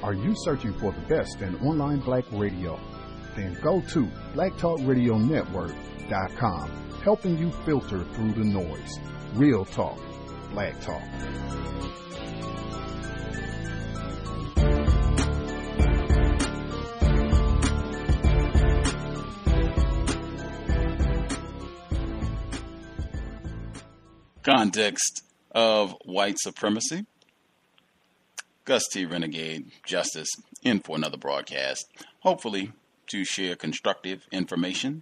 Are you searching for the best in online black radio? Then go to blacktalkradionetwork.com, helping you filter through the noise. Real talk, black talk. Context of White Supremacy. Gus T. Renegade Justice in for another broadcast, hopefully to share constructive information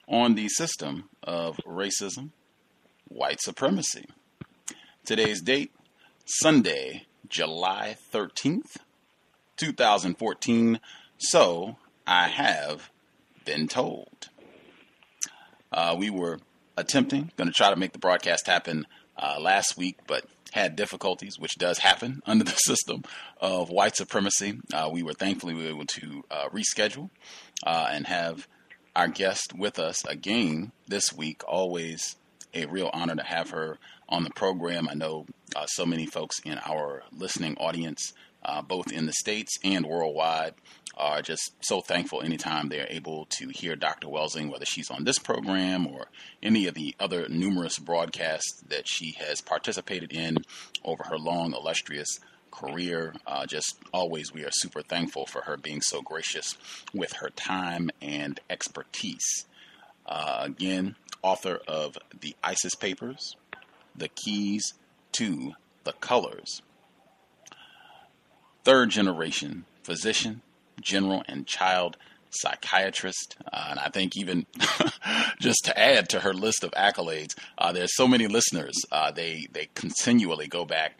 on the system of racism, white supremacy. Today's date, Sunday, July 13th, 2014. So I have been told. We were going to try to make the broadcast happen last week, but had difficulties, which does happen under the system of white supremacy. We were thankfully able to reschedule and have our guest with us again this week. Always a real honor to have her on the program. I know so many folks in our listening audience, both in the States and worldwide, are just so thankful anytime they're able to hear Dr. Welsing, whether she's on this program or any of the other numerous broadcasts that she has participated in over her long, illustrious career. Just always, we are super thankful for her being so gracious with her time and expertise. Again, author of The ISIS Papers, The Keys to the Colors. Third generation physician, general and child psychiatrist, and I think even just to add to her list of accolades, there's so many listeners, they continually go back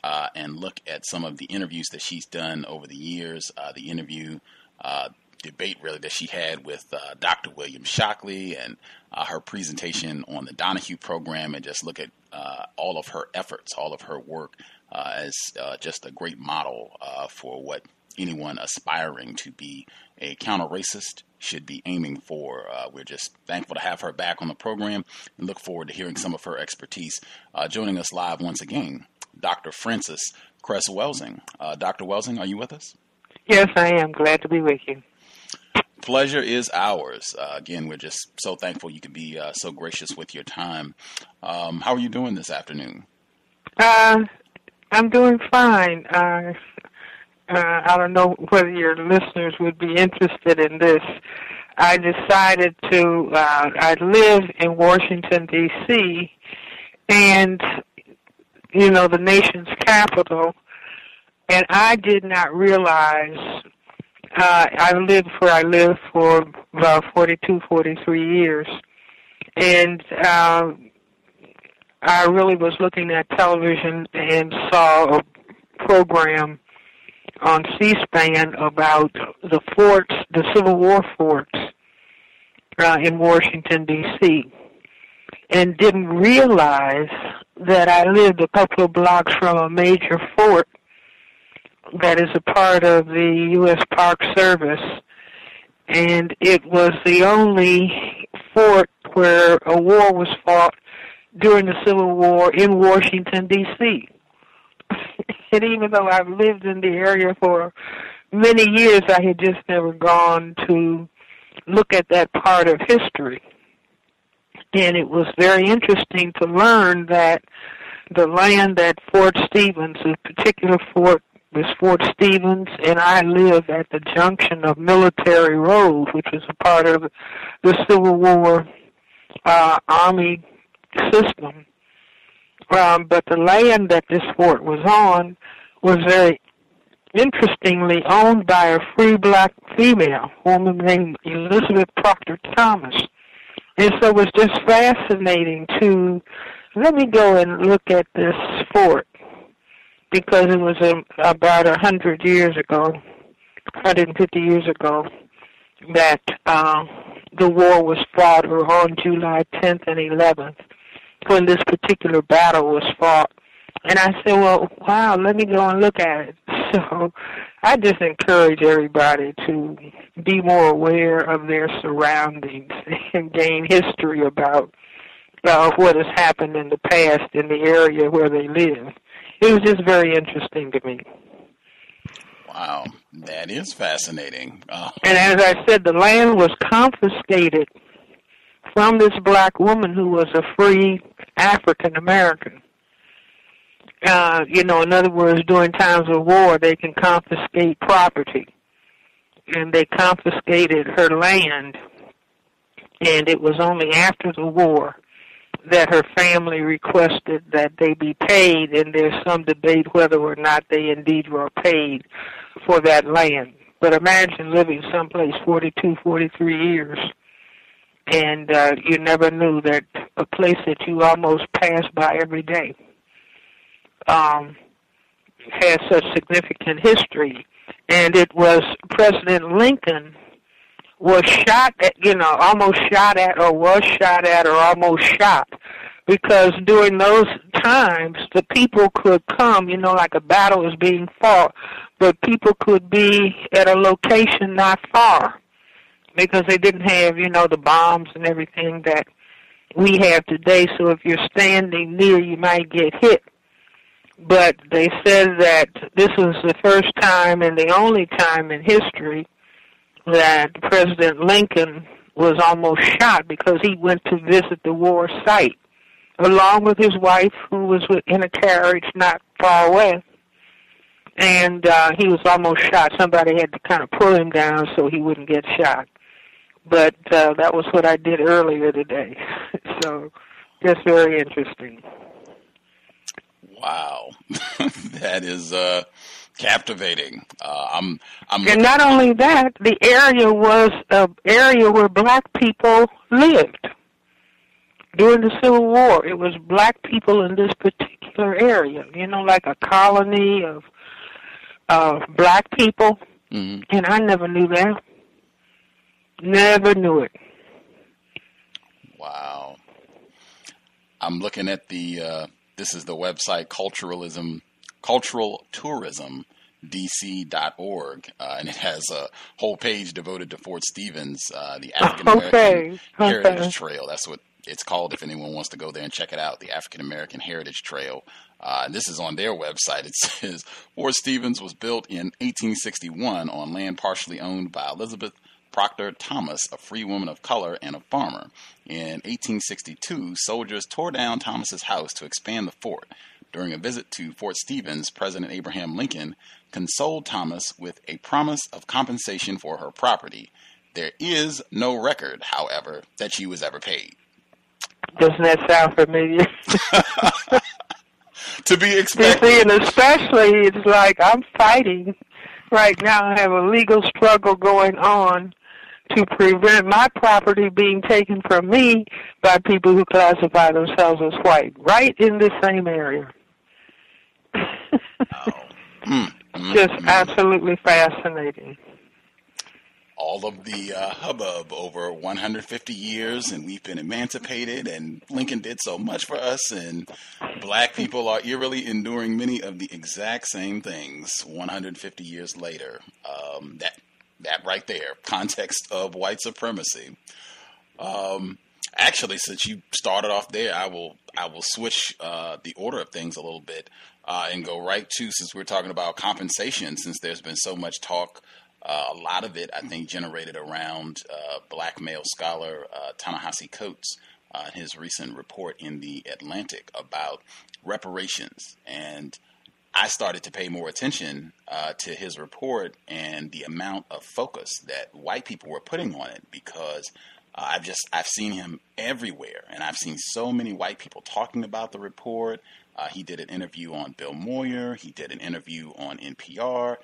and look at some of the interviews that she's done over the years, the interview debate really that she had with Dr. William Shockley, and her presentation on the Donahue program, and just look at all of her efforts, all of her work as just a great model for what anyone aspiring to be a counter-racist should be aiming for. We're just thankful to have her back on the program and look forward to hearing some of her expertise. Joining us live once again, Dr. Frances Cress Welsing. Dr. Welsing, are you with us? Yes, I am. Glad to be with you. Pleasure is ours. Again, we're just so thankful you could be so gracious with your time. How are you doing this afternoon? I'm doing fine. I don't know whether your listeners would be interested in this. I decided to, I live in Washington, D.C., and, you know, the nation's capital, and I did not realize, I lived where I lived for about 42, 43 years, and I really was looking at television and saw a program on C-SPAN about the forts, the Civil War forts in Washington, D.C., and didn't realize that I lived a couple of blocks from a major fort that is a part of the U.S. Park Service, and it was the only fort where a war was fought during the Civil War in Washington, D.C., and even though I've lived in the area for many years, I had just never gone to look at that part of history. And it was very interesting to learn that the land at Fort Stevens, a particular fort was Fort Stevens, and I live at the junction of Military Road, which was a part of the Civil War Army system. But the land that this fort was on was very interestingly owned by a free black female, a woman named Elizabeth Proctor Thomas. And so it was just fascinating to, let me go and look at this fort, because it was about 100 years ago, 150 years ago, that the war was fought, or on July 10th and 11th. When this particular battle was fought. And I said, well, wow, let me go and look at it. So I just encourage everybody to be more aware of their surroundings and gain history about what has happened in the past in the area where they live. It was just very interesting to me. Wow, that is fascinating. And as I said, the land was confiscated from this black woman who was a free African American. In other words, during times of war, they can confiscate property. And they confiscated her land. And it was only after the war that her family requested that they be paid, and there's some debate whether or not they indeed were paid for that land. But imagine living someplace 42, 43 years, and you never knew that a place that you almost passed by every day has such significant history. And it was President Lincoln was shot at, almost shot at, or was shot at, or almost shot, because during those times the people could come, like a battle is being fought, but people could be at a location not far because they didn't have, the bombs and everything that we have today. So if you're standing near, you might get hit. But they said that this was the first time and the only time in history that President Lincoln was almost shot because he went to visit the war site along with his wife, who was in a carriage not far away. And he was almost shot. Somebody had to kind of pull him down so he wouldn't get shot. But that was what I did earlier today. So just very interesting. Wow. That is captivating. And not only that, the area was an area where black people lived. During the Civil War, it was black people in this particular area, like a colony of black people. Mm-hmm. And I never knew that. Never knew it. Wow. I'm looking at this is the website culturaltourismdc.org, and it has a whole page devoted to Fort Stevens, the African American Heritage Trail. That's what it's called if anyone wants to go there and check it out, the African American Heritage Trail. And this is on their website. It says, Fort Stevens was built in 1861 on land partially owned by Elizabeth Proctor Thomas, a free woman of color and a farmer. In 1862, soldiers tore down Thomas's house to expand the fort. During a visit to Fort Stevens, President Abraham Lincoln consoled Thomas with a promise of compensation for her property. There is no record, however, that she was ever paid. Doesn't that sound familiar? To be expected. You see, and especially, it's like I'm fighting right now. I have a legal struggle going on to prevent my property being taken from me by people who classify themselves as white, right in the same area. Just absolutely fascinating. All of the hubbub over 150 years, and we've been emancipated, and Lincoln did so much for us, and black people are eerily enduring many of the exact same things 150 years later. That right there, context of white supremacy. Actually, since you started off there, I will switch the order of things a little bit and go right to, since we're talking about compensation, since there's been so much talk. A lot of it, I think, generated around black male scholar Ta-Nehisi Coates, his recent report in The Atlantic about reparations. And I started to pay more attention to his report and the amount of focus that white people were putting on it, because I've seen him everywhere, and I've seen so many white people talking about the report. He did an interview on Bill Moyer. He did an interview on NPR.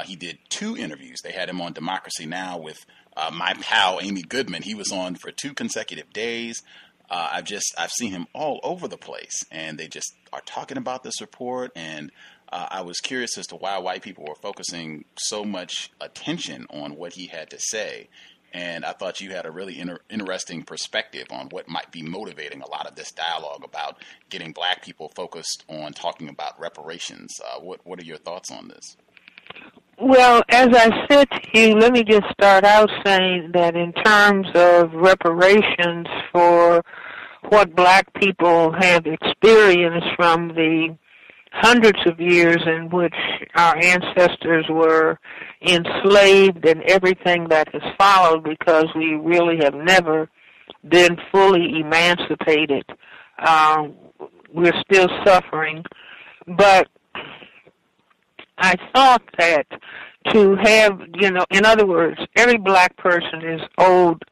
He did 2 interviews. They had him on Democracy Now! With my pal Amy Goodman. He was on for 2 consecutive days. I've seen him all over the place, and they just are talking about this report. And I was curious as to why white people were focusing so much attention on what he had to say. And I thought you had a really interesting perspective on what might be motivating a lot of this dialogue about getting black people focused on talking about reparations. What are your thoughts on this? Well, as I said to you, let me just start out saying that in terms of reparations for what black people have experienced from the hundreds of years in which our ancestors were enslaved and everything that has followed, because we really have never been fully emancipated. We're still suffering. But I thought that to have, in other words, every black person is owed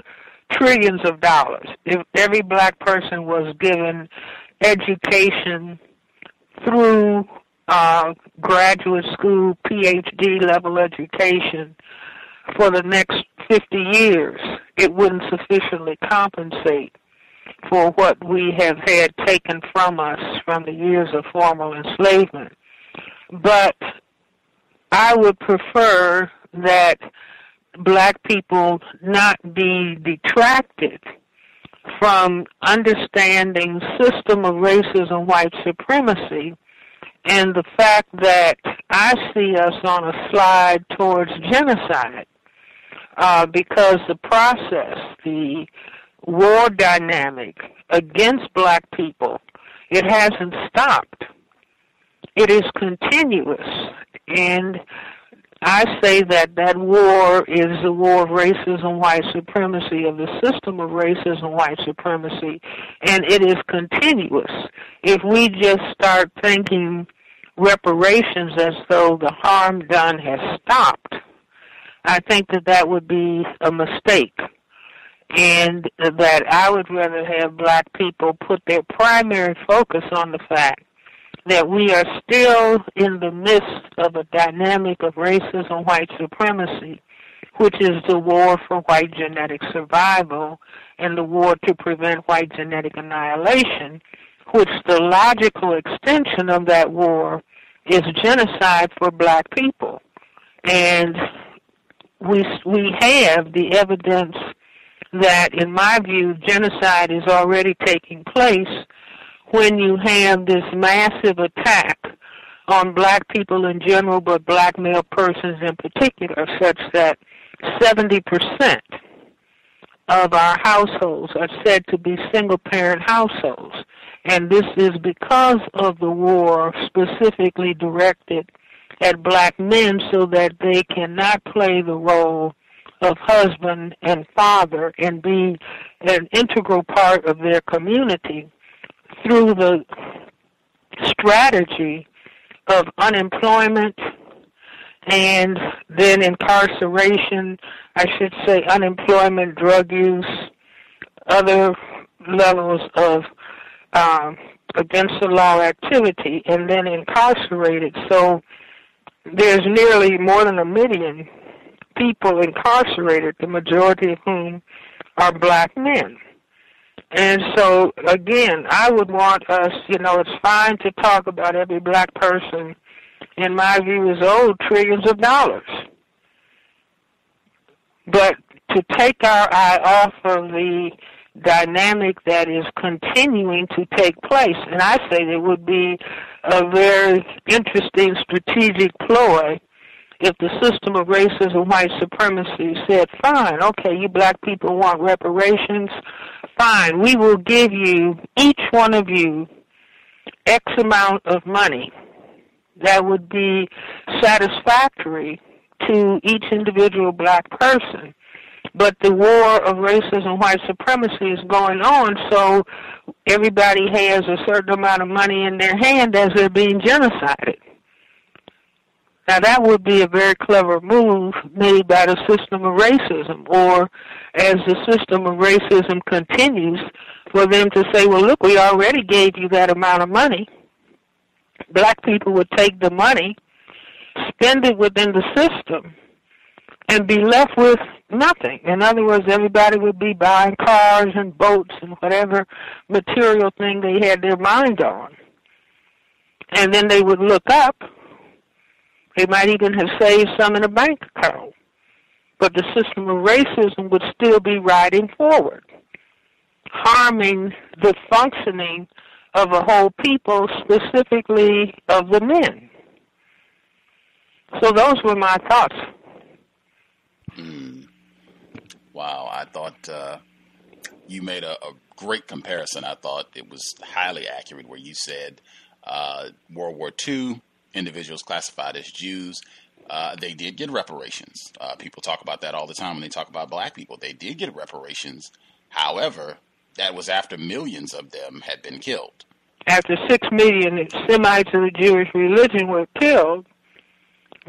trillions of dollars. If every black person was given education through graduate school, PhD level education for the next 50 years, it wouldn't sufficiently compensate for what we have had taken from us from the years of formal enslavement. But I would prefer that black people not be detracted from understanding system of racism, white supremacy, and the fact that I see us on a slide towards genocide, because the process, the war dynamic against black people, it hasn't stopped. It is continuous, and I say that that war is the war of racism, white supremacy, of the system of racism, white supremacy, and it is continuous. If we just start thinking reparations as though the harm done has stopped, I think that that would be a mistake, and that I would rather have black people put their primary focus on the fact that we are still in the midst of a dynamic of racism, white supremacy, which is the war for white genetic survival and the war to prevent white genetic annihilation, which the logical extension of that war is genocide for black people. And we have the evidence that, in my view, genocide is already taking place when you have this massive attack on black people in general, but black male persons in particular, such that 70% of our households are said to be single-parent households. And this is because of the war specifically directed at black men, so that they cannot play the role of husband and father and be an integral part of their community through the strategy of unemployment and then incarceration, I should say unemployment, drug use, other levels of against the law activity, and then incarcerated. So there's nearly more than 1 million people incarcerated, the majority of whom are black men. And so, again, I would want us, it's fine to talk about every black person, in my view, is owed trillions of dollars. But to take our eye off of the dynamic that is continuing to take place, and I say there would be a very interesting strategic ploy if the system of racism, white supremacy said, fine, okay, you black people want reparations, fine, we will give you, each one of you, X amount of money that would be satisfactory to each individual black person. But the war of racism, white supremacy is going on, so everybody has a certain amount of money in their hand as they're being genocided. Now, that would be a very clever move made by the system of racism, or as the system of racism continues, for them to say, well, look, we already gave you that amount of money. Black people would take the money, spend it within the system, and be left with nothing. In other words, everybody would be buying cars and boats and whatever material thing they had their mind on. And then they would look up. They might even have saved some in a bank account. But the system of racism would still be riding forward, harming the functioning of a whole people, specifically of the men. So those were my thoughts. Wow, I thought you made a great comparison. I thought it was highly accurate where you said World War II, individuals classified as Jews, they did get reparations. People talk about that all the time when they talk about black people. They did get reparations. However, that was after millions of them had been killed. After 6 million Semites of the Jewish religion were killed,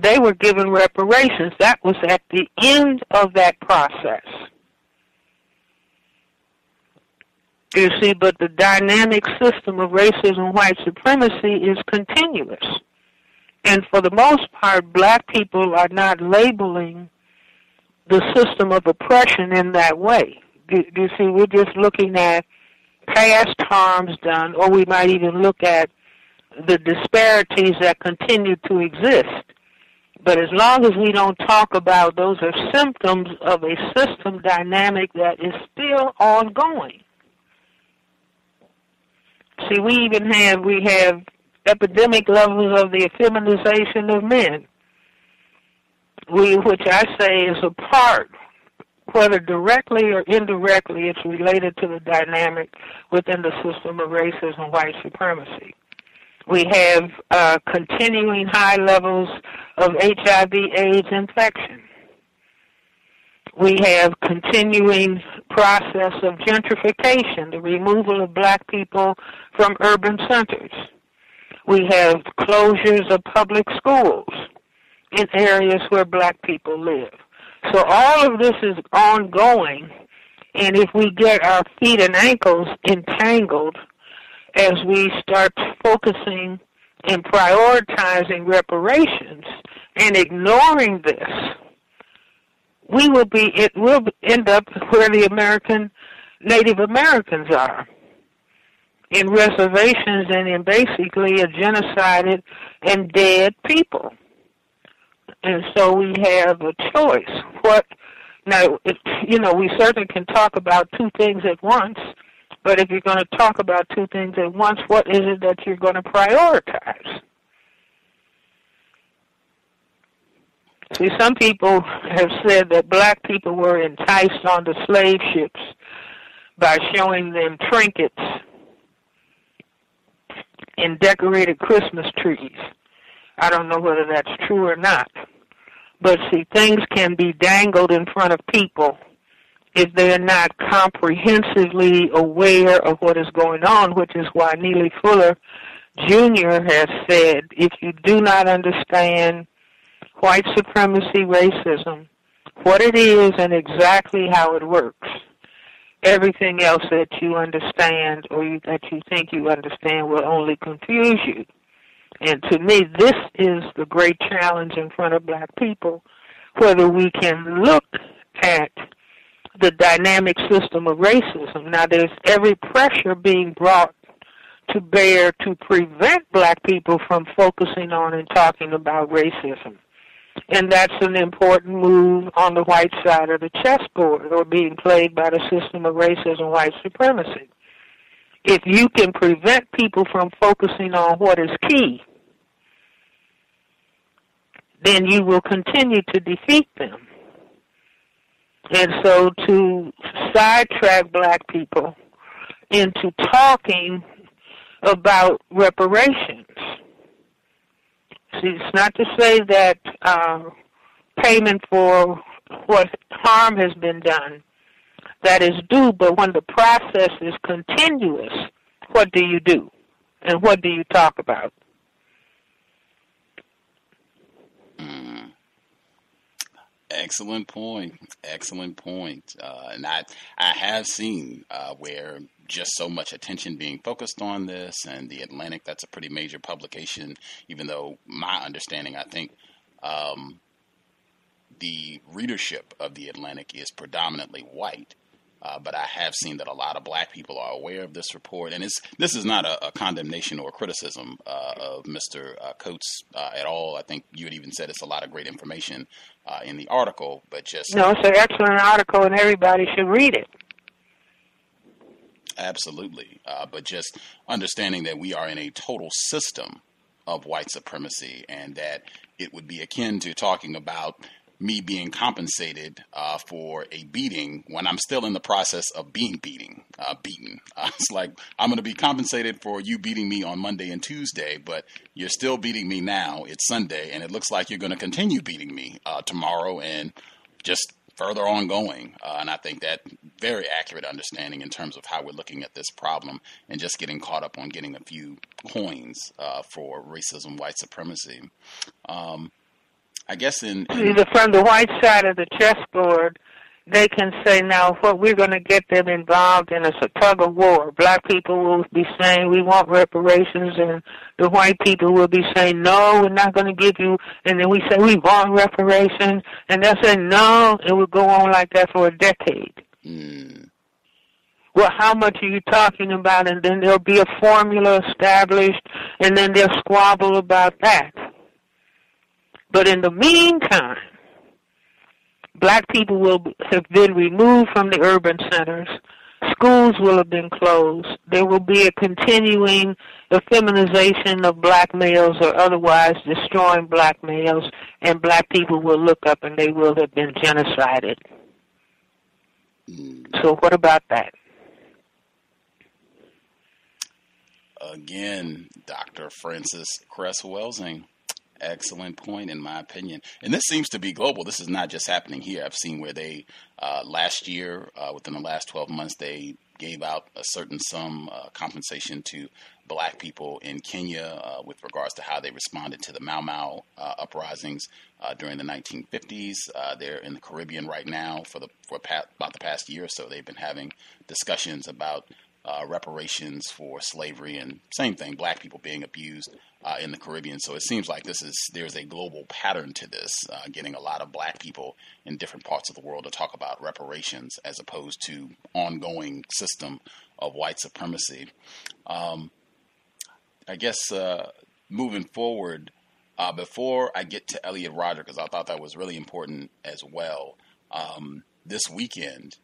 they were given reparations. That was at the end of that process. You see, but the dynamic system of racism and white supremacy is continuous. And for the most part, black people are not labeling the system of oppression in that way. You see, we're just looking at past harms done, or we might even look at the disparities that continue to exist. But as long as we don't talk about those are symptoms of a system dynamic that is still ongoing. See, we have epidemic levels of the effeminization of men, which I say is a part, whether directly or indirectly, it's related to the dynamic within the system of racism and white supremacy. We have continuing high levels of HIV/AIDS infection. We have continuing process of gentrification, the removal of black people from urban centers. We have closures of public schools in areas where black people live. So all of this is ongoing, and if we get our feet and ankles entangled as we start focusing and prioritizing reparations and ignoring this, it will end up where the Native Americans are, in reservations and in basically a genocided and dead people. And so we have a choice. We certainly can talk about two things at once, but if you're going to talk about two things at once, what is it that you're going to prioritize? See, some people have said that black people were enticed onto slave ships by showing them trinkets and decorated Christmas trees. I don't know whether that's true or not. But see, things can be dangled in front of people if they're not comprehensively aware of what is going on, which is why Neely Fuller Jr. has said, if you do not understand white supremacy, racism, what it is and exactly how it works, everything else that you understand or that you think you understand will only confuse you. And to me, this is the great challenge in front of black people, whether we can look at the dynamic system of racism. Now, there's every pressure being brought to bear to prevent black people from focusing on and talking about racism. And that's an important move on the white side of the chessboard, or being played by the system of racism and white supremacy. If you can prevent people from focusing on what is key, then you will continue to defeat them. And so to sidetrack black people into talking about reparations, see, it's not to say that payment for what harm has been done, that is due, but when the process is continuous, what do you do? And what do you talk about? Excellent point. Excellent point. And I have seen where just so much attention being focused on this, and the Atlantic, that's a pretty major publication, even though my understanding, I think, the readership of the Atlantic is predominantly white. But I have seen that a lot of black people are aware of this report, and this is not a condemnation or criticism of Mr. Coates at all. I think you had even said it's a lot of great information in the article, but just... No, it's an excellent article, and everybody should read it. Absolutely. But just understanding that we are in a total system of white supremacy, and that it would be akin to talking about me being compensated for a beating when I'm still in the process of being beaten. It's like, I'm going to be compensated for you beating me on Monday and Tuesday, but you're still beating me now. It's Sunday, and it looks like you're going to continue beating me tomorrow and just further ongoing. And I think that very accurate understanding in terms of how we're looking at this problem and just getting caught up on getting a few coins for racism, white supremacy. I guess from the white side of the chessboard, they can say now what we're going to get them involved in is a tug of war. Black people will be saying we want reparations, and the white people will be saying no, we're not going to give you. And then we say we want reparations, and they'll say no. It will go on like that for a decade. Well, how much are you talking about? And then there'll be a formula established, and then they'll squabble about that. But in the meantime, black people will have been removed from the urban centers. Schools will have been closed. There will be a continuing effeminization of black males or otherwise destroying black males, and black people will look up and they will have been genocided. So what about that? Again, Dr. Frances Cress Welsing. Excellent point, in my opinion. And this seems to be global. This is not just happening here. I've seen where they, last year, within the last 12 months, they gave out a certain sum compensation to black people in Kenya with regards to how they responded to the Mau Mau uprisings during the 1950s. They're in the Caribbean right now for about the past year or so. They've been having discussions about reparations for slavery and same thing, black people being abused in the Caribbean. So it seems like there's a global pattern to this, getting a lot of black people in different parts of the world to talk about reparations as opposed to ongoing system of white supremacy. I guess moving forward, before I get to Elliot Rodger, because I thought that was really important as well, this weekend,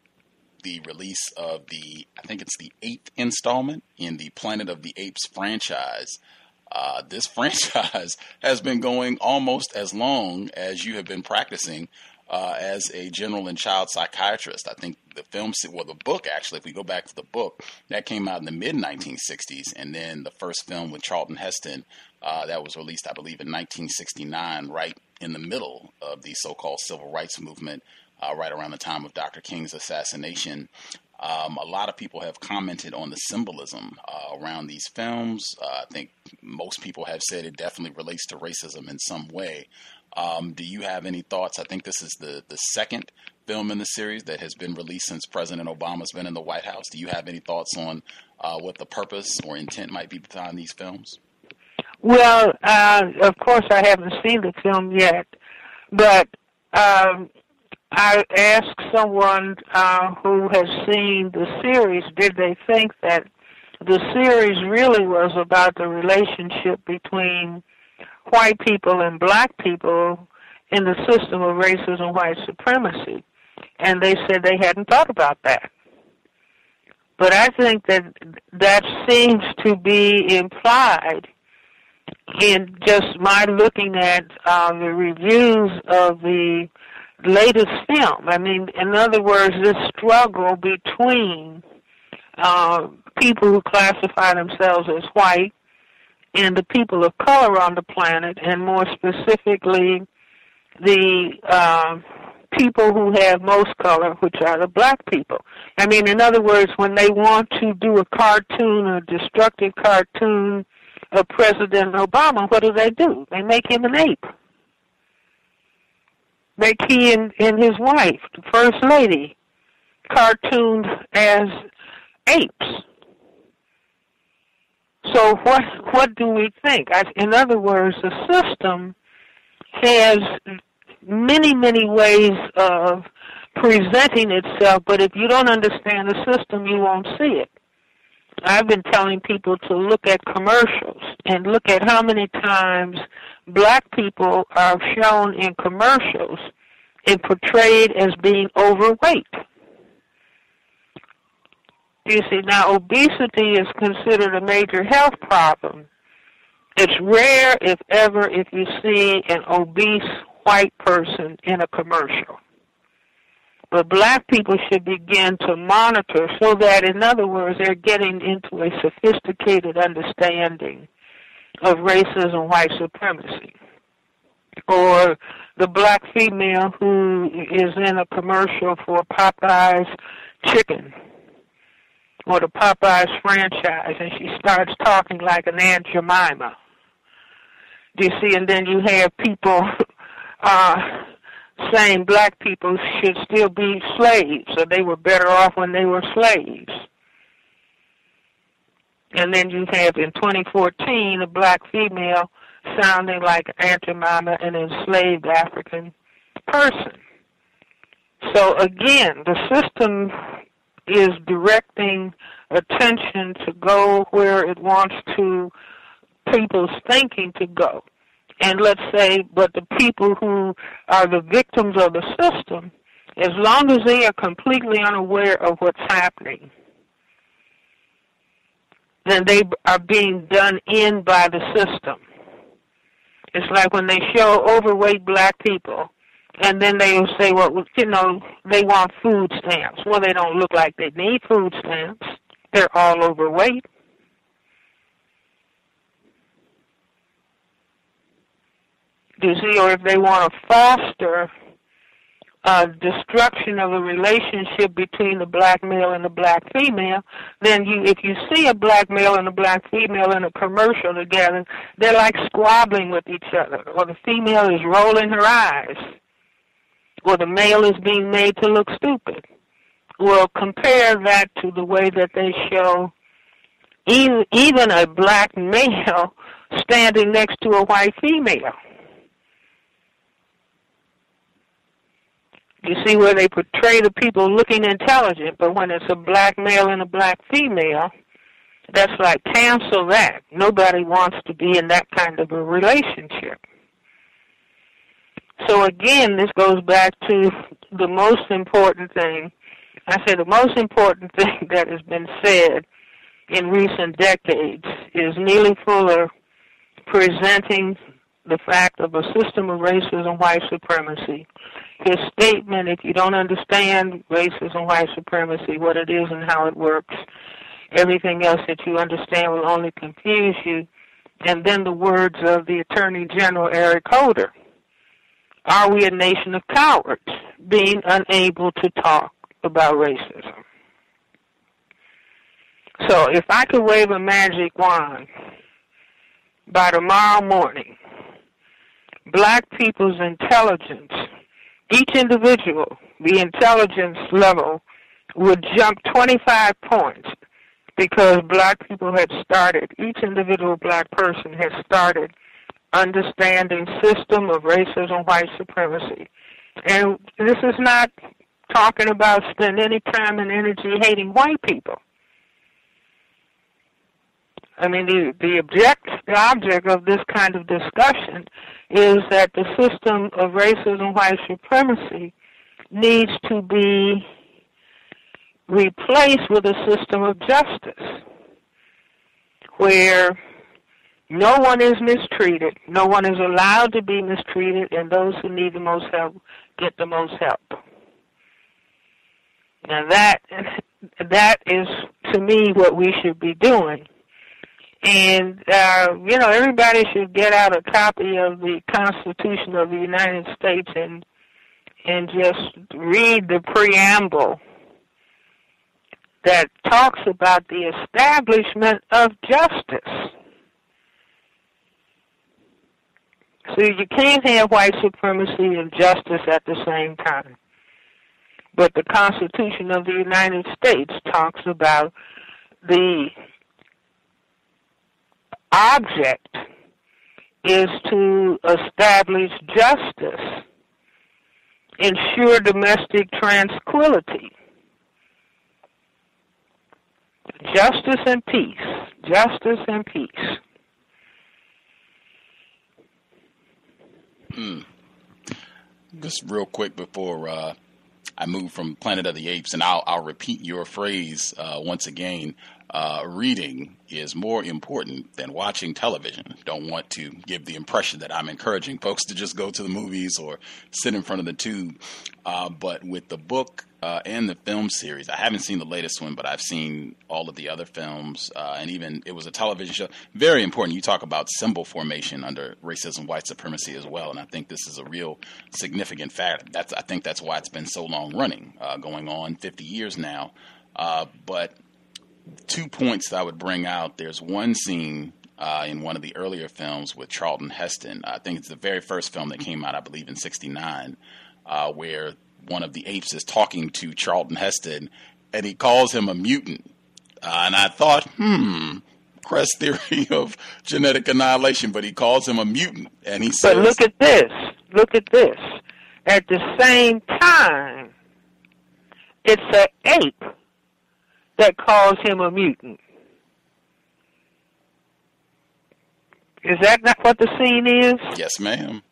the release of I think it's the 8th installment in the Planet of the Apes franchise. This franchise has been going almost as long as you have been practicing as a general and child psychiatrist. I think the book, actually, if we go back to the book, that came out in the mid-1960s, and then the first film with Charlton Heston that was released, I believe, in 1969, right in the middle of the so-called civil rights movement, right around the time of Dr. King's assassination. A lot of people have commented on the symbolism around these films. I think most people have said it definitely relates to racism in some way. Do you have any thoughts? I think this is the second film in the series that has been released since President Obama's been in the White House. Do you have any thoughts on what the purpose or intent might be behind these films? Well, of course, I haven't seen the film yet, but I asked someone who has seen the series, did they think that the series really was about the relationship between white people and black people in the system of racism and white supremacy? And they said they hadn't thought about that. But I think that seems to be implied in just my looking at the reviews of the latest film. I mean, in other words, this struggle between people who classify themselves as white and the people of color on the planet, and more specifically the people who have most color, which are the black people. I mean, in other words, when they want to do a cartoon, a destructive cartoon of President Obama, what do? They make him an ape. Like he and his wife, the First Lady, cartooned as apes. So what do we think? In other words, the system has many, many ways of presenting itself, but if you don't understand the system, you won't see it. I've been telling people to look at commercials and look at how many times black people are shown in commercials and portrayed as being overweight. You see, now obesity is considered a major health problem. It's rare, if ever, if you see an obese white person in a commercial. But black people should begin to monitor so that, in other words, they're getting into a sophisticated understanding of racism, white supremacy. Or the black female who is in a commercial for Popeye's chicken or the Popeye's franchise, and she starts talking like an Aunt Jemima. Do you see? And then you have people saying black people should still be slaves, or they were better off when they were slaves. And then you have in 2014 a black female sounding like Aunt Jemima, an enslaved African person. So again, the system is directing attention to go where it wants to people's thinking to go. And let's say, but the people who are the victims of the system, as long as they are completely unaware of what's happening, then they are being done in by the system. It's like when they show overweight black people, and then they will say, well, you know, they want food stamps. Well, they don't look like they need food stamps. They're all overweight. Do you see? Or if they want to foster destruction of a relationship between the black male and the black female, then if you see a black male and a black female in a commercial together, they're like squabbling with each other, or the female is rolling her eyes, or the male is being made to look stupid. Well, compare that to the way that they show even a black male standing next to a white female. You see where they portray the people looking intelligent, but when it's a black male and a black female, that's like, cancel that. Nobody wants to be in that kind of a relationship. So again, this goes back to the most important thing. I say the most important thing that has been said in recent decades is Neely Fuller presenting the fact of a system of racism, white supremacy. His statement, if you don't understand racism, white supremacy, what it is and how it works, everything else that you understand will only confuse you. And then the words of the Attorney General, Eric Holder. Are we a nation of cowards, being unable to talk about racism? So if I could wave a magic wand, by tomorrow morning, black people's intelligence, each individual, the intelligence level would jump 25 points because black people had started, each individual black person has started understanding system of racism, white supremacy. And this is not talking about spending any time and energy hating white people. I mean, the object of this kind of discussion is that the system of racism, white supremacy needs to be replaced with a system of justice where no one is mistreated, no one is allowed to be mistreated, and those who need the most help get the most help. Now that is, to me, what we should be doing. And, everybody should get out a copy of the Constitution of the United States and just read the preamble that talks about the establishment of justice. So you can't have white supremacy and justice at the same time. But the Constitution of the United States talks about the object is to establish justice, ensure domestic tranquility, justice and peace, justice and peace. Just real quick before I move from Planet of the Apes, and I'll repeat your phrase once again. reading is more important than watching television. Don't want to give the impression that I'm encouraging folks to just go to the movies or sit in front of the tube. But with the book and the film series, I haven't seen the latest one, but I've seen all of the other films, and even it was a television show. Very important. You talk about symbol formation under racism, white supremacy as well, and I think this is a real significant fact. I think that's why it's been so long running, going on 50 years now. But 2 points that I would bring out. There's one scene in one of the earlier films with Charlton Heston. I think it's the very first film that came out, I believe, in '69, where one of the apes is talking to Charlton Heston, and he calls him a mutant. And I thought, Cress theory of genetic annihilation, but he calls him a mutant. And he says... But look at this. Look at this. At the same time, it's an ape that calls him a mutant. Is that not what the scene is? Yes, ma'am.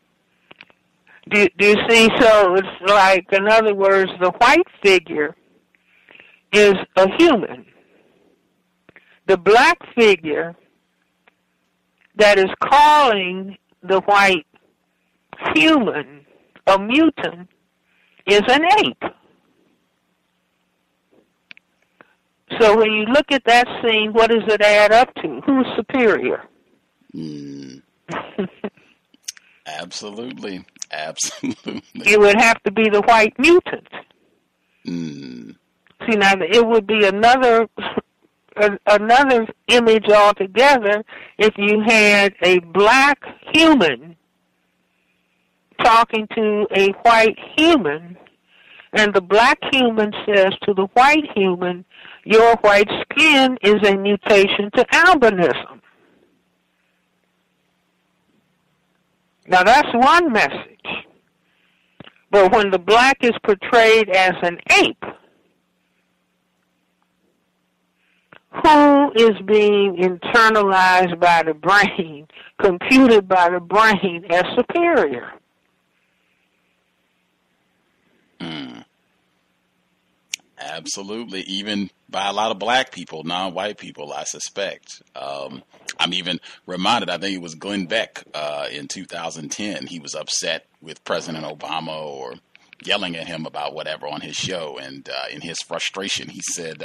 Do you see? So it's like, in other words, the white figure is a human. The black figure that is calling the white human a mutant is an ape. So when you look at that scene, what does it add up to? Who's superior? Absolutely. Absolutely. It would have to be the white mutant. See, now it would be another image altogether if you had a black human talking to a white human, and the black human says to the white human, your white skin is a mutation to albinism. Now that's one message. But when the black is portrayed as an ape, who is being internalized by the brain, computed by the brain as superior? Absolutely. Even by a lot of black people, non-white people, I suspect. I'm even reminded, I think it was Glenn Beck in 2010. He was upset with President Obama or yelling at him about whatever on his show. And in his frustration, he said,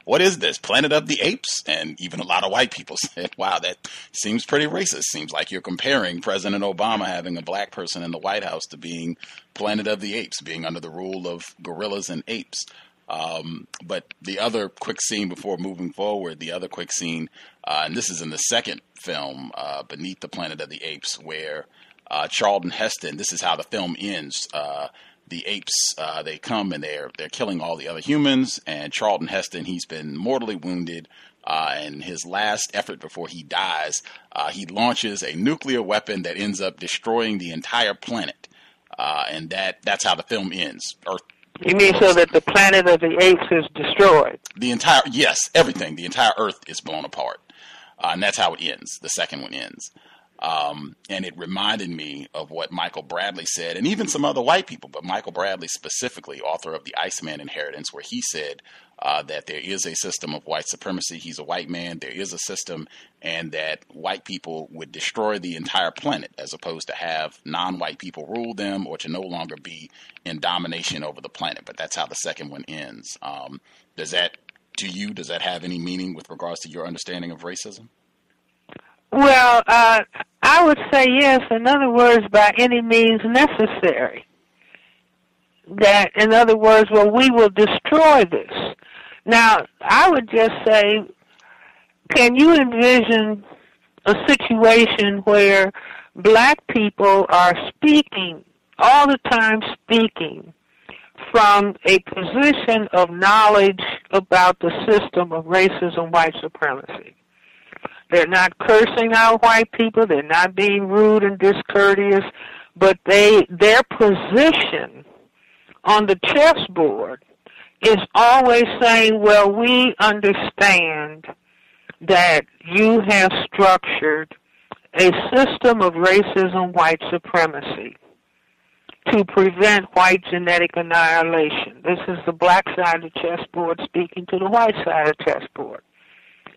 what is this, Planet of the Apes? And even a lot of white people said, wow, that seems pretty racist. Seems like you're comparing President Obama having a black person in the White House to being Planet of the Apes, being under the rule of gorillas and apes. But the other quick scene before moving forward, and this is in the second film, Beneath the Planet of the Apes, where Charlton Heston, this is how the film ends. The apes, they come and they're killing all the other humans, and Charlton Heston, he's been mortally wounded, and his last effort before he dies, he launches a nuclear weapon that ends up destroying the entire planet. And that's how the film ends. You mean so that the Planet of the Apes is destroyed? Everything. The entire Earth is blown apart. And that's how it ends. The second one ends. And it reminded me of what Michael Bradley said, and even some other white people, but Michael Bradley specifically, author of The Iceman Inheritance, where he said that there is a system of white supremacy. He's a white man. There is a system, and that white people would destroy the entire planet as opposed to have non-white people rule them or to no longer be in domination over the planet. But that's how the second one ends. Does that have any meaning with regards to your understanding of racism? Well, I would say yes. In other words, by any means necessary. That, in other words, we will destroy this. Now, I would just say, can you envision a situation where black people are speaking, all the time speaking, from a position of knowledge about the system of racism, white supremacy? They're not cursing out white people. They're not being rude and discourteous. But their position on the chessboard is always saying, well, we understand that you have structured a system of racism, white supremacy to prevent white genetic annihilation. This is the black side of the chessboard speaking to the white side of the chessboard.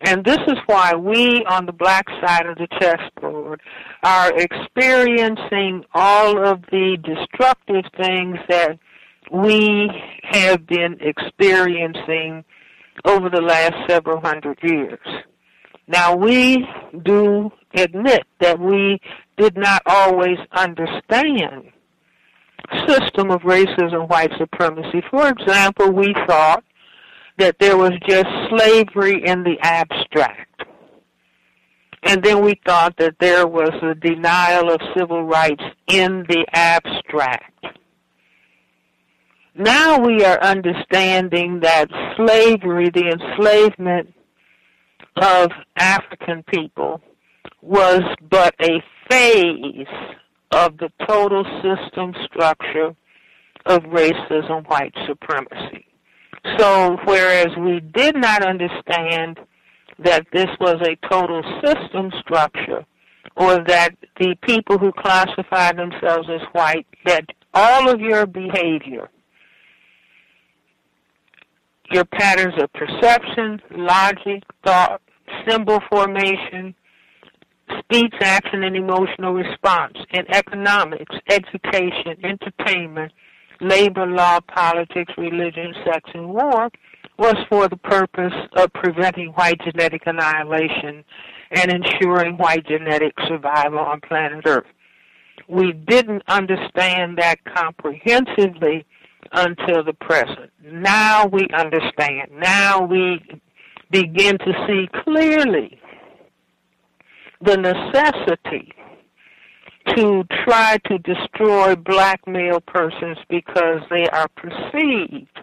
And this is why we on the black side of the chessboard are experiencing all of the destructive things that we have been experiencing over the last several hundred years. Now, we do admit that we did not always understand the system of racism, white supremacy. For example, we thought that there was just slavery in the abstract. And then we thought that there was a denial of civil rights in the abstract. Now we are understanding that slavery, the enslavement of African people, was but a phase of the total system structure of racism, white supremacy. So whereas we did not understand that this was a total system structure, or that the people who classify themselves as white, that all of your behavior, your patterns of perception, logic, thought, symbol formation, speech, action, and emotional response in economics, education, entertainment, labor law, politics, religion, sex, and war was for the purpose of preventing white genetic annihilation and ensuring white genetic survival on planet Earth. We didn't understand that comprehensively until the present. Now we understand. Now we begin to see clearly the necessity to try to destroy black male persons because they are perceived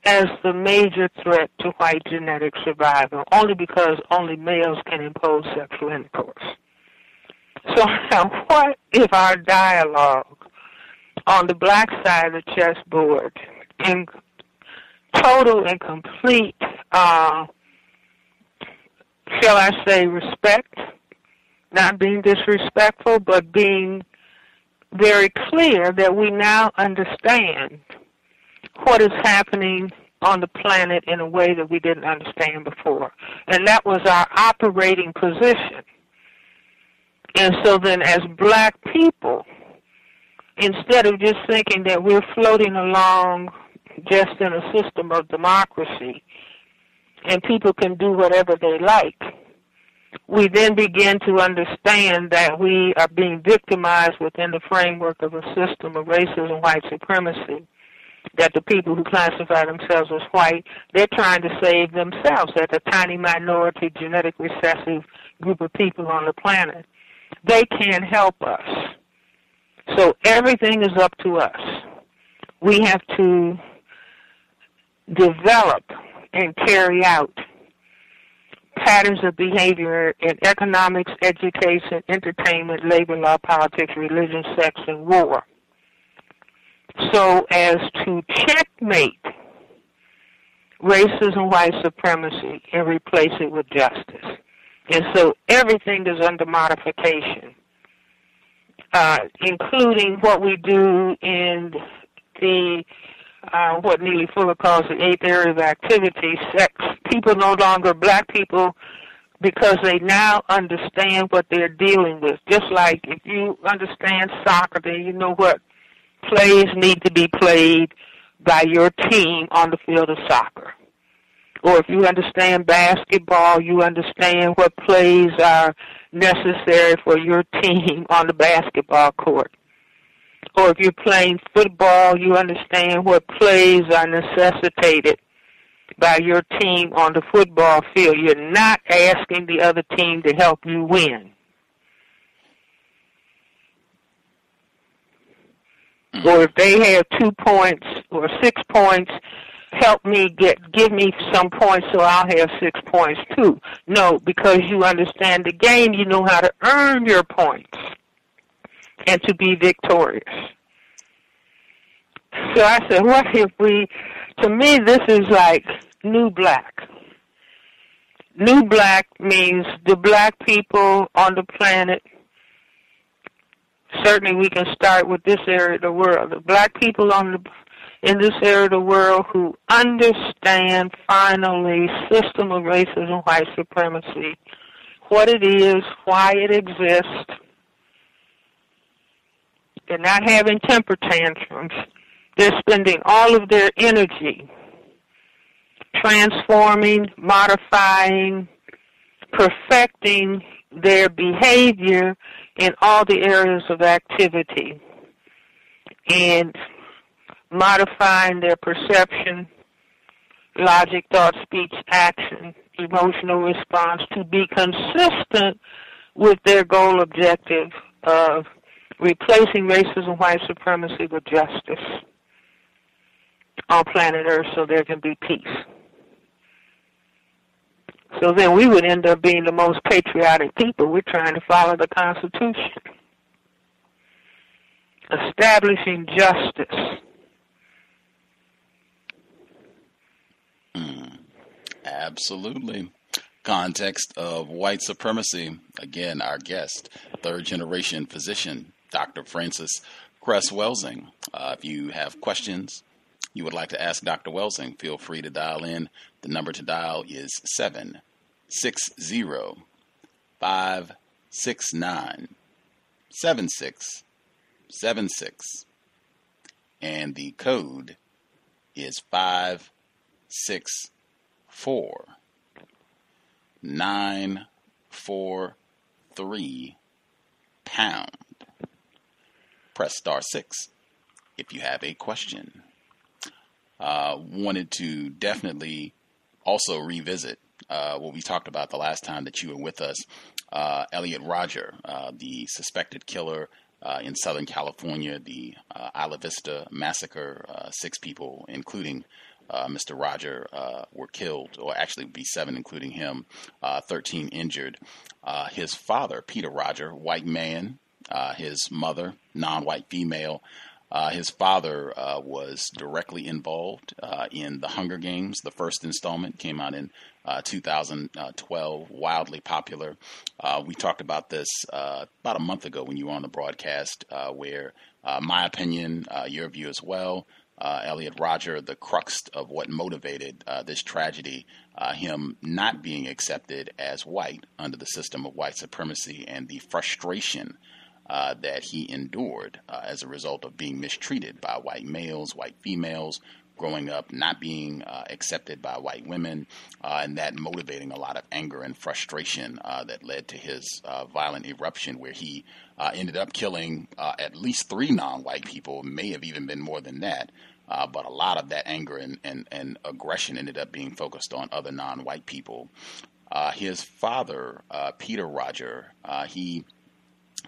as the major threat to white genetic survival, only because only males can impose sexual intercourse. So now what if our dialogue on the black side of the chessboard in total and complete, shall I say, respect, not being disrespectful, but being very clear that we now understand what is happening on the planet in a way that we didn't understand before. And that was our operating position. And so then as black people, instead of just thinking that we're floating along just in a system of democracy and people can do whatever they like, we then begin to understand that we are being victimized within the framework of a system of racism, white supremacy, that the people who classify themselves as white, they're trying to save themselves. That's a tiny minority, genetic recessive group of people on the planet. They can't help us. So everything is up to us. We have to develop and carry out patterns of behavior in economics, education, entertainment, labor law, politics, religion, sex, and war, so as to checkmate racism, white supremacy, and replace it with justice. And so everything is under modification, including what we do in the what Neely Fuller calls the 8th area of activity, sex. People no longer, black people, because they now understand what they're dealing with. Just like if you understand soccer, then you know what plays need to be played by your team on the field of soccer. Or if you understand basketball, you understand what plays are necessary for your team on the basketball court. Or if you're playing football, you understand what plays are necessitated by your team on the football field. You're not asking the other team to help you win. Or if they have 2 points or 6 points, help me give me some points so I'll have 6 points too. No, because you understand the game, you know how to earn your points and to be victorious. So I said, what if we, to me this is like new black. New black means the black people on the planet. Certainly we can start with this area of the world. The black people in this area of the world who understand, finally, system of racism, white supremacy, what it is, why it exists. They're not having temper tantrums. They're spending all of their energy transforming, modifying, perfecting their behavior in all the areas of activity and modifying their perception, logic, thought, speech, action, emotional response to be consistent with their goal objective of replacing racism, white supremacy with justice on planet Earth so there can be peace. So then we would end up being the most patriotic people. We're trying to follow the Constitution, establishing justice. Absolutely. Context of White Supremacy. Again, our guest, third-generation physician, Dr. Francis Cress Welsing. If you have questions you would like to ask Dr. Welsing, feel free to dial in. The number to dial is 760-569-7676. And the code is 564-943#. Press star 6 if you have a question. Wanted to definitely also revisit what we talked about the last time that you were with us. Elliot Rodger, the suspected killer in Southern California, the Isla Vista massacre. 6 people, including Mr. Rodger, were killed, or actually be 7, including him, 13 injured. His father, Peter Rodger, white man, his mother, non-white female. His father was directly involved in the Hunger Games. The first installment came out in 2012, wildly popular. We talked about this about a month ago when you were on the broadcast, where my opinion, your view as well, Elliot Rodger, the crux of what motivated this tragedy, him not being accepted as white under the system of white supremacy, and the frustration that he endured as a result of being mistreated by white males, white females, growing up not being accepted by white women, and that motivating a lot of anger and frustration that led to his violent eruption, where he ended up killing at least 3 non-white people, may have even been more than that. But a lot of that anger and aggression ended up being focused on other non-white people. His father, Peter Rodger, he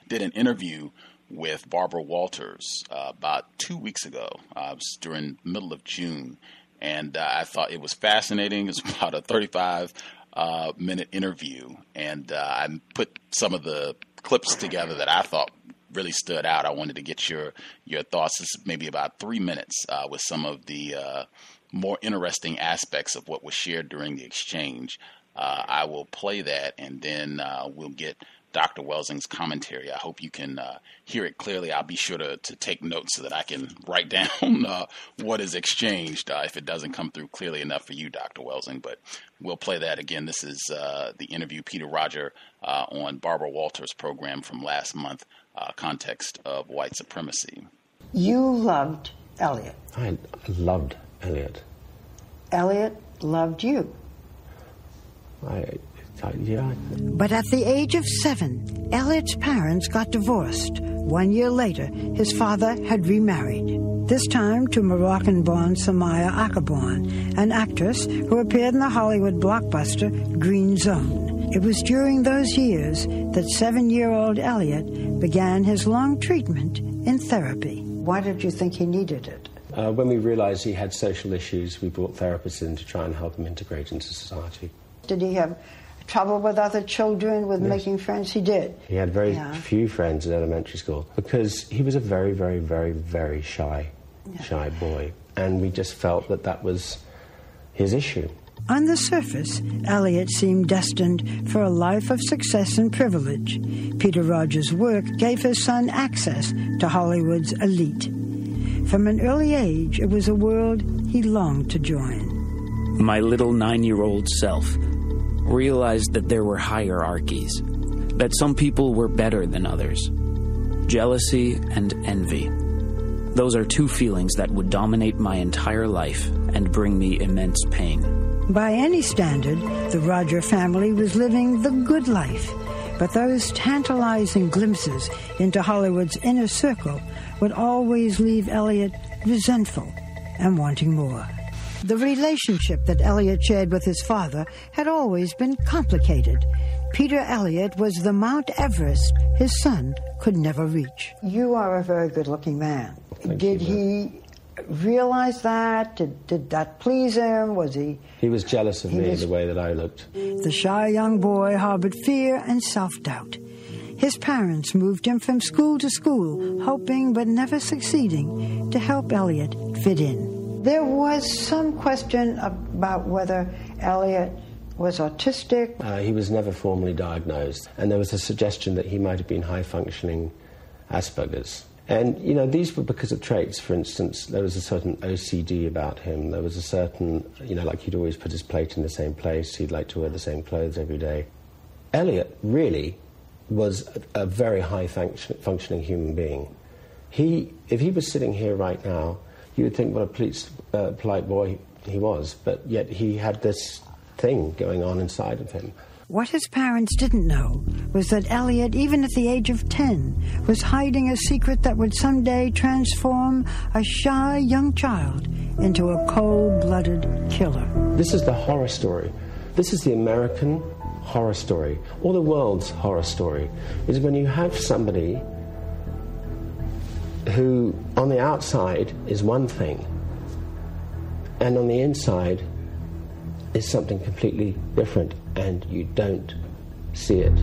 did an interview with Barbara Walters about 2 weeks ago. It was during the middle of June, and I thought it was fascinating. It was about a 35-minute interview, and I put some of the clips together that I thought really stood out. I wanted to get your thoughts. This is maybe about 3 minutes with some of the more interesting aspects of what was shared during the exchange. I will play that, and then we'll get Dr. Welsing's commentary. I hope you can hear it clearly. I'll be sure to take notes so that I can write down what is exchanged if it doesn't come through clearly enough for you, Dr. Welsing. But we'll play that again. This is the interview Peter Rodger on Barbara Walters' program from last month, Context of White Supremacy. You loved Elliot. I loved Elliot. Elliot loved you. Yeah. But at the age of 7, Elliot's parents got divorced. 1 year later, his father had remarried, this time to Moroccan-born Samaya Akabon, an actress who appeared in the Hollywood blockbuster Green Zone. It was during those years that 7-year-old Elliot began his long treatment in therapy. Why did you think he needed it? When we realized he had social issues, we brought therapists in to try and help him integrate into society. Did he have trouble with other children, with making friends? He did. He had very few friends in elementary school because he was a very, very, very, very shy boy. And we just felt that was his issue. On the surface, Elliot seemed destined for a life of success and privilege. Peter Rodger's work gave his son access to Hollywood's elite. From an early age, it was a world he longed to join. My little 9-year-old self realized that there were hierarchies, that some people were better than others. Jealousy and envy. Those are two feelings that would dominate my entire life and bring me immense pain. By any standard, the Rodger family was living the good life, but those tantalizing glimpses into Hollywood's inner circle would always leave Elliot resentful and wanting more. The relationship that Elliot shared with his father had always been complicated. Peter Elliot was the Mount Everest his son could never reach. You are a very good-looking man. Did he realize that? Did that please him? Was he... He was jealous of me the way that I looked. The shy young boy harbored fear and self-doubt. His parents moved him from school to school, hoping but never succeeding to help Elliot fit in. There was some question about whether Elliot was autistic. He was never formally diagnosed, and there was a suggestion that he might have been high-functioning Asperger's. And, you know, these were because of traits. For instance, there was a certain OCD about him. There was a certain, you know, like he'd always put his plate in the same place. He'd like to wear the same clothes every day. Elliot really was a very high-functioning human being. If he was sitting here right now, you would think what a polite boy he was, but yet he had this thing going on inside of him. What his parents didn't know was that Elliot, even at the age of 10, was hiding a secret that would someday transform a shy young child into a cold-blooded killer. This is the horror story. This is the American horror story, or the world's horror story, is when you have somebody who on the outside is one thing and on the inside is something completely different, and you don't see it.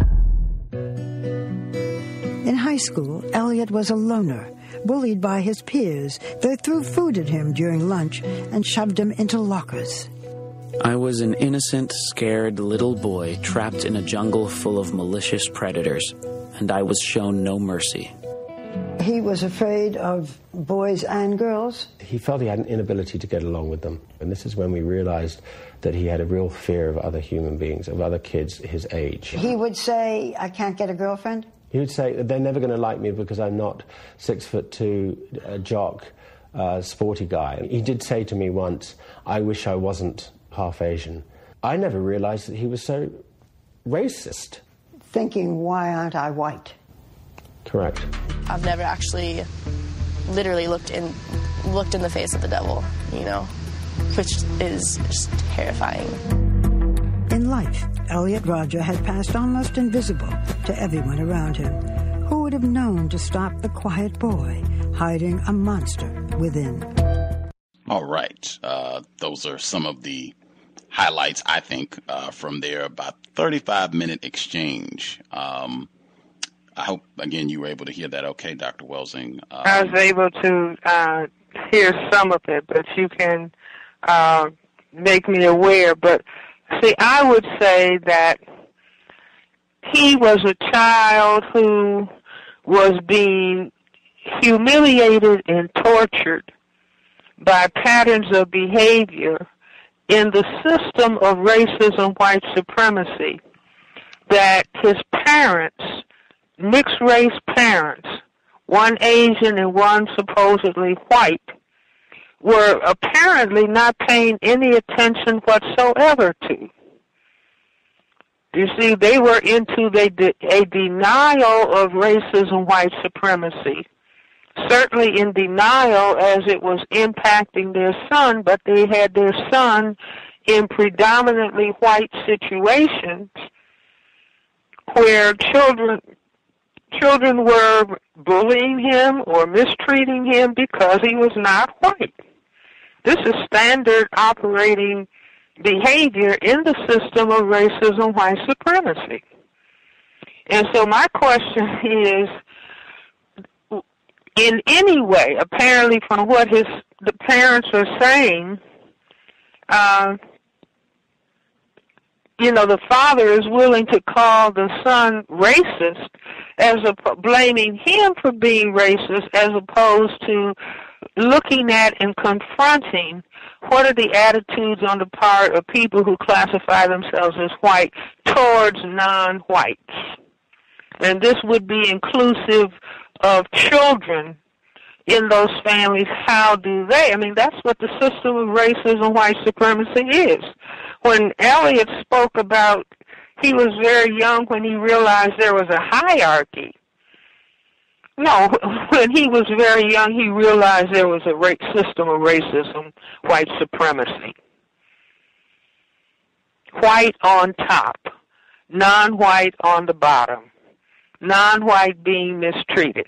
In high school, Elliot was a loner, bullied by his peers. They threw food at him during lunch and shoved him into lockers. I was an innocent, scared little boy trapped in a jungle full of malicious predators, and I was shown no mercy. He was afraid of boys and girls. He felt he had an inability to get along with them. And this is when we realized that he had a real fear of other human beings, of other kids his age. He would say, I can't get a girlfriend? He would say, they're never going to like me because I'm not 6'2", a jock, sporty guy. He did say to me once, I wish I wasn't half Asian. I never realized that he was so racist. Thinking, why aren't I white? Correct. I've never actually literally looked in the face of the devil, you know, which is just terrifying. In life, Elliot Rodger had passed almost invisible to everyone around him. Who would have known to stop the quiet boy hiding a monster within? All right. Those are some of the highlights, I think, from their about 35-minute exchange. I hope, again, you were able to hear that okay, Dr. Welsing. I was able to hear some of it, but you can make me aware. But, see, I would say that he was a child who was being humiliated and tortured by patterns of behavior in the system of racism, white supremacy, that his parents, mixed-race parents, one Asian and one supposedly white, were apparently not paying any attention whatsoever to. You see, they were into a denial of racism, white supremacy, certainly in denial as it was impacting their son, but they had their son in predominantly white situations where children were bullying him or mistreating him because he was not white. This is standard operating behavior in the system of racism, white supremacy. And so my question is, in any way, apparently from what the parents are saying, the father is willing to call the son racist, blaming him for being racist, as opposed to looking at and confronting what are the attitudes on the part of people who classify themselves as white towards non-whites. And this would be inclusive of children in those families. How do they? I mean, that's what the system of racism, white supremacy is. When Elliot spoke about he was very young when he realized there was a hierarchy. No, when he was very young, he realized there was a system of racism, white supremacy. White on top, non-white on the bottom, non-white being mistreated.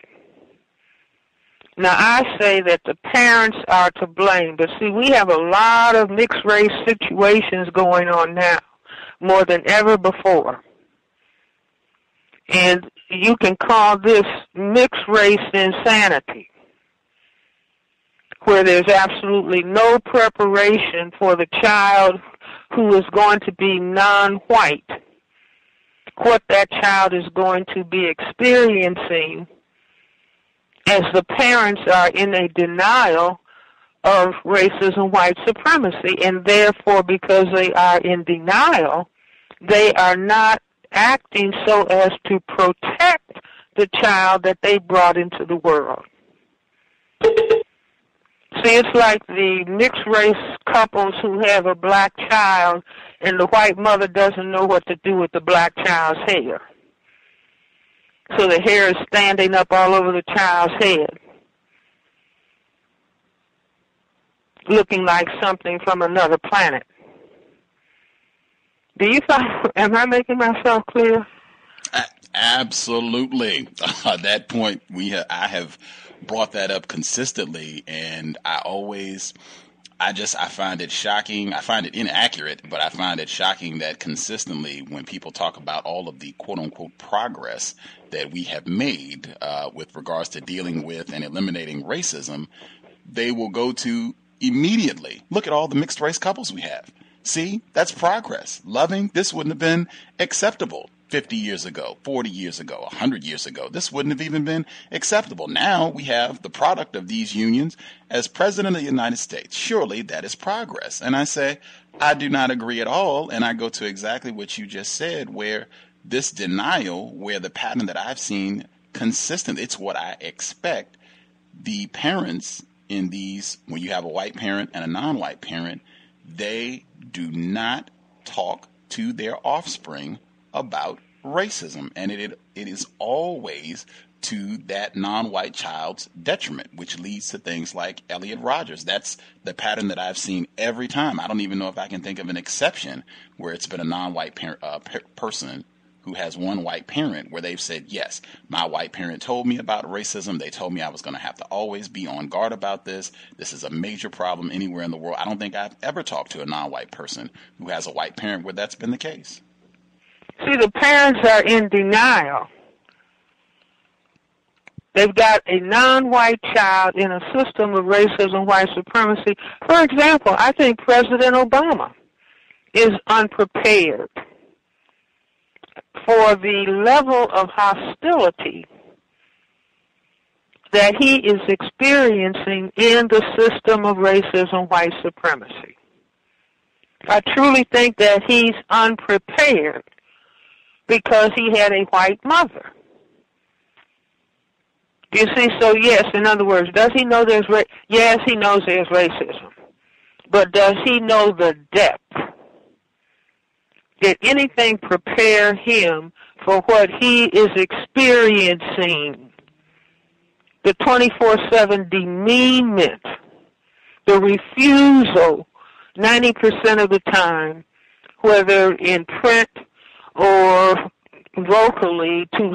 Now, I say that the parents are to blame, but see, we have a lot of mixed-race situations going on now, more than ever before. And you can call this mixed-race insanity, where there's absolutely no preparation for the child who is going to be non-white, what that child is going to be experiencing, as the parents are in a denial of racism, white supremacy, and therefore, because they are in denial, they are not acting so as to protect the child that they brought into the world. See, it's like the mixed-race couples who have a black child and the white mother doesn't know what to do with the black child's hair. So the hair is standing up all over the child's head, looking like something from another planet. Do you find, am I making myself clear? Absolutely. That point, I have brought that up consistently, and I find it shocking. I find it inaccurate, but I find it shocking that consistently when people talk about all of the quote-unquote progress that we have made with regards to dealing with and eliminating racism, they will go to immediately, look at all the mixed race couples we have. See, that's progress. Loving, this wouldn't have been acceptable 50 years ago, 40 years ago, 100 years ago. This wouldn't have even been acceptable. Now we have the product of these unions as President of the United States. Surely that is progress. And I say, I do not agree at all. And I go to exactly what you just said, where this denial, where the pattern that I've seen consistent, it's what I expect. The parents in these, when you have a white parent and a non-white parent, they do not talk to their offspring about racism, and it is always to that non-white child's detriment, which leads to things like Elliot Rodger. That's the pattern that I've seen every time. I don't even know if I can think of an exception where it's been a non-white person who has one white parent where they've said, yes, my white parent told me about racism. They told me I was going to have to always be on guard about this. This is a major problem anywhere in the world. I don't think I've ever talked to a non-white person who has a white parent where that's been the case. See, the parents are in denial. They've got a non-white child in a system of racism, white supremacy. For example, I think President Obama is unprepared for the level of hostility that he is experiencing in the system of racism, white supremacy. I truly think that he's unprepared because he had a white mother. You see, so yes, in other words, does he know there's yes, he knows there's racism. But does he know the depth? Did anything prepare him for what he is experiencing? The 24/7 demeanment, the refusal, 90% of the time, whether in print or vocally, to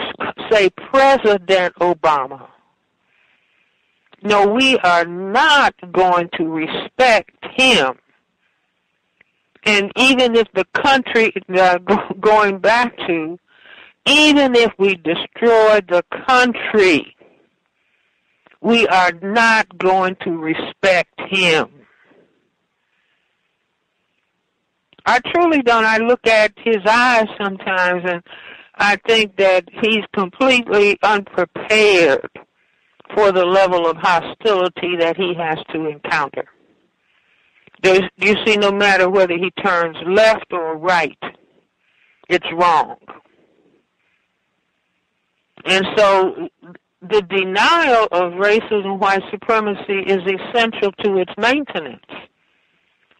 say President Obama. No, we are not going to respect him. And even if the country, going back to, even if we destroy the country, we are not going to respect him. I truly don't. I look at his eyes sometimes and I think that he's completely unprepared for the level of hostility that he has to encounter. You see, no matter whether he turns left or right, it's wrong. And so the denial of racism, white supremacy, is essential to its maintenance.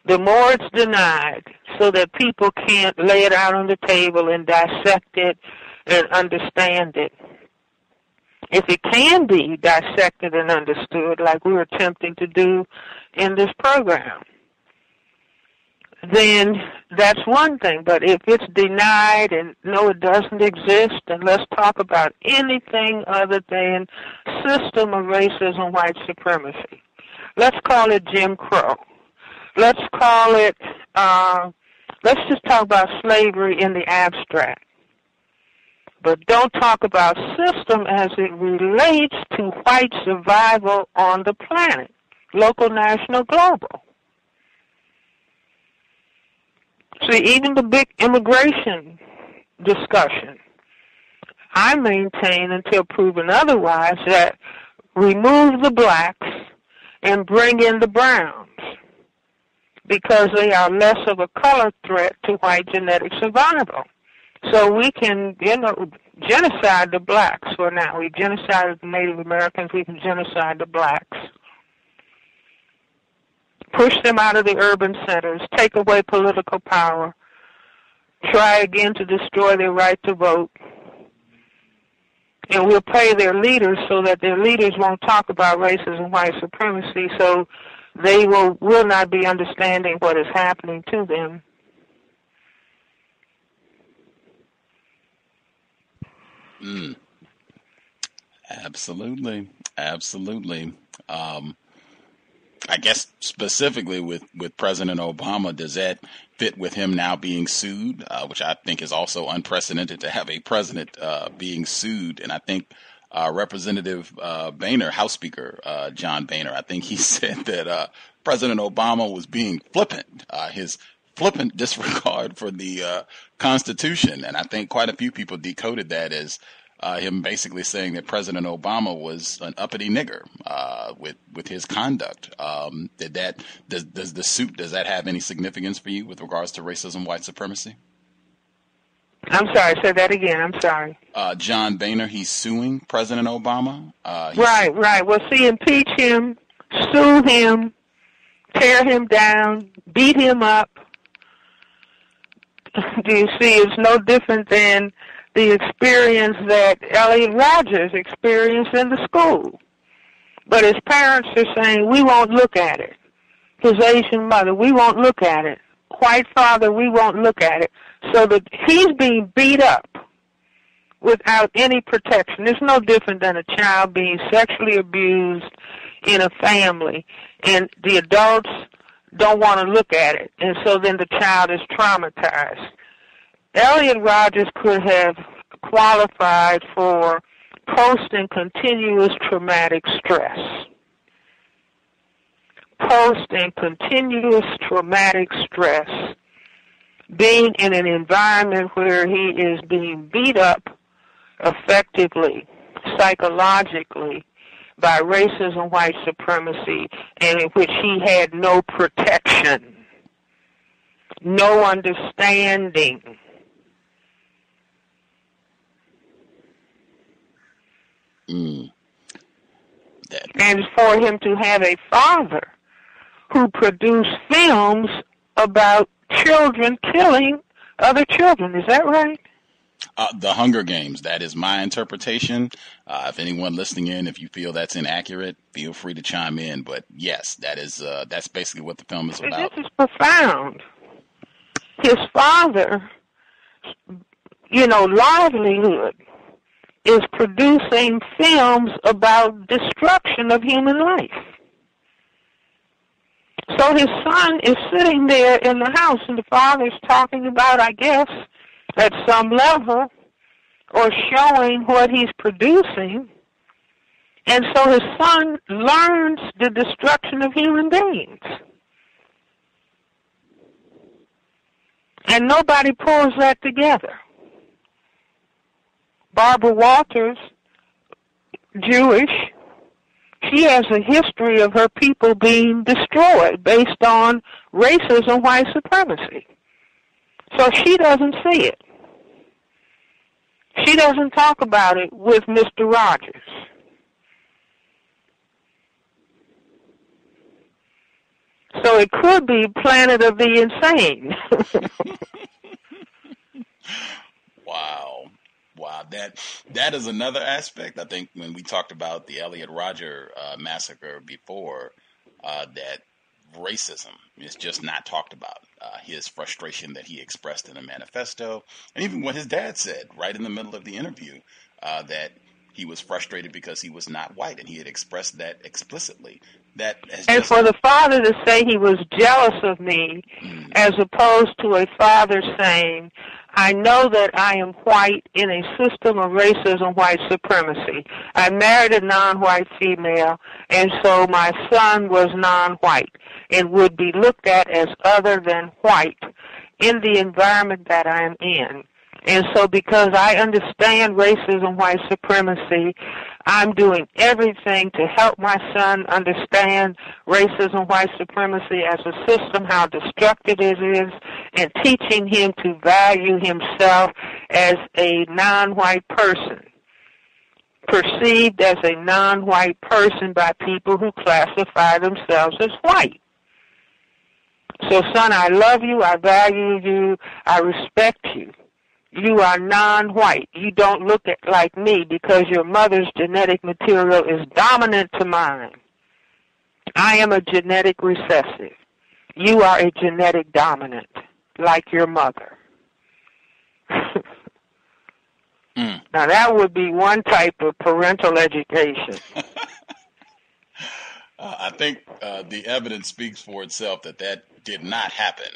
The more it's denied, so that people can't lay it out on the table and dissect it and understand it. If it can be dissected and understood, like we're attempting to do in this program, then that's one thing. But if it's denied and no, it doesn't exist, then let's talk about anything other than system of racism, white supremacy. Let's call it Jim Crow. Let's call it, let's just talk about slavery in the abstract. But don't talk about system as it relates to white survival on the planet, local, national, global. See, even the big immigration discussion, I maintain until proven otherwise that remove the blacks and bring in the browns because they are less of a color threat to white genetic survival. So we can, genocide the blacks for now. We genocided the Native Americans. We can genocide the blacks. Push them out of the urban centers, take away political power, try again to destroy their right to vote, and we'll pay their leaders so that their leaders won't talk about racism, white supremacy, so they will not be understanding what is happening to them. Absolutely. I guess specifically with President Obama, does that fit with him now being sued, which I think is also unprecedented to have a president being sued. And I think Representative Boehner, House Speaker John Boehner, I think he said that President Obama was being flippant, his flippant disregard for the Constitution. And I think quite a few people decoded that as him basically saying that President Obama was an uppity nigger with his conduct. Does the suit, does that have any significance for you with regards to racism, white supremacy? I'm sorry, say that again. I'm sorry. John Boehner, he's suing President Obama. Right. Well, see, impeach him, sue him, tear him down, beat him up. Do you see? It's no different than the experience that Elliot Rodger experienced in the school. But his parents are saying, we won't look at it. His Asian mother, we won't look at it. White father, we won't look at it. So that he's being beat up without any protection. It's no different than a child being sexually abused in a family, and the adults don't want to look at it, and so then the child is traumatized. Elliot Rodger could have qualified for post and continuous traumatic stress. Post and continuous traumatic stress. Being in an environment where he is being beat up effectively, psychologically, by racism, white supremacy, and in which he had no protection, no understanding. And for him to have a father who produced films about children killing other children. Is that right? The Hunger Games. That is my interpretation. If anyone listening in, if you feel that's inaccurate, feel free to chime in. But yes, that's basically what the film is about. This is profound. His father, livelihood is producing films about destruction of human life. So his son is sitting there in the house, and the father's talking about, I guess, at some level, or showing what he's producing. And so his son learns the destruction of human beings. And nobody pulls that together. Barbara Walters, Jewish, she has a history of her people being destroyed based on racism, white supremacy. So she doesn't see it. She doesn't talk about it with Mr. Rodgers. So it could be Planet of the Insane. Wow. That is another aspect. I think when we talked about the Elliot Rodger massacre before, that racism is just not talked about. His frustration that he expressed in a manifesto, and even what his dad said right in the middle of the interview, that he was frustrated because he was not white, and he had expressed that explicitly. And for the father to say he was jealous of me, as opposed to a father saying, I know that I am white in a system of racism, white supremacy. I married a non-white female, and so my son was non-white and would be looked at as other than white in the environment that I am in. And so because I understand racism, white supremacy, I'm doing everything to help my son understand racism, white supremacy as a system, how destructive it is, and teaching him to value himself as a non-white person, perceived as a non-white person by people who classify themselves as white. So, son, I love you, I value you, I respect you. You are non-white. You don't look like me because your mother's genetic material is dominant to mine. I am a genetic recessive. You are a genetic dominant, like your mother. Now, that would be one type of parental education. I think the evidence speaks for itself that did not happen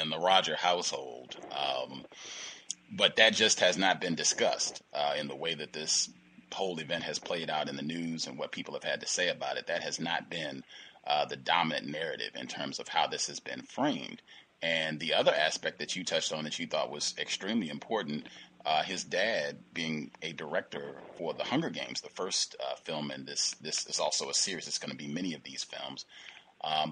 in the Rodger household. But that just has not been discussed in the way that this whole event has played out in the news and what people have had to say about it. That has not been the dominant narrative in terms of how this has been framed. And the other aspect that you touched on that you thought was extremely important, his dad being a director for The Hunger Games, the first film in this is also a series. It's going to be many of these films.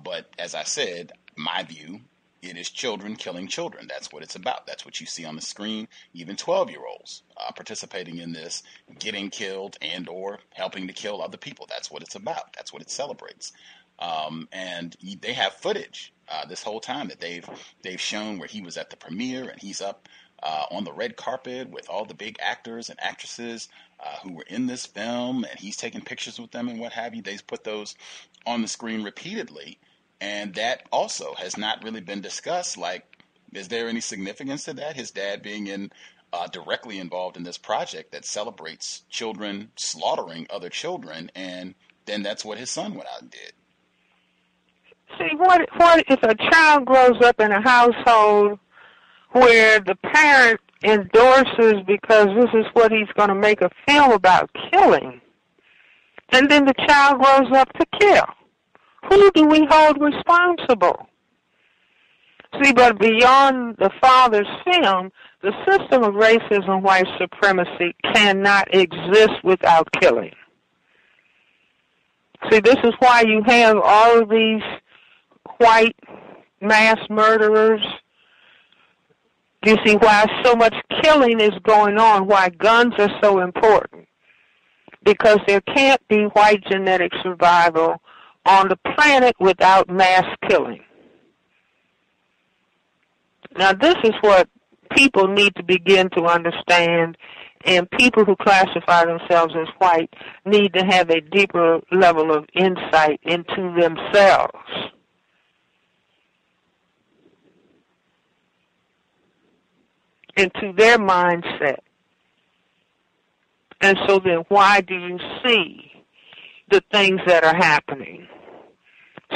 But as I said, my view, it is children killing children. That's what it's about. That's what you see on the screen. Even 12-year-olds participating in this, getting killed and or helping to kill other people. That's what it's about. That's what it celebrates. And they have footage this whole time that they've shown where he was at the premiere and he's up on the red carpet with all the big actors and actresses who were in this film, and he's taking pictures with them and what have you. They've put those on the screen repeatedly. And that also has not really been discussed. Like, is there any significance to that? His dad being directly involved in this project that celebrates children slaughtering other children, and then that's what his son went out and did. See, what if a child grows up in a household where the parent endorses because this is what he's going to make a film about, killing, and then the child grows up to kill? Who do we hold responsible? See, but beyond the father's film, the system of racism, white supremacy cannot exist without killing. See, this is why you have all of these white mass murderers. You see why so much killing is going on, why guns are so important. Because there can't be white genetic survival on the planet without mass killing. Now, this is what people need to begin to understand, and people who classify themselves as white need to have a deeper level of insight into themselves. Into their mindset. And so then why do you see the things that are happening?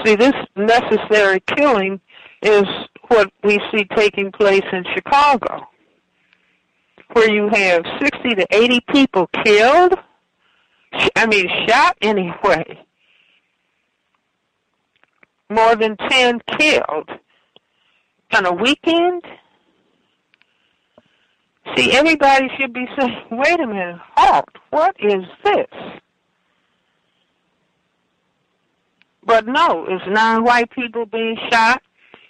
See, this necessary killing is what we see taking place in Chicago, where you have 60 to 80 people killed, shot anyway, more than 10 killed on a weekend. See, everybody should be saying, wait a minute, halt, what is this? But no, it's non-white people being shot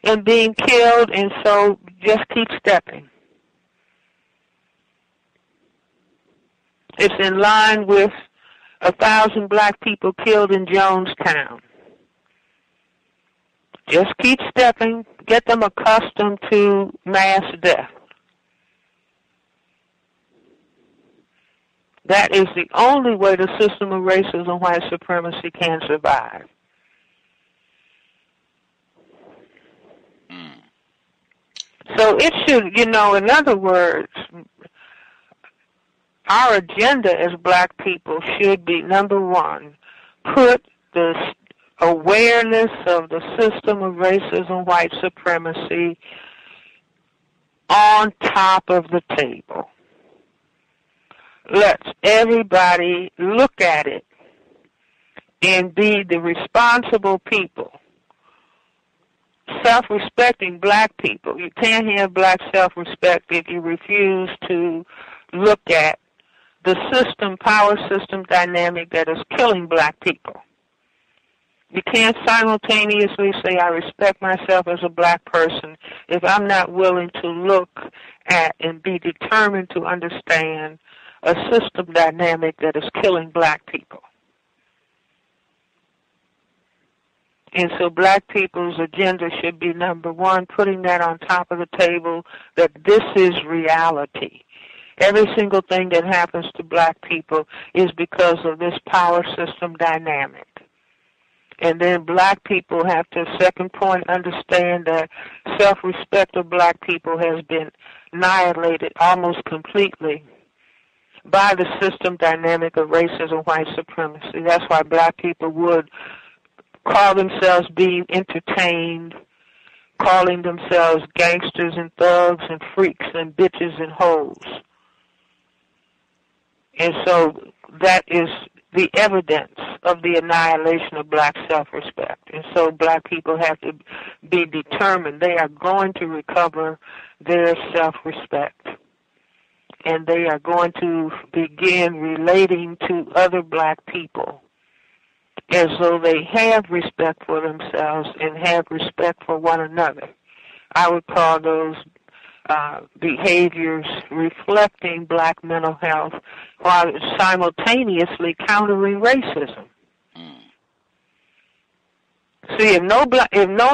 and being killed, and so just keep stepping. It's in line with 1,000 black people killed in Jonestown. Just keep stepping, get them accustomed to mass death. That is the only way the system of racism and white supremacy can survive. So it should, in other words, our agenda as black people should be, number one, put the awareness of the system of racism and white supremacy on top of the table. Let everybody look at it and be the responsible people. Self-respecting black people. You can't have black self-respect if you refuse to look at the power system dynamic that is killing black people. You can't simultaneously say, I respect myself as a black person, if I'm not willing to look at and be determined to understand a system dynamic that is killing black people. And so black people's agenda should be, number one, putting that on top of the table, that this is reality. Every single thing that happens to black people is because of this power system dynamic. And then black people have to, second point, understand that self-respect of black people has been annihilated almost completely by the system dynamic of racism and white supremacy. That's why black people would call themselves being entertained, calling themselves gangsters and thugs and freaks and bitches and hoes. And so that is the evidence of the annihilation of black self-respect. And so black people have to be determined. They are going to recover their self-respect. And they are going to begin relating to other black people as though they have respect for themselves and have respect for one another. I would call those behaviors reflecting black mental health while simultaneously countering racism. See, if no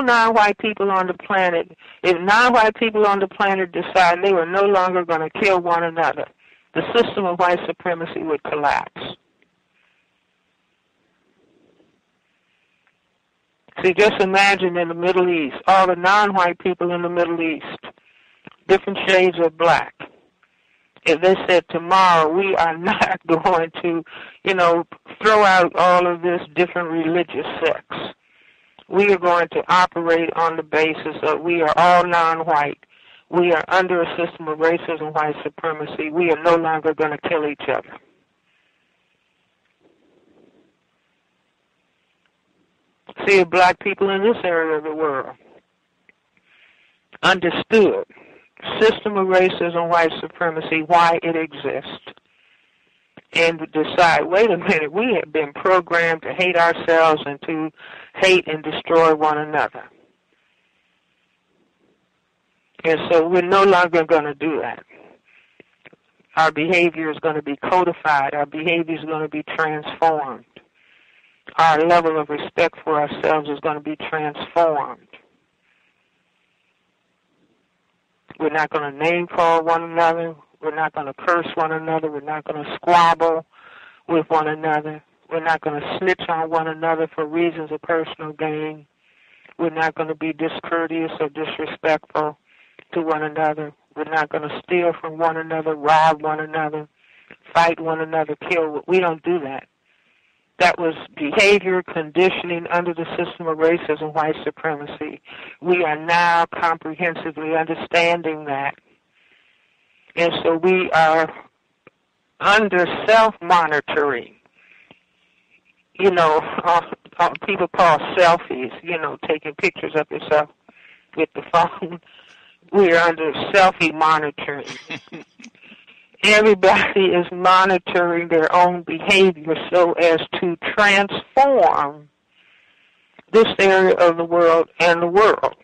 non-white people on the planet, if non-white people on the planet decide they were no longer going to kill one another, the system of white supremacy would collapse. See, just imagine in the Middle East, all the non-white people in the Middle East, different shades of black. If they said tomorrow we are not going to, throw out all of this different religious sects. We are going to operate on the basis of we are all non-white. We are under a system of racism and white supremacy. We are no longer going to kill each other. See, if black people in this area of the world understood system of racism and white supremacy, why it exists, and to decide, wait a minute, we have been programmed to hate ourselves and to hate and destroy one another. And so we're no longer going to do that. Our behavior is going to be codified. Our behavior is going to be transformed. Our level of respect for ourselves is going to be transformed. We're not going to name call one another. We're not going to curse one another. We're not going to squabble with one another. We're not going to snitch on one another for reasons of personal gain. We're not going to be discourteous or disrespectful to one another. We're not going to steal from one another, rob one another, fight one another, kill. We don't do that. That was behavior conditioning under the system of racism and white supremacy. We are now comprehensively understanding that. And so we are under self-monitoring. People call selfies, taking pictures of yourself with the phone. We are under selfie monitoring. Everybody is monitoring their own behavior so as to transform this area of the world and the world.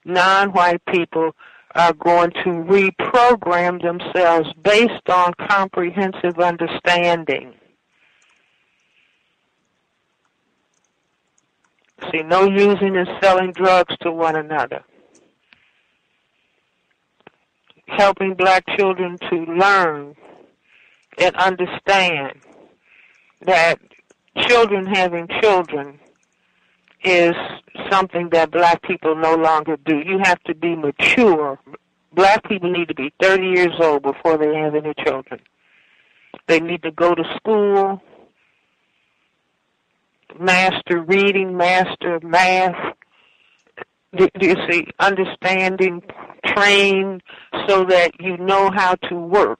Non-white people are going to reprogram themselves based on comprehensive understanding. See, no using and selling drugs to one another. Helping black children to learn and understand that children having children is something that black people no longer do. You have to be mature. Black people need to be 30 years old before they have any children. They need to go to school, master reading, master math, do you see, understanding, train so that you know how to work.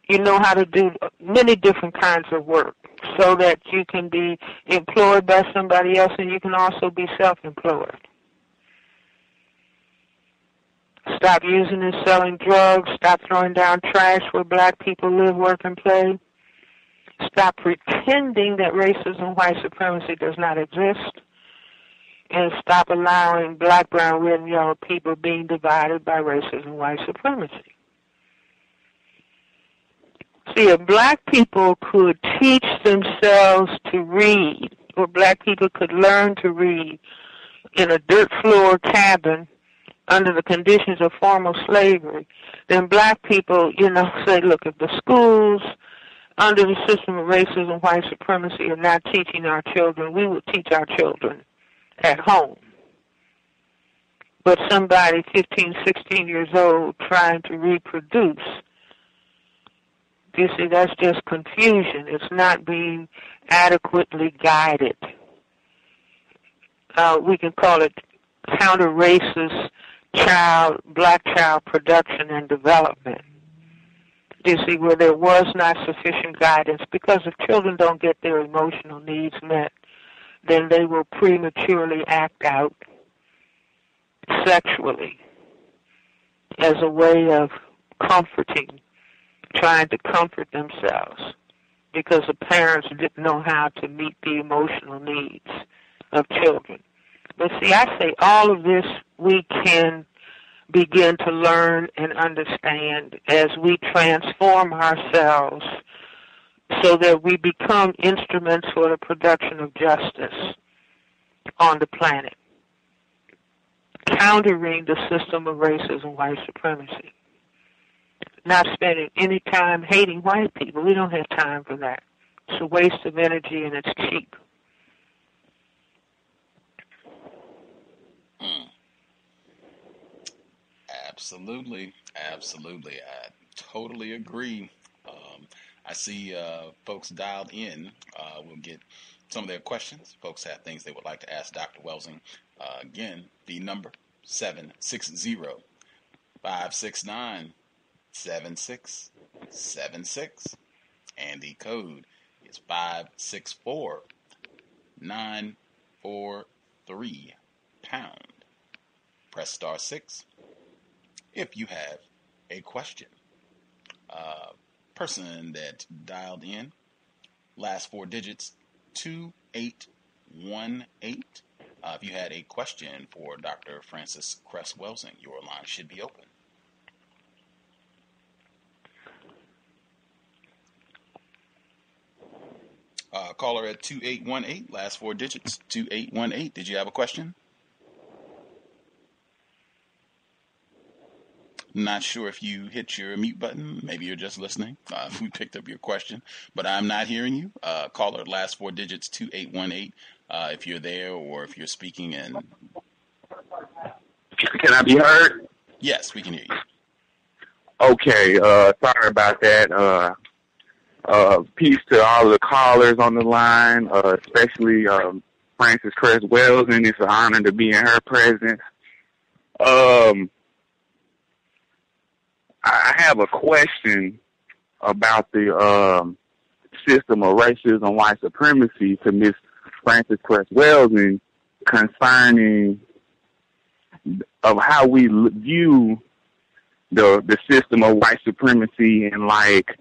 You know how to do many different kinds of work so that you can be employed by somebody else and you can also be self-employed. Stop using and selling drugs. Stop throwing down trash where black people live, work, and play. Stop pretending that racism, white supremacy does not exist. And stop allowing black, brown, red, and yellow people being divided by racism, white supremacy. See, if black people could teach themselves to read, or black people could learn to read in a dirt floor cabin under the conditions of formal slavery, then black people, say, look, if the schools under the system of racism, white supremacy are not teaching our children, we will teach our children at home. But somebody 15, 16 years old trying to reproduce, you see, that's just confusion. It's not being adequately guided. We can call it counter-racist black child production and development. You see, where there was not sufficient guidance, because if children don't get their emotional needs met, then they will prematurely act out sexually as a way of comforting, trying to comfort themselves, because the parents didn't know how to meet the emotional needs of children. But see, I say all of this we can begin to learn and understand as we transform ourselves so that we become instruments for the production of justice on the planet, countering the system of racism, white supremacy. Not spending any time hating white people. We don't have time for that. It's a waste of energy and it's cheap. Absolutely. I totally agree. I see folks dialed in. We'll get some of their questions. Folks have things they would like to ask Dr. Welsing. Again, the number 760-569-7676, and the code is 564-943#. Press *6 if you have a question. Person that dialed in, last 4 digits 2818. If you had a question for Dr. Francis Cress Welsing, your line should be open. Caller at 2818, last 4 digits 2818. Did you have a question? Not sure if you hit your mute button. Maybe you're just listening. We picked up your question, but I'm not hearing you. Caller, last 4 digits 2818. If you're there or if you're speaking. And can I be heard? Yes, we can hear you. Okay. Sorry about that. Peace to all of the callers on the line, especially Francis Cress Welsing. It's an honor to be in her presence. I have a question about the system of racism, white supremacy to Miss Francis Cress Welsing concerning of how we view the system of white supremacy and like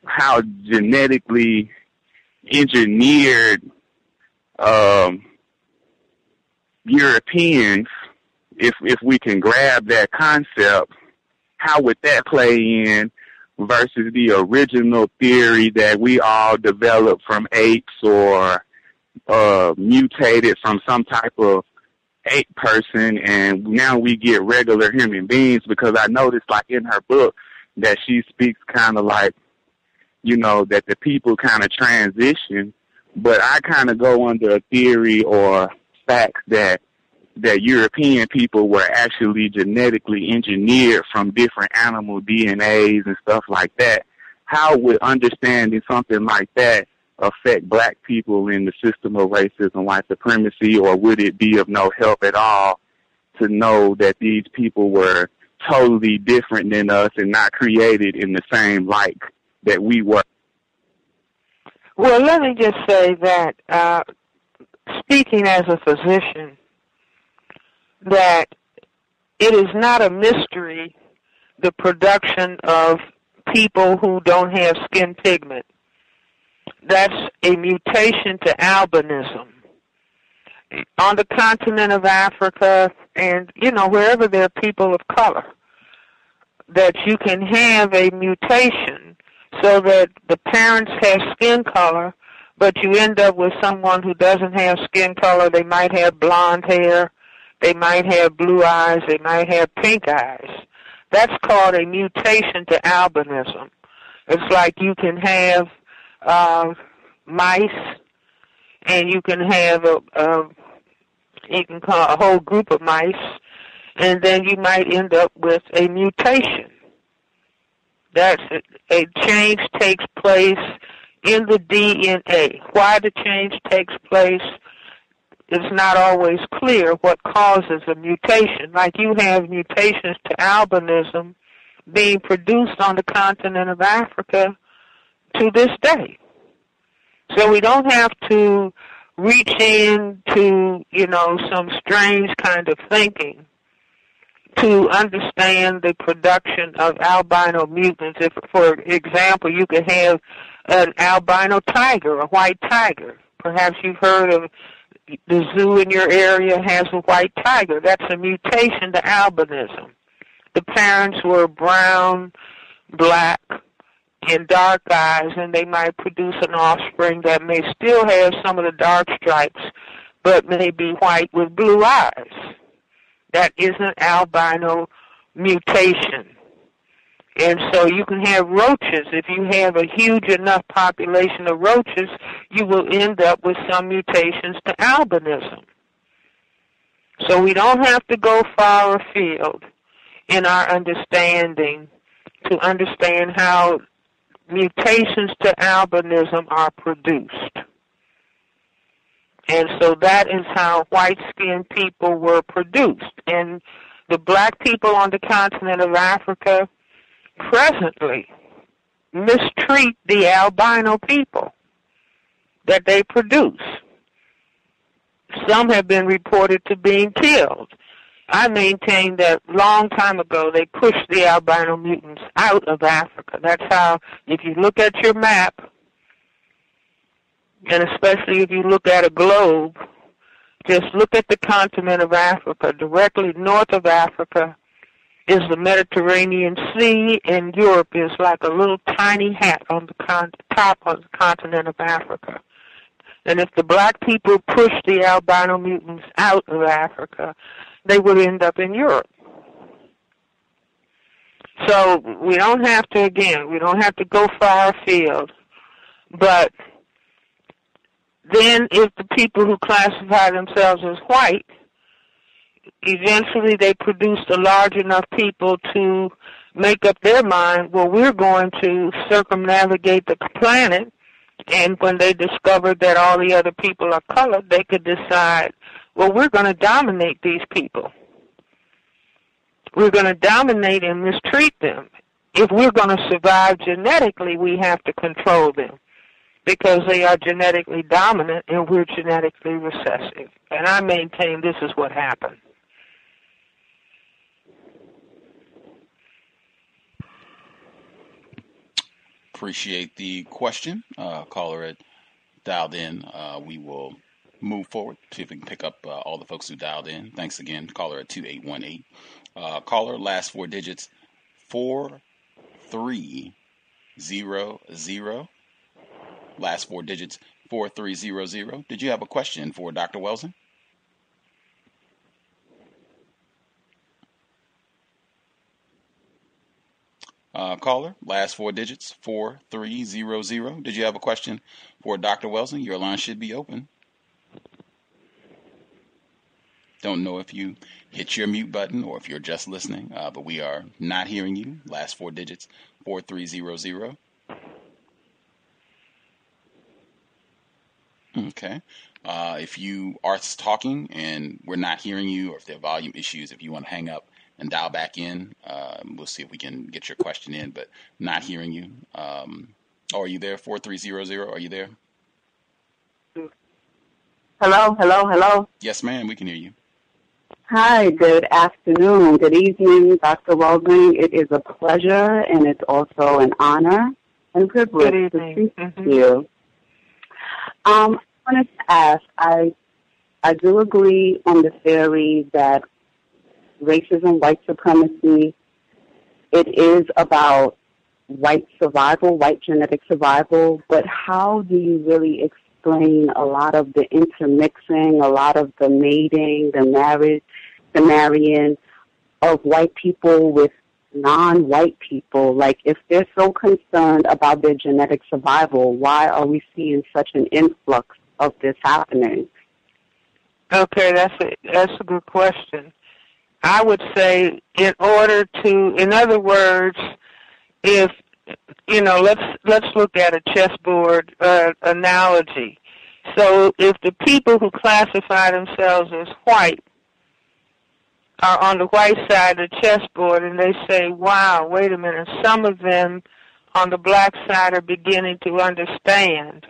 how genetically engineered Europeans, if we can grab that concept, how would that play in versus the original theory that we all developed from apes or mutated from some type of ape person, and now we get regular human beings? Because I noticed, like, in her book, that she speaks kind of like, you know, that the people kind of transition, but I kind of go under a theory or facts that European people were actually genetically engineered from different animal DNAs and stuff like that. How would understanding something like that affect black people in the system of racism, white supremacy, or would it be of no help at all to know that these people were totally different than us and not created in the same light that we were? Well, let me just say that, speaking as a physician, that it is not a mystery, the production of people who don't have skin pigment. That's a mutation to albinism. On the continent of Africa and, you know, wherever there are people of color, that you can have a mutation so that the parents have skin color, but you end up with someone who doesn't have skin color. They might have blonde hair, they might have blue eyes, they might have pink eyes. That's called a mutation to albinism. It's like you can have mice, and you can have you can call a whole group of mice, and then you might end up with a mutation. That's a change takes place in the DNA. Why the change takes place is not always clear. What causes a mutation? Like you have mutations to albinism being produced on the continent of Africa to this day. So we don't have to reach into, you know, some strange kind of thinking to understand the production of albino mutants. If, for example, you could have an albino tiger, a white tiger. Perhaps you've heard of the zoo in your area has a white tiger. That's a mutation to albinism. The parents were brown, black, and dark eyes, and they might produce an offspring that may still have some of the dark stripes, but may be white with blue eyes. That is an albino mutation. And so you can have roaches. If you have a huge enough population of roaches, you will end up with some mutations to albinism. So we don't have to go far afield in our understanding to understand how mutations to albinism are produced. And so that is how white-skinned people were produced. And the black people on the continent of Africa presently mistreat the albino people that they produce. Some have been reported to being killed. I maintain that long time ago they pushed the albino mutants out of Africa. That's how, if you look at your map, and especially if you look at a globe, just look at the continent of Africa. Directly north of Africa is the Mediterranean Sea, and Europe is like a little tiny hat on the top of the continent of Africa. And if the black people pushed the albino mutants out of Africa, they would end up in Europe. So we don't have to go far afield. But then if the people who classify themselves as white, eventually they produced a large enough people to make up their mind, well, we're going to circumnavigate the planet. And when they discovered that all the other people are colored, they could decide, well, we're going to dominate these people. We're going to dominate and mistreat them. If we're going to survive genetically, we have to control them because they are genetically dominant and we're genetically recessive. And I maintain this is what happened. Appreciate the question. Caller at dialed in. We will move forward, see if we can pick up all the folks who dialed in. Thanks again. Caller at 2818. Caller, last four digits, 4300. Last four digits, 4300. Did you have a question for Dr. Welsing? Caller, last four digits, 4300. Did you have a question for Dr. Welsing? Your line should be open. Don't know if you hit your mute button or if you're just listening, but we are not hearing you. Last four digits, 4300. Okay. If you are talking and we're not hearing you, or if there are volume issues, if you want to hang up and dial back in, we'll see if we can get your question in, but not hearing you. Are you there? 4300, are you there? Hello. Yes, ma'am, we can hear you. Hi, good afternoon, good evening, Dr. Welsing. It is a pleasure and it's also an honor and privilege to speak to you. I wanted to ask, I do agree on the theory that racism, white supremacy, it is about white survival, white genetic survival, but how do you really explain a lot of the intermixing, a lot of the mating, the marrying of white people with non-white people? Like, if they're so concerned about their genetic survival, why are we seeing such an influx of this happening? Okay, that's a good question. I would say in other words, if, let's look at a chessboard analogy. So if the people who classify themselves as white are on the white side of the chessboard and they say, wow, wait a minute, some of them on the black side are beginning to understand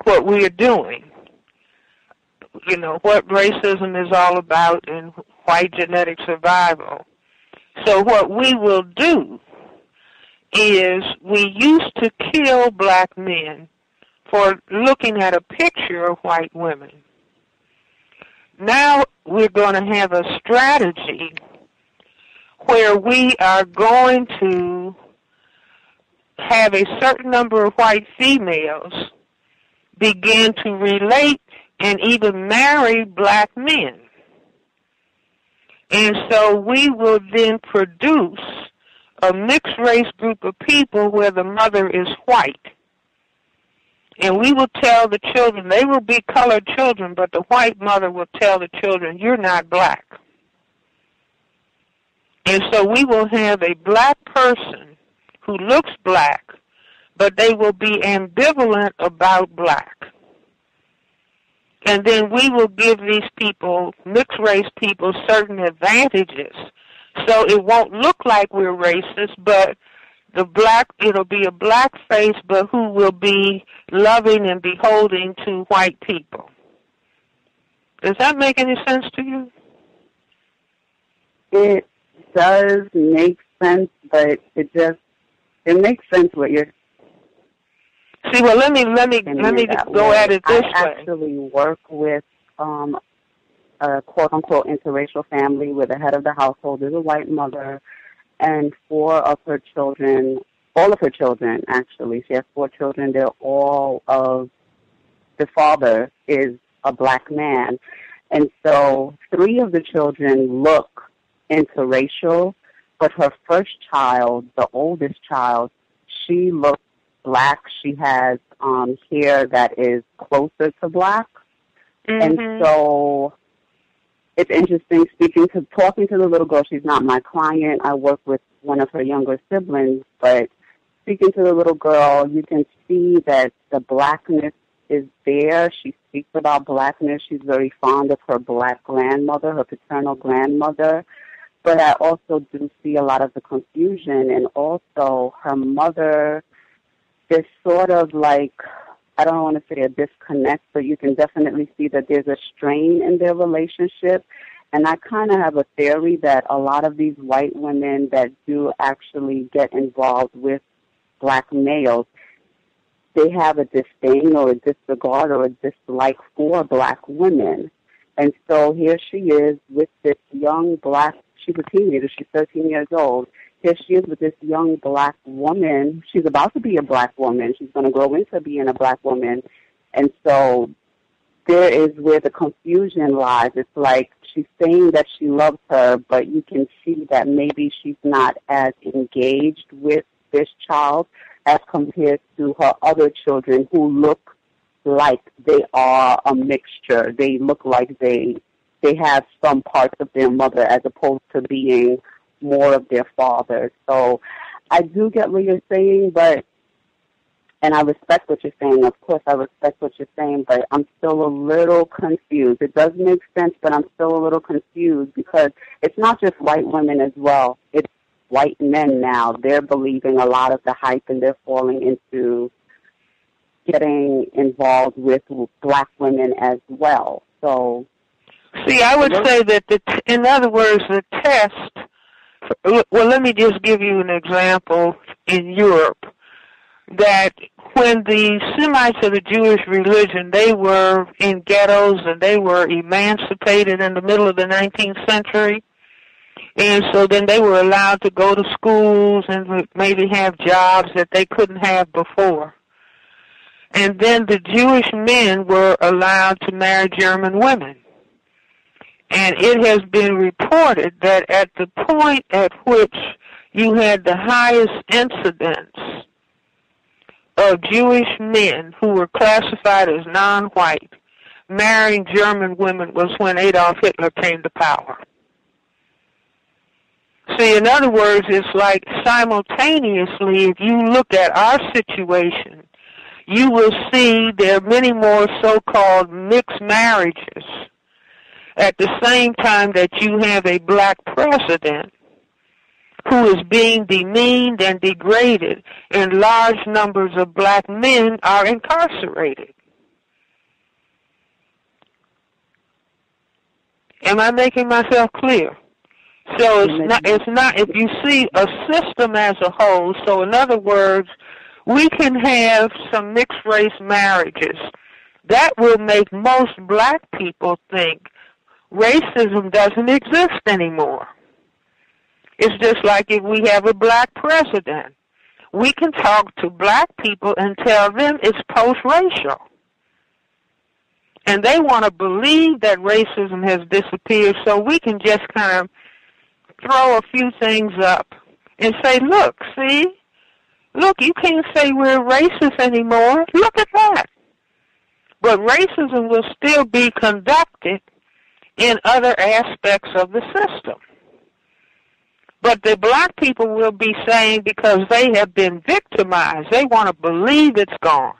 what we are doing. What racism is all about in white genetic survival. So what we will do is we used to kill black men for looking at a picture of white women. Now we're going to have a strategy where we are going to have a certain number of white females begin to relate and even marry black men. And so we will then produce a mixed race group of people where the mother is white. And we will tell the children, they will be colored children, but the white mother will tell the children, you're not black. And so we will have a black person who looks black, but they will be ambivalent about black. And then we will give these people, mixed race people, certain advantages. So it won't look like we're racist, but it'll be a black face, but who will be loving and beholding to white people. Does that make any sense to you? It does make sense, but it makes sense what you're. See, well, let me go at it this way. I actually work with a quote-unquote interracial family where the head of the household is a white mother, and all of her children, actually, she has 4 children, they're all of, the father is a black man. And so 3 of the children look interracial, but her first child, the oldest child, she looks black. She has hair that is closer to black. Mm-hmm. And so it's interesting talking to the little girl. She's not my client. I work with one of her younger siblings, but speaking to the little girl, you can see that the blackness is there. She speaks about blackness. She's very fond of her black grandmother, her paternal grandmother. But I also do see a lot of the confusion, and also her mother, there's sort of like, I don't want to say a disconnect, but you can definitely see that there's a strain in their relationship. And I kind of have a theory that a lot of these white women that do actually get involved with black males, they have a disdain or a disregard or a dislike for black women. And so here she is with this young black, she's a teenager, she's 13 years old. Here she is with this young black woman. She's about to be a black woman. She's going to grow into being a black woman. And so there is where the confusion lies. It's like she's saying that she loves her, but you can see that maybe she's not as engaged with this child as compared to her other children who look like they are a mixture. They look like they have some parts of their mother as opposed to being more of their father. So I do get what you're saying, and I respect what you're saying. Of course, I respect what you're saying, but I'm still a little confused. It does make sense, but I'm still a little confused because it's not just white women as well. It's white men now. They're believing a lot of the hype, and they're falling into getting involved with black women as well. So, see, I would say that, in other words, the test, well, let me just give you an example in Europe, that when the Semites of the Jewish religion, they were in ghettos and they were emancipated in the middle of the 19th century, and so then they were allowed to go to schools and maybe have jobs that they couldn't have before. And then the Jewish men were allowed to marry German women. And it has been reported that at the point at which you had the highest incidence of Jewish men who were classified as non-white marrying German women was when Adolf Hitler came to power. See, in other words, it's like simultaneously, if you look at our situation, you will see there are many more so-called mixed marriages at the same time that you have a black president who is being demeaned and degraded, and large numbers of black men are incarcerated. Am I making myself clear? So it's not if you see a system as a whole, so in other words, we can have some mixed race marriages. That will make most black people think racism doesn't exist anymore. It's just like if we have a black president. We can talk to black people and tell them it's post-racial. And they want to believe that racism has disappeared, so we can just kind of throw a few things up and say, look, see? Look, you can't say we're racist anymore. Look at that. But racism will still be conducted in other aspects of the system. But the black people will be saying, because they have been victimized, they want to believe it's gone.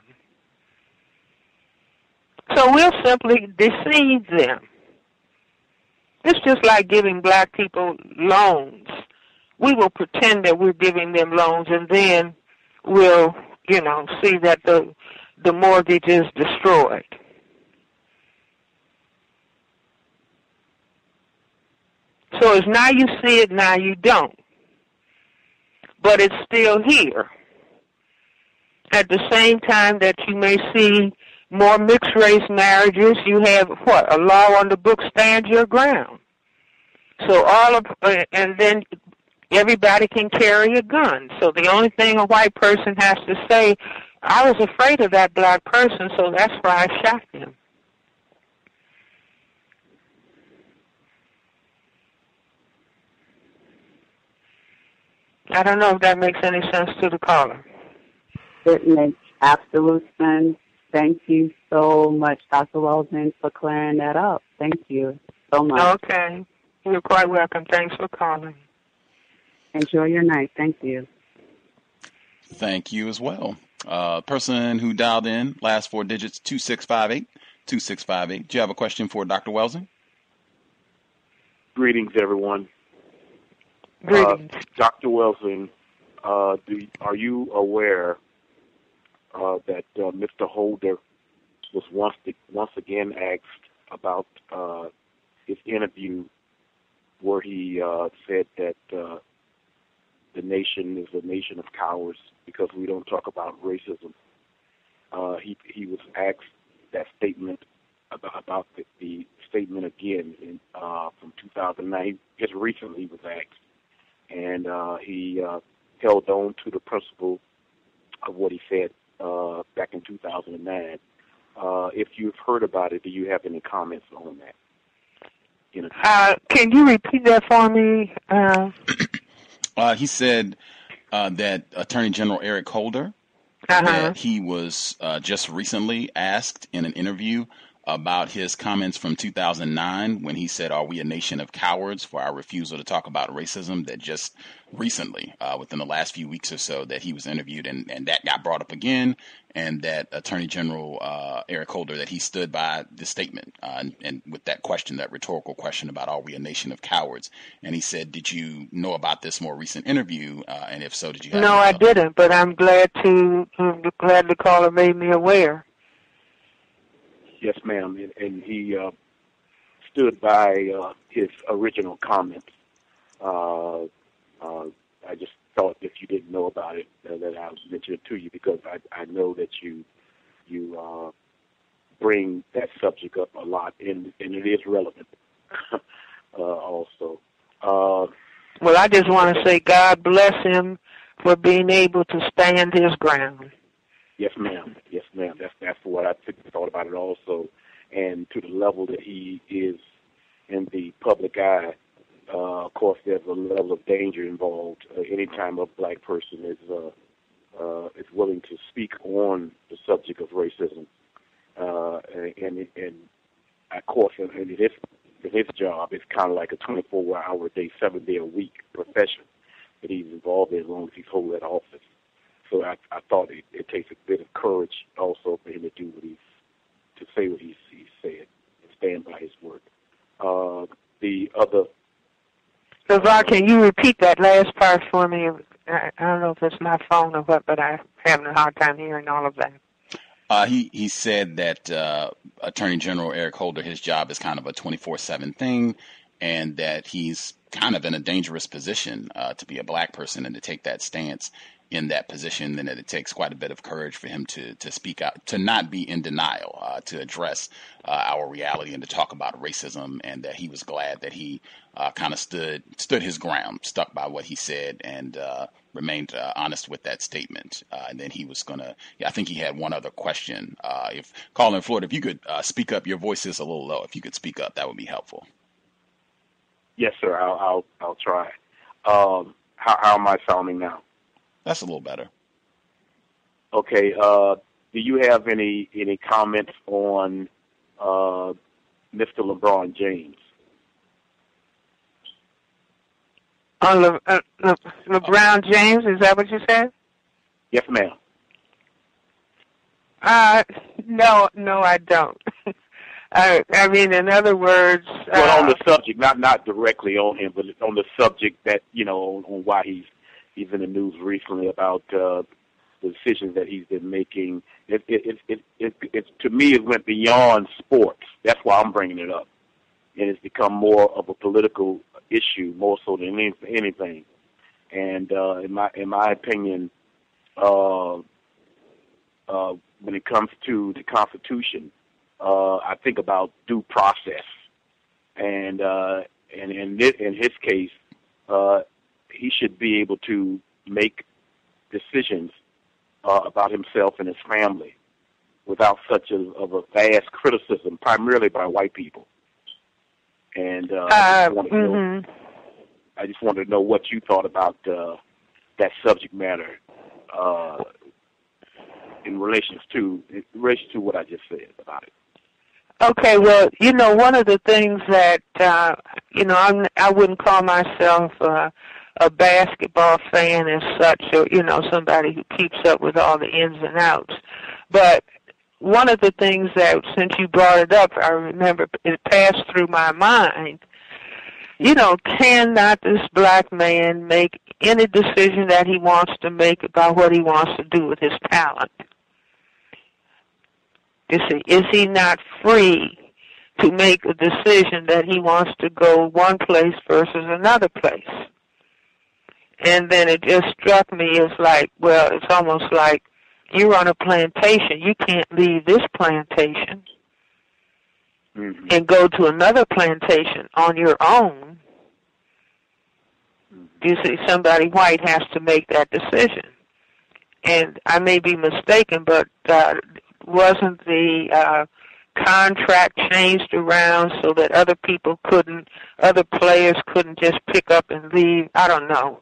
So we'll simply deceive them. It's just like giving black people loans. We will pretend that we're giving them loans, and then we'll, see that the mortgage is destroyed. So it's now you see it, now you don't. But it's still here. At the same time that you may see more mixed-race marriages, you have, a law on the book stands your ground. So and then everybody can carry a gun. So the only thing a white person has to say, I was afraid of that black person, so that's why I shot him. I don't know if that makes any sense to the caller. It makes absolute sense. Thank you so much, Dr. Welsing, for clearing that up. Thank you so much. Okay. You're quite welcome. Thanks for calling. Enjoy your night. Thank you. Thank you as well. Person who dialed in, last four digits, 2658. 2658. Do you have a question for Dr. Welsing? Greetings, everyone. Greetings. Dr. Welsing, are you aware that Mr. Holder was once again asked about his interview where he said that the nation is a nation of cowards because we don't talk about racism? asked that statement about the statement again from 2009. Just recently he was asked, and he held on to the principle of what he said back in 2009. If you've heard about it, do you have any comments on that? Can you repeat that for me? He said that Attorney General Eric Holder, that he was just recently asked in an interview about his comments from 2009 when he said, "Are we a nation of cowards for our refusal to talk about racism?" That just recently, within the last few weeks or so, that he was interviewed, and that got brought up again, and that Attorney General Eric Holder, that he stood by the statement, and with that question, that rhetorical question about are we a nation of cowards? And he said, "Did you know about this more recent interview? And if so, did you have?" No, I didn't, but I'm glad the caller made me aware. Yes, ma'am, and he stood by his original comments. I just thought if you didn't know about it, that I would mention it to you, because I know that you bring that subject up a lot, and it is relevant also. Well, I just want to say God bless him for being able to stand his ground. Yes, ma'am. Yes, ma'am. That's what I thought about it also, and to the level that he is in the public eye. Of course, there's a level of danger involved anytime a black person is willing to speak on the subject of racism, and of course, in his job, it's kind of like a 24-hour day, 7-day-a-week profession that he's involved in as long as he's holding that office. So I thought it takes a bit of courage also for him to do to say what he said and stand by his word. The other. LeVar, can you repeat that last part for me? I don't know if it's my phone or what, but I'm having a hard time hearing all of that. He said that Attorney General Eric Holder, his job is kind of a 24/7 thing, and that he's kind of in a dangerous position to be a black person and to take that stance in that position, and that it takes quite a bit of courage for him to speak out, to not be in denial, to address our reality and to talk about racism, and that he was glad that he kind of stood his ground, stuck by what he said, and remained honest with that statement. And then he was I think he had one other question. If caller in Florida, if you could speak up, your voice is a little low. If you could speak up, that would be helpful. Yes, sir. I'll try. How am I sounding now? That's a little better. Okay. Do you have any comments on Mr. LeBron James? On LeBron James, is that what you said? Yes, ma'am. No, I don't. I mean, in other words, well, on the subject, not directly on him, but on the subject that on why he's in the news recently about the decisions that he's been making. It to me, it went beyond sports. That's why I'm bringing it up, and it's become more of a political issue, more so than anything. And in my opinion, when it comes to the Constitution, I think about due process, and in his case, he should be able to make decisions about himself and his family without such of a vast criticism, primarily by white people. And I just wanted to know what you thought about that subject matter in relation to what I just said about it. Okay, well, one of the things that I wouldn't call myself a basketball fan as such, or somebody who keeps up with all the ins and outs. But one of the things that, since you brought it up, I remember it passed through my mind. Cannot this black man make any decision that he wants to make about what he wants to do with his talent? Is he not free to make a decision that he wants to go one place versus another place? And then it just struck me as like, well, it's almost like You're on a plantation. You can't leave this plantation and go to another plantation on your own. You see, somebody white has to make that decision. And I may be mistaken, but wasn't the contract changed around so that other players couldn't just pick up and leave? I don't know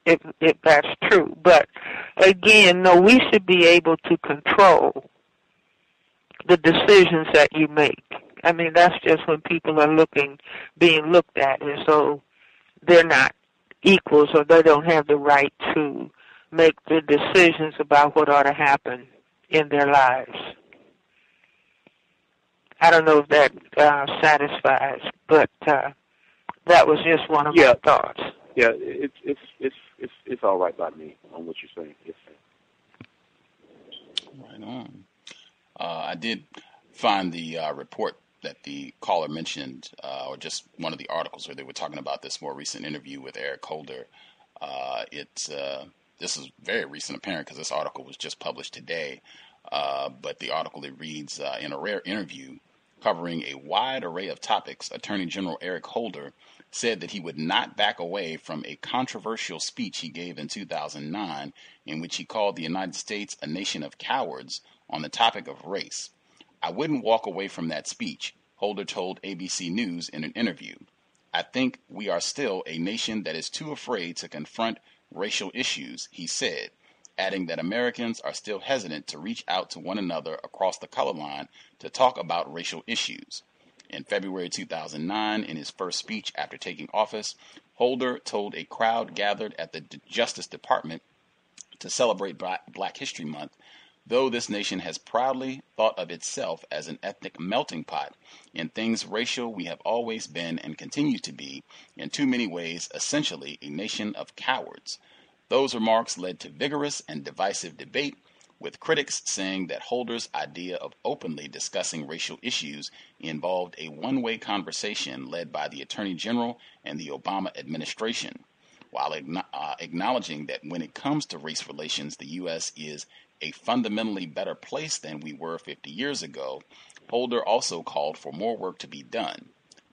if that's true. But again, no, we should be able to control the decisions that you make. I mean, that's just when people are being looked at as though they're not equals or they don't have the right to make the decisions about what ought to happen in their lives. I don't know if that satisfies, but that was just one of my thoughts. Yeah, it's all right by me on what you're saying. Yes, sir. Right on. I did find the report that the caller mentioned, or just one of the articles where they were talking about this more recent interview with Eric Holder. This is very recent, apparent, because this article was just published today. But the article, it reads, in a rare interview covering a wide array of topics, Attorney General Eric Holder said that he would not back away from a controversial speech he gave in 2009 in which he called the United States a nation of cowards on the topic of race. I wouldn't walk away from that speech, Holder told ABC News in an interview. I think we are still a nation that is too afraid to confront racial issues, he said, adding that Americans are still hesitant to reach out to one another across the color line to talk about racial issues. In February 2009, in his first speech after taking office, Holder told a crowd gathered at the Justice Department to celebrate Black History Month, though this nation has proudly thought of itself as an ethnic melting pot, in things racial we have always been and continue to be, in too many ways, essentially a nation of cowards. Those remarks led to vigorous and divisive debate, with critics saying that Holder's idea of openly discussing racial issues involved a one-way conversation led by the Attorney General and the Obama administration, while acknowledging that when it comes to race relations, the U.S. is a fundamentally better place than we were 50 years ago. Holder also called for more work to be done,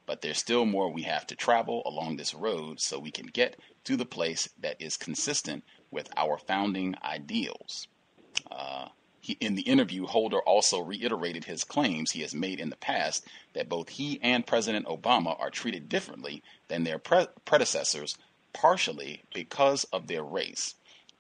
but there's still more we have to travel along this road so we can get to the place that is consistent with our founding ideals. In the interview, Holder also reiterated his claims he has made in the past that both he and President Obama are treated differently than their predecessors, partially because of their race.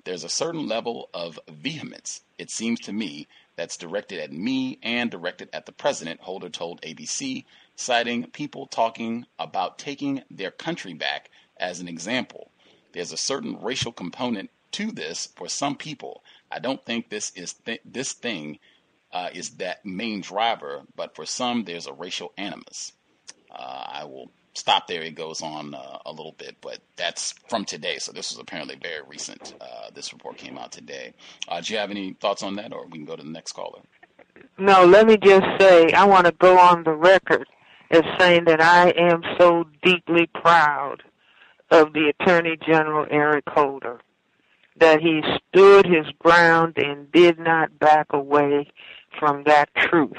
There's a certain level of vehemence, it seems to me, that's directed at me and directed at the president, Holder told ABC, citing people talking about taking their country back as an example. There's a certain racial component to this for some people. I don't think this thing is that main driver, but for some there's a racial animus. I will stop there. It goes on a little bit, but that's from today. So this was apparently very recent. This report came out today. Do you have any thoughts on that, or we can go to the next caller? No, let me just say, I want to go on the record as saying that I am so deeply proud of the Attorney General Eric Holder, that he stood his ground and did not back away from that truth.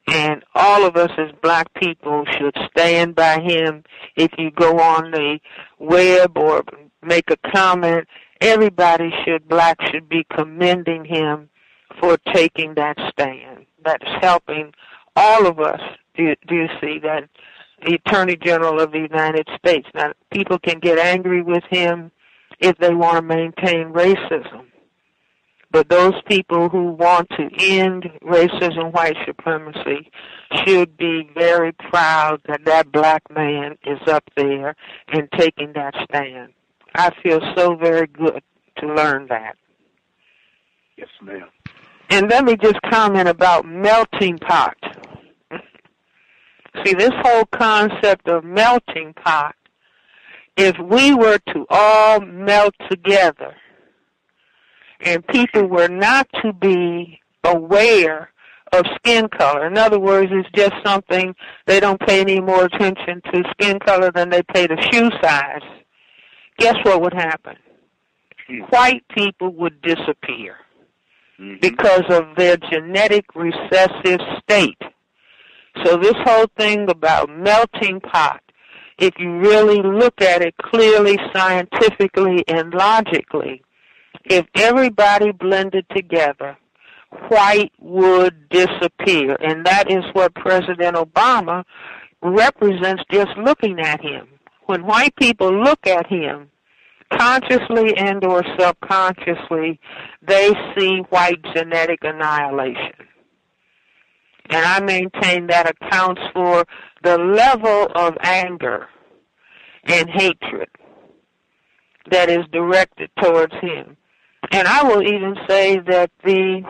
And all of us as black people should stand by him. If you go on the web or make a comment, everybody black should be commending him for taking that stand. That's helping all of us. Do you see that? The Attorney General of the United States. Now, people can get angry with him if they want to maintain racism. But those people who want to end racism, white supremacy, should be very proud that that black man is up there and taking that stand. I feel so very good to learn that. Yes, ma'am. And let me just comment about melting pot. See, this whole concept of melting pot, if we were to all melt together, and people were not to be aware of skin color. In other words, it's just something, they don't pay any more attention to skin color than they pay to shoe size. Guess what would happen? White people would disappear. because of their genetic recessive state. So this whole thing about melting pot, if you really look at it clearly, scientifically, and logically, if everybody blended together, white would disappear. And that is what President Obama represents just looking at him. When white people look at him, consciously and or subconsciously, they see white genetic annihilation. And I maintain that accounts for the level of anger and hatred that is directed towards him. And I will even say that the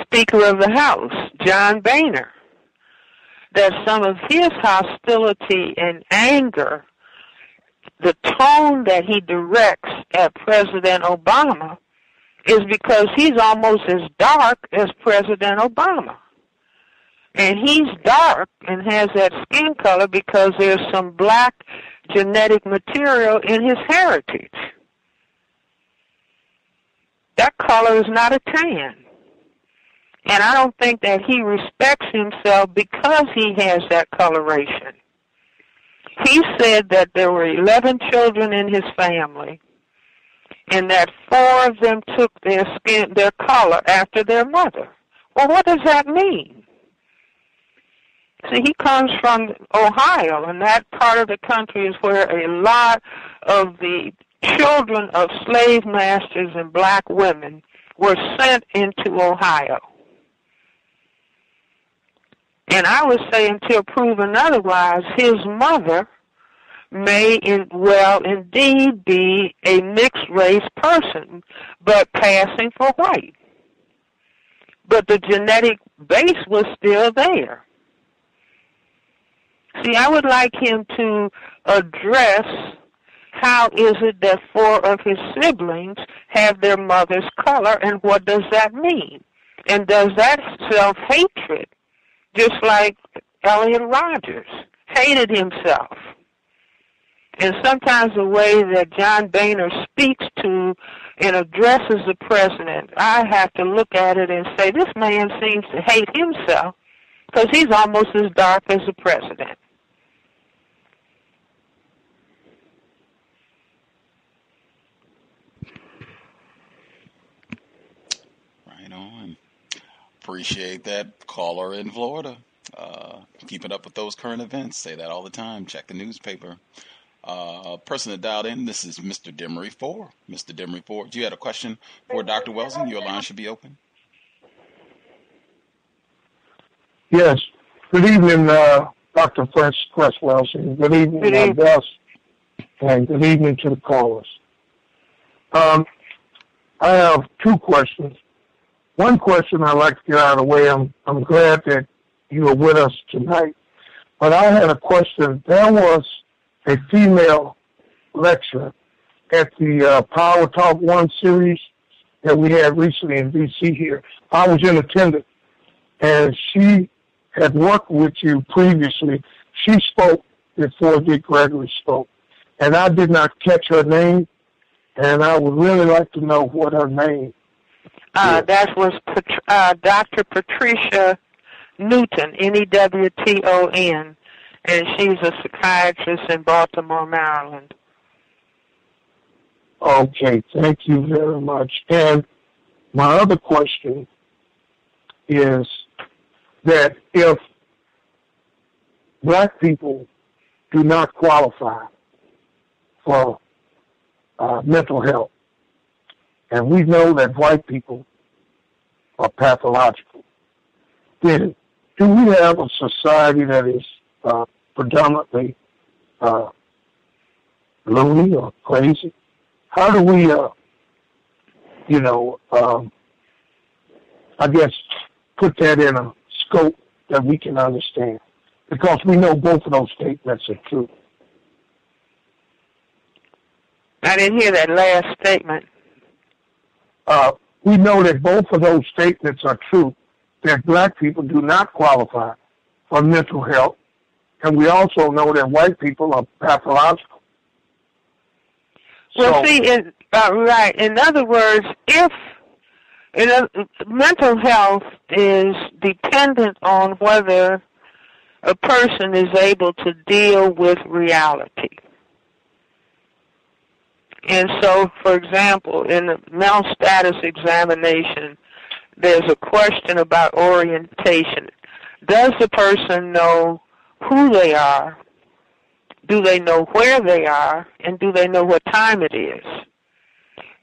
Speaker of the House, John Boehner, that some of his hostility and anger, the tone that he directs at President Obama, is because he's almost as dark as President Obama. And he's dark and has that skin color because there's some black genetic material in his heritage. That color is not a tan. And I don't think that he respects himself because he has that coloration. He said that there were 11 children in his family, and that 4 of them took their color after their mother. Well, what does that mean? See, he comes from Ohio, and that part of the country is where a lot of the children of slave masters and black women were sent into Ohio. And I would say, until proven otherwise, his mother may indeed be a mixed-race person, but passing for white. But the genetic base was still there. See, I would like him to address how is it that 4 of his siblings have their mother's color, and what does that mean? And does that self-hatred, just like Elliot Rodger hated himself? And sometimes the way that John Boehner speaks to and addresses the president, I have to look at it and say, this man seems to hate himself because he's almost as dark as the president. Right on. Appreciate that caller in Florida. Keeping up with those current events. Say that all the time. Check the newspaper. Person that dialed in, this is Mr. Demery 4. Mr. Demery 4, if you had a question for Dr. Welsing, your line should be open. Yes. Good evening, Dr. Cress Welsing. Good evening, my guest, and good evening to the callers. I have 2 questions. One question I'd like to get out of the way. I'm glad that you are with us tonight. But I had a question. There was a female lecture at the Power Talk 1 series that we had recently in D.C. here. I was in attendance, and she had worked with you previously. She spoke before Dick Gregory spoke, and I did not catch her name, and I would really like to know what her name is. That was Dr. Patricia Newton, Newton, and she's a psychiatrist in Baltimore, Maryland. Okay, thank you very much. And my other question is that if black people do not qualify for mental health, and we know that white people are pathological, then do we have a society that is predominantly loony or crazy? How do we, I guess, put that in a scope that we can understand? Because we know both of those statements are true. I didn't hear that last statement. We know that both of those statements are true, that black people do not qualify for mental health, and we also know that white people are pathological. Well, see, Right. In other words, mental health is dependent on whether a person is able to deal with reality. And so, for example, in the mental status examination, there's a question about orientation. Does the person know who they are? Do they know where they are? And do they know what time it is?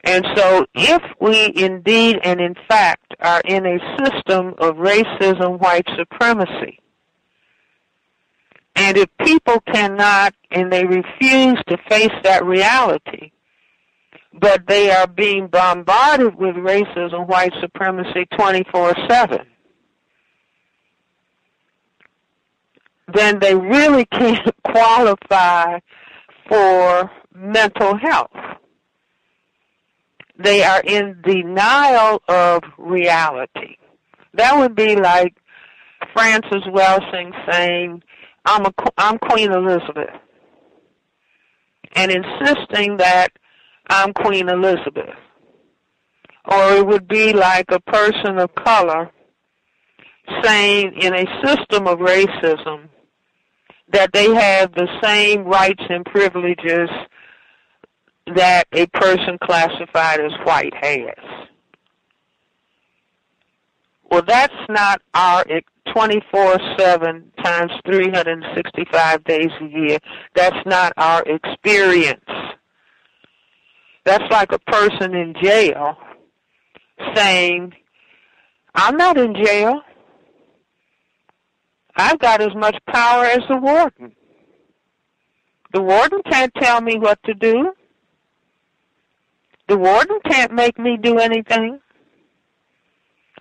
And so if we indeed and in fact are in a system of racism, white supremacy, and if people cannot and they refuse to face that reality, but they are being bombarded with racism, white supremacy 24/7, then they really can't qualify for mental health. They are in denial of reality. That would be like Cress Welsing saying, I'm Queen Elizabeth, and insisting that I'm Queen Elizabeth. Or it would be like a person of color saying in a system of racism that they have the same rights and privileges that a person classified as white has. Well, that's not our 24/7 times 365 days a year. That's not our experience. That's like a person in jail saying, I'm not in jail. I've got as much power as the warden. The warden can't tell me what to do. The warden can't make me do anything.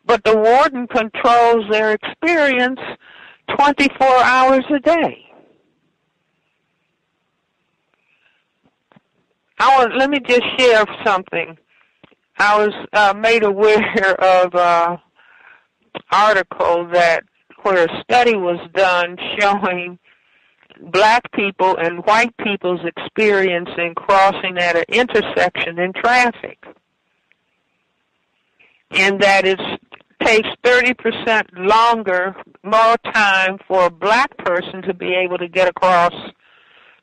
But the warden controls their experience 24 hours a day. Let me just share something. I was made aware of an article where a study was done showing black people and white people's experience in crossing at an intersection in traffic. And that it takes 30% longer, more time for a black person to be able to get across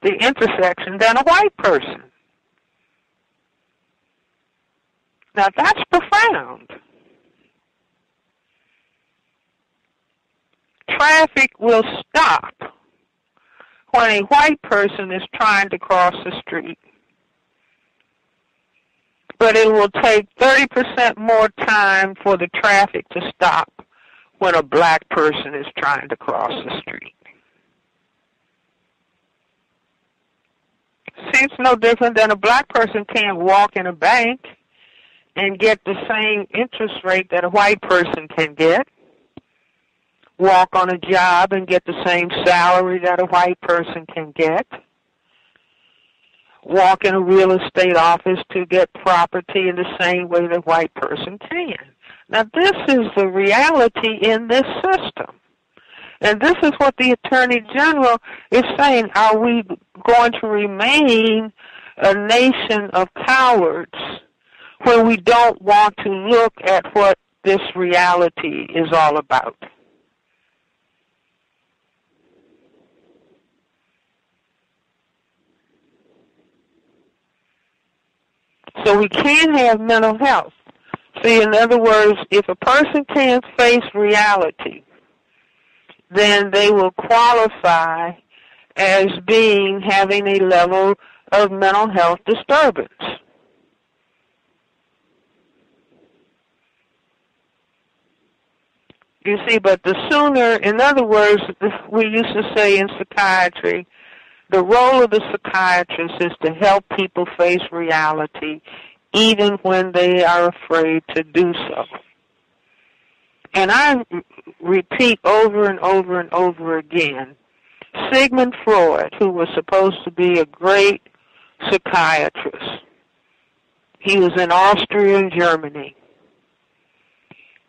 the intersection than a white person. Now that's profound. Traffic will stop when a white person is trying to cross the street. But it will take 30% more time for the traffic to stop when a black person is trying to cross the street. Seems no different than a black person can't walk in a bank and get the same interest rate that a white person can get. Walk on a job and get the same salary that a white person can get. Walk in a real estate office to get property in the same way the white person can. Now, this is the reality in this system. And this is what the Attorney General is saying. Are we going to remain a nation of cowards when we don't want to look at what this reality is all about? So we can't have mental health. See, in other words, if a person can't face reality, then they will qualify as having a level of mental health disturbance. You see, but the sooner, in other words, we used to say in psychiatry, the role of the psychiatrist is to help people face reality even when they are afraid to do so. And I repeat over and over and over again, Sigmund Freud, who was supposed to be a great psychiatrist, he was in Austria and Germany,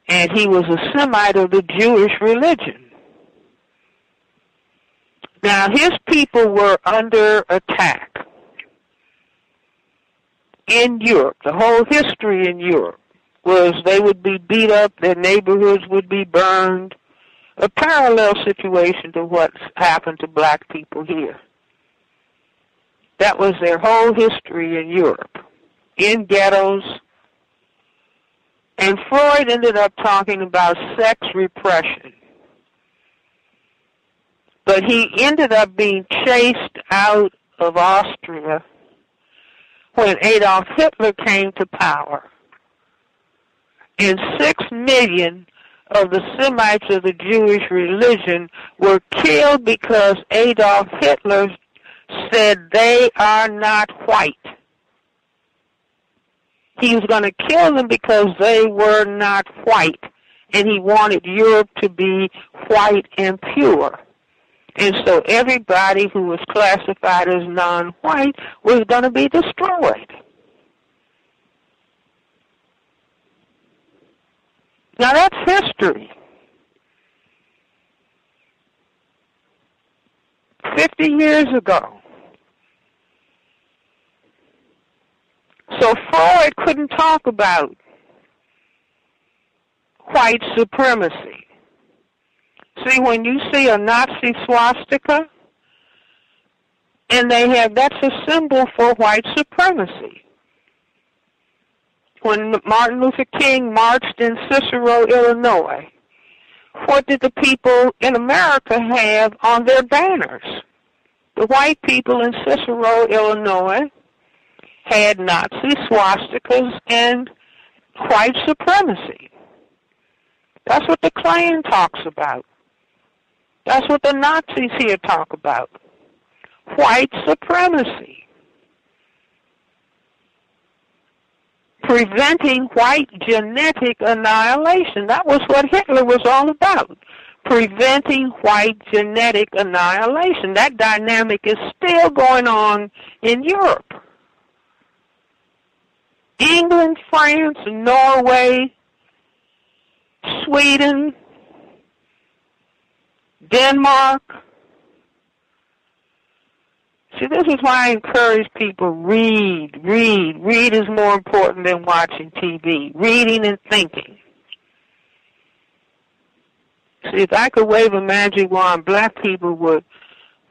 and he was a Semite of the Jewish religion. Now, his people were under attack. in Europe, the whole history in Europe, was they would be beat up, their neighborhoods would be burned, a parallel situation to what's happened to black people here. That was their whole history in Europe, in ghettos. And Freud ended up talking about sex repression. But he ended up being chased out of Austria when Adolf Hitler came to power. And 6 million of the Semites of the Jewish religion were killed because Adolf Hitler said they are not white. He was going to kill them because they were not white, and he wanted Europe to be white and pure. And so everybody who was classified as non-white was going to be destroyed. Now that's history. 50 years ago. So Freud couldn't talk about white supremacy. See, when you see a Nazi swastika, and that's a symbol for white supremacy. When Martin Luther King marched in Cicero, Illinois, what did the people in America have on their banners? The white people in Cicero, Illinois, had Nazi swastikas and white supremacy. That's what the Klan talks about. That's what the Nazis here talk about. White supremacy. Preventing white genetic annihilation. That was what Hitler was all about. Preventing white genetic annihilation. That dynamic is still going on in Europe. England, France, Norway, Sweden, Denmark. See, this is why I encourage people, read. Read is more important than watching TV. Reading and thinking. See, if I could wave a magic wand, black people would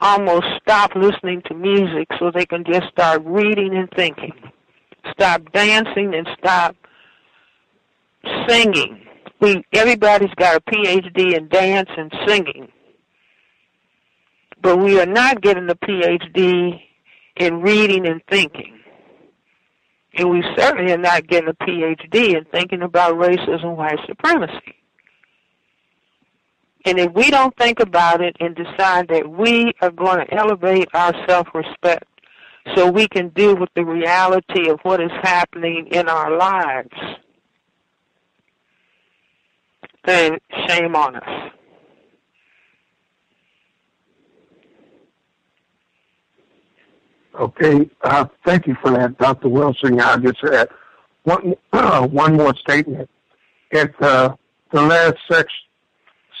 almost stop listening to music so they can just start reading and thinking. Stop dancing and stop singing. Everybody's got a PhD in dance and singing. But we are not getting a PhD in reading and thinking. And we certainly are not getting a PhD in thinking about racism and white supremacy. And if we don't think about it and decide that we are going to elevate our self-respect so we can deal with the reality of what is happening in our lives, then shame on us. Okay, thank you for that, Dr. Welsing. I just had one more statement. At the last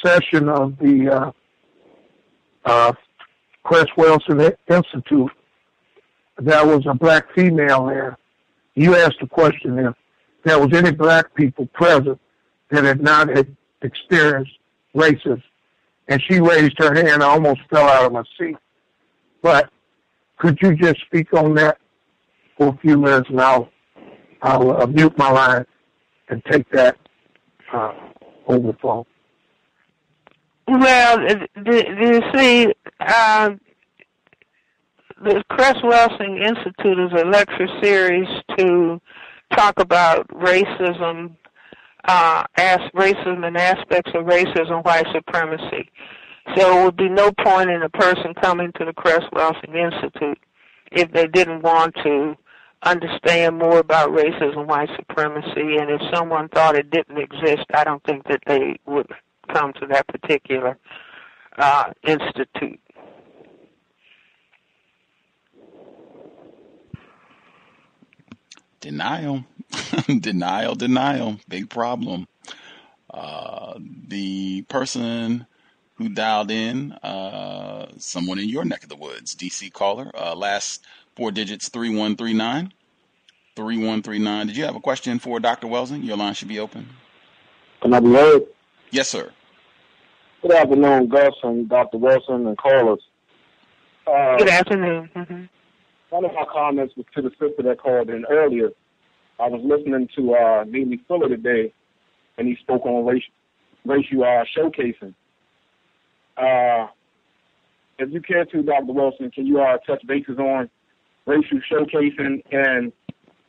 session of the Cress Welsing Institute, there was a black female there. You asked the question if there was any black people present that had not experienced racism, and she raised her hand. I almost fell out of my seat. But could you just speak on that for a few minutes, and I'll mute my line and take that over the phone. Well, you see, the Cress Welsing Institute is a lecture series to talk about racism, racism and aspects of racism, white supremacy. So there would be no point in a person coming to the Cress Welsing Institute if they didn't want to understand more about racism, white supremacy, and if someone thought it didn't exist, I don't think that they would come to that particular institute. Denial. Denial. Big problem. The person who dialed in, someone in your neck of the woods, DC caller, last 4 digits, 3139. 3139. Did you have a question for Dr. Welsing? Your line should be open. Can I be heard? Yes, sir. Good afternoon, Gus and Dr. Wilson and callers. Good afternoon. Mm-hmm. One of my comments was to the sister that called in earlier. I was listening to Neely Fuller today, and he spoke on racial showcasing. If you care to, Dr. Wilson, can you touch bases on racial showcasing, and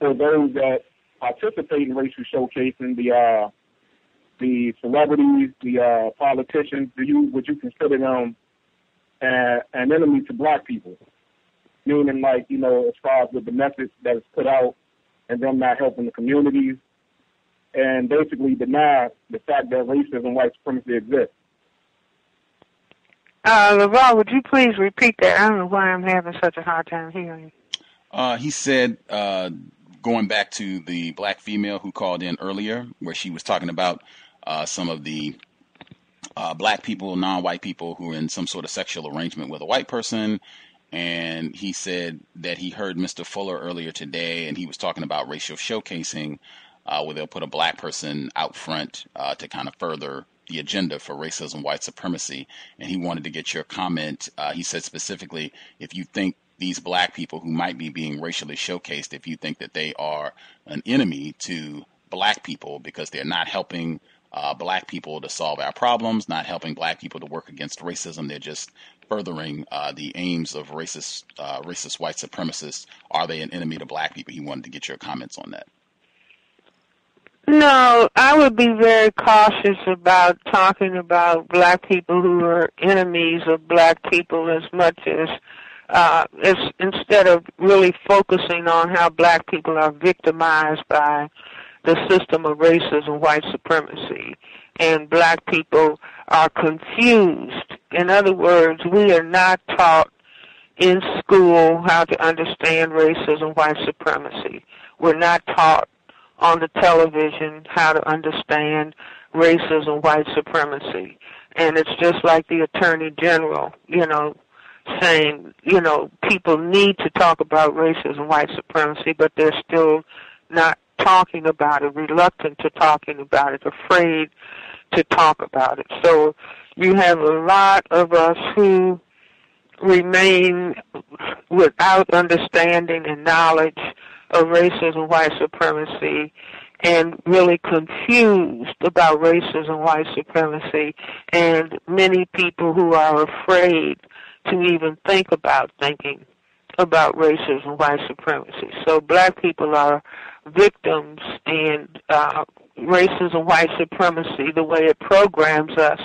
for those that participate in racial showcasing, the celebrities, the politicians, would you consider them an enemy to black people? Meaning, like, you know, as far as with the message that is put out and them not helping the communities, and basically deny the fact that racism and white supremacy exists. LaVar, would you please repeat that? I don't know why I'm having such a hard time hearing. He said, going back to the black female who called in earlier, where she was talking about some of the black people, non-white people who are in some sort of sexual arrangement with a white person. And he said that he heard Mr. Fuller earlier today, and he was talking about racial showcasing, where they'll put a black person out front to kind of further the agenda for racism, white supremacy. And he wanted to get your comment. He said specifically, if you think these black people who might be being racially showcased, if you think that they are an enemy to black people because they're not helping black people to solve our problems, not helping black people to work against racism, they're just furthering the aims of racist white supremacists. Are they an enemy to black people? He wanted to get your comments on that. No, I would be very cautious about talking about black people who are enemies of black people as much as instead of really focusing on how black people are victimized by the system of racism, white supremacy, and black people are confused. In other words, we are not taught in school how to understand racism, white supremacy. We're not taught on the television how to understand racism, white supremacy. And it's just like the Attorney General, you know, saying, you know, people need to talk about racism, white supremacy, but they're still not talking about it, reluctant to talking about it, afraid to talk about it. So you have a lot of us who remain without understanding and knowledge of racism, white supremacy, and really confused about racism, white supremacy, and many people who are afraid to even think about thinking about racism, white supremacy. So black people are victims in racism, white supremacy, the way it programs us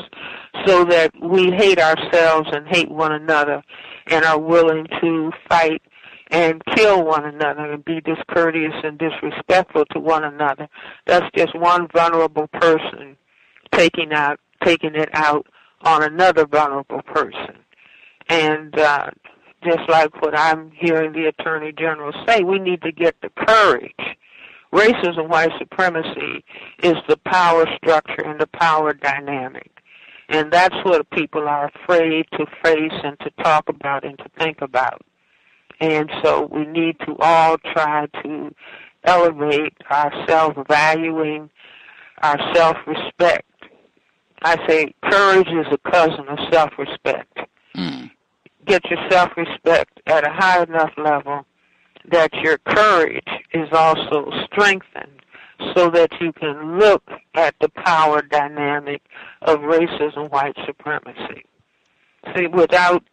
so that we hate ourselves and hate one another and are willing to fight and kill one another and be discourteous and disrespectful to one another. That's just one vulnerable person taking it out on another vulnerable person. And just like what I'm hearing the Attorney General say, we need to get the courage. Racism, white supremacy is the power structure and the power dynamic. And that's what people are afraid to face and to talk about and to think about. And so we need to all try to elevate our self-valuing, our self-respect. I say courage is a cousin of self-respect. Get your self-respect at a high enough level that your courage is also strengthened so that you can look at the power dynamic of racism, white supremacy. See, without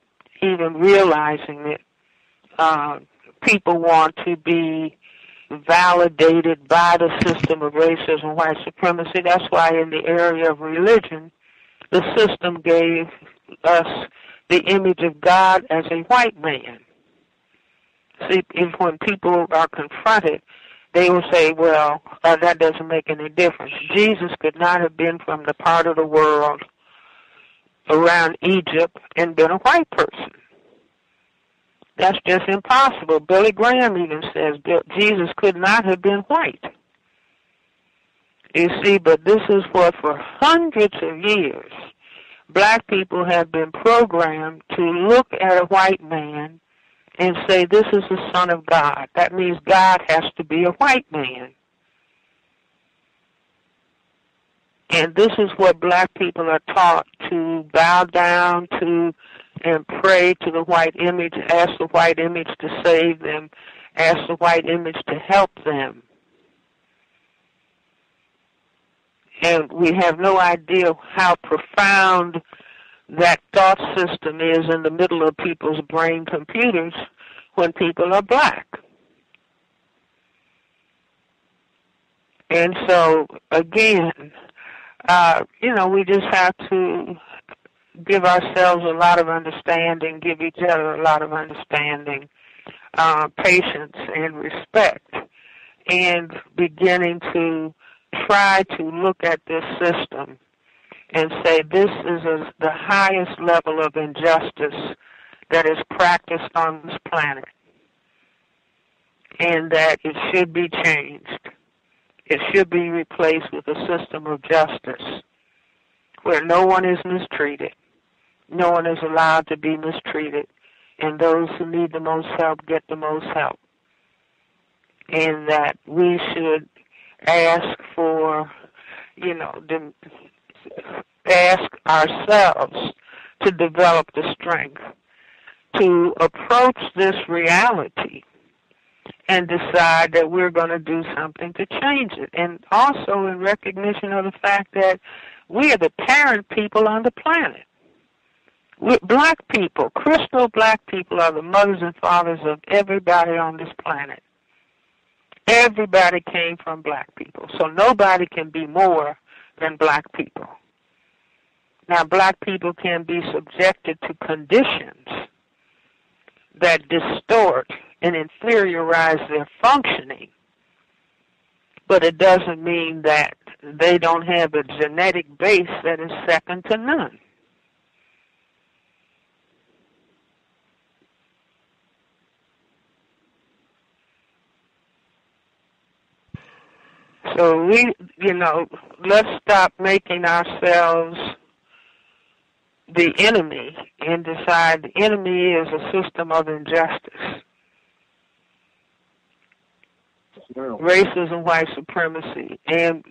even realizing it, people want to be validated by the system of racism, white supremacy. That's why in the area of religion, the system gave us the image of God as a white man. See, when people are confronted, they will say, well, that doesn't make any difference. Jesus could not have been from the part of the world around Egypt and been a white person. That's just impossible. Billy Graham even says Jesus could not have been white. You see, but this is what for hundreds of years black people have been programmed to look at a white man and say, this is the Son of God. That means God has to be a white man. And this is what black people are taught, to bow down to and pray to the white image, ask the white image to save them, ask the white image to help them. And we have no idea how profound that thought system is in the middle of people's brain computers when people are black. And so, again, we just have to give ourselves a lot of understanding, give each other a lot of understanding, patience and respect, and beginning to try to look at this system and say this is the highest level of injustice that is practiced on this planet, and that it should be changed. It should be replaced with a system of justice where no one is mistreated, no one is allowed to be mistreated, and those who need the most help get the most help. And that we should ask for, ask ourselves to develop the strength to approach this reality and decide that we're going to do something to change it. And also in recognition of the fact that we are the parent people on the planet. Black people, crystal black people, are the mothers and fathers of everybody on this planet. Everybody came from black people, so nobody can be more than black people. Now, black people can be subjected to conditions that distort and inferiorize their functioning, but it doesn't mean that they don't have a genetic base that is second to none. So let's stop making ourselves the enemy and decide the enemy is a system of injustice. Racism, white supremacy. And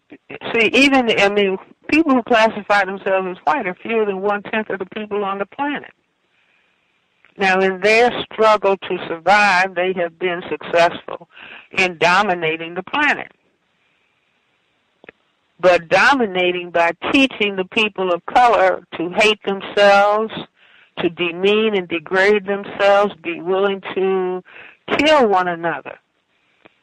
see, people who classify themselves as white are fewer than 1/10 of the people on the planet. Now, in their struggle to survive, they have been successful in dominating the planet. But dominating by teaching the people of color to hate themselves, to demean and degrade themselves, be willing to kill one another.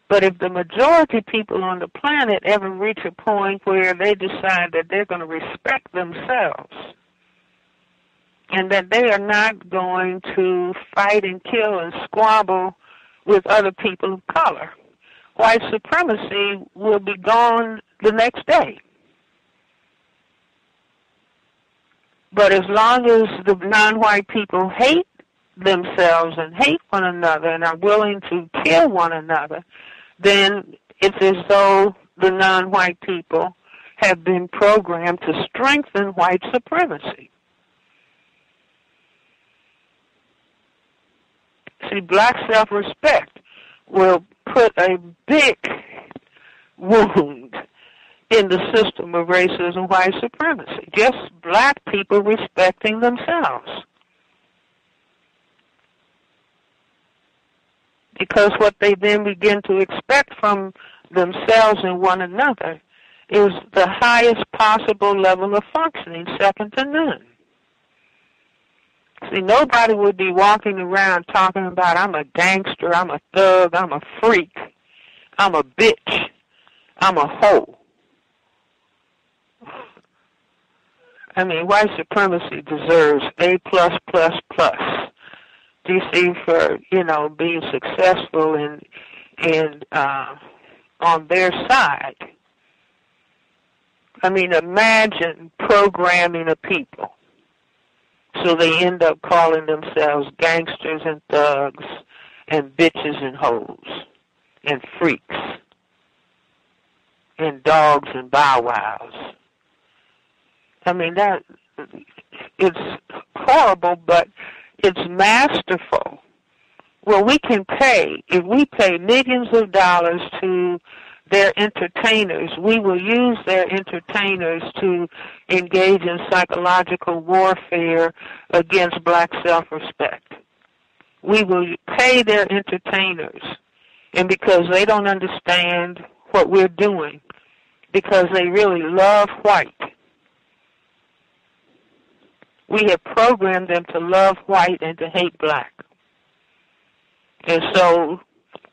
But if the majority of people on the planet ever reach a point where they decide that they're going to respect themselves and that they are not going to fight and kill and squabble with other people of color, white supremacy will be gone the next day. But as long as the non-white people hate themselves and hate one another and are willing to kill one another, then it's as though the non-white people have been programmed to strengthen white supremacy. See, black self-respect will put a big wound in the system of racism, white supremacy. Just black people respecting themselves. Because what they then begin to expect from themselves and one another is the highest possible level of functioning, second to none. See, nobody would be walking around talking about, I'm a gangster, I'm a thug, I'm a freak, I'm a bitch, I'm a hoe. I mean, white supremacy deserves A+++. You see, for, being successful and on their side. I mean, imagine programming a people so they end up calling themselves gangsters and thugs and bitches and hoes and freaks and dogs and bow wows. I mean, it's horrible, but it's masterful Well, we can pay. If we pay millions of dollars to their entertainers, we will use their entertainers to engage in psychological warfare against black self-respect. We will pay their entertainers, and because they don't understand what we're doing, because they really love white, we have programmed them to love white and to hate black. And so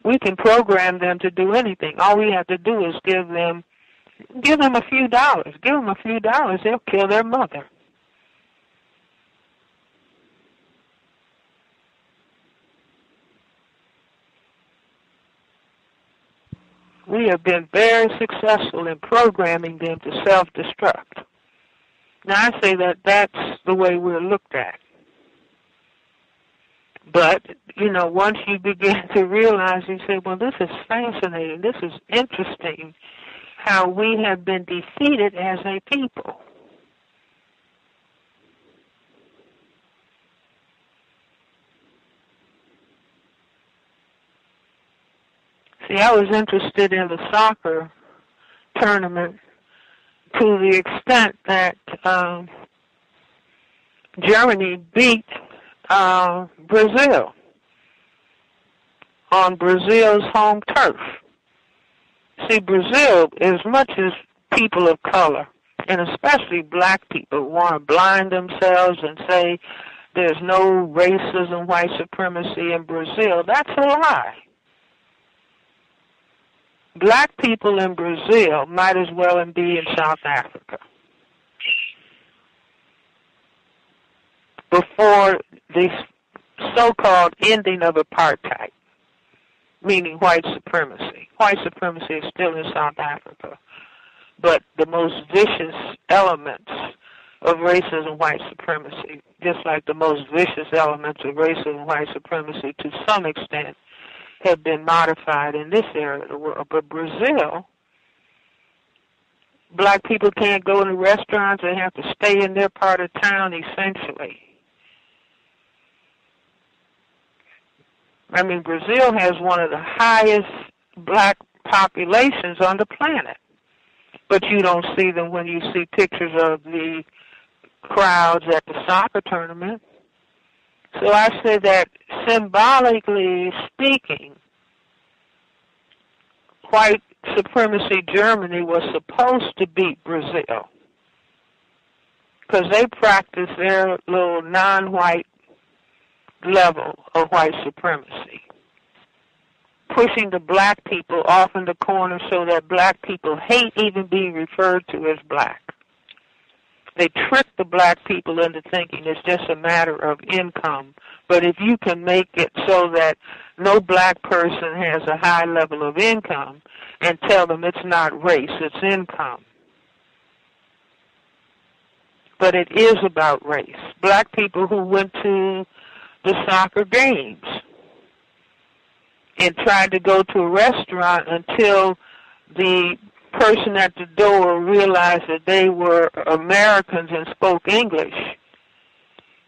we can program them to do anything. All we have to do is give them a few dollars. Give them a few dollars, they'll kill their mother. We have been very successful in programming them to self-destruct. Now, I say that that's the way we're looked at. But, once you begin to realize, you say, well, this is fascinating, this is interesting, how we have been defeated as a people. See, I was interested in the soccer tournament to the extent that Germany beat Brazil on Brazil's home turf. See, Brazil, as much as people of color, and especially black people, want to blind themselves and say there's no racism, white supremacy in Brazil, that's a lie. Black people in Brazil might as well be in South Africa. Before the so-called ending of apartheid, meaning white supremacy. White supremacy is still in South Africa. But the most vicious elements of racism and white supremacy, just like the most vicious elements of racism and white supremacy to some extent, have been modified in this area of the world. But Brazil, black people can't go into restaurants. They have to stay in their part of town, essentially. I mean, Brazil has one of the highest black populations on the planet. But you don't see them when you see pictures of the crowds at the soccer tournament. So I say that symbolically speaking, white supremacy Germany was supposed to beat Brazil because they practice their little non-white level of white supremacy, pushing the black people off in the corner so that black people hate even being referred to as black. They trick the black people into thinking it's just a matter of income. But if you can make it so that no black person has a high level of income and tell them it's not race, it's income. But it is about race. Black people who went to the soccer games and tried to go to a restaurant until the person at the door realized that they were Americans and spoke English,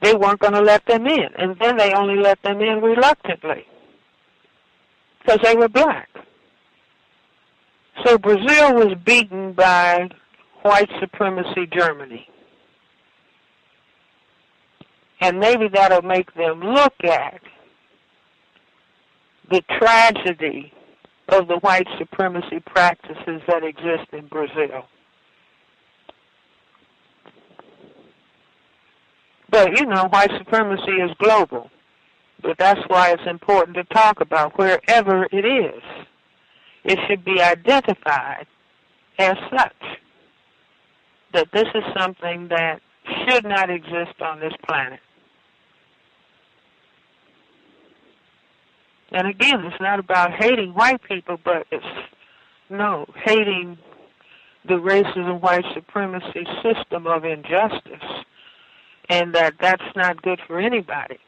they weren't going to let them in. And then they only let them in reluctantly because they were black. So Brazil was beaten by white supremacy Germany. And maybe that'll make them look at the tragedy of the white supremacy practices that exist in Brazil. But, white supremacy is global. But that's why it's important to talk about wherever it is. It should be identified as such, that this is something that should not exist on this planet. And again, it's not about hating white people, but it's, hating the racism, white supremacy system of injustice, and that's not good for anybody.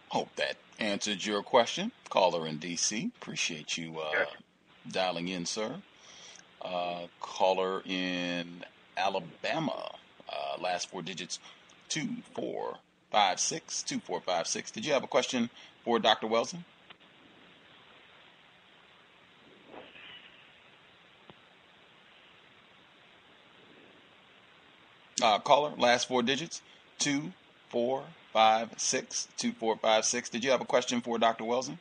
Hope that answered your question. Caller in D.C., appreciate you dialing in, sir. Caller in Alabama. Last four digits, 2456. 2456. Did you have a question for Dr. Welsing? Caller, last four digits, 2456. 2456. Did you have a question for Dr. Welsing?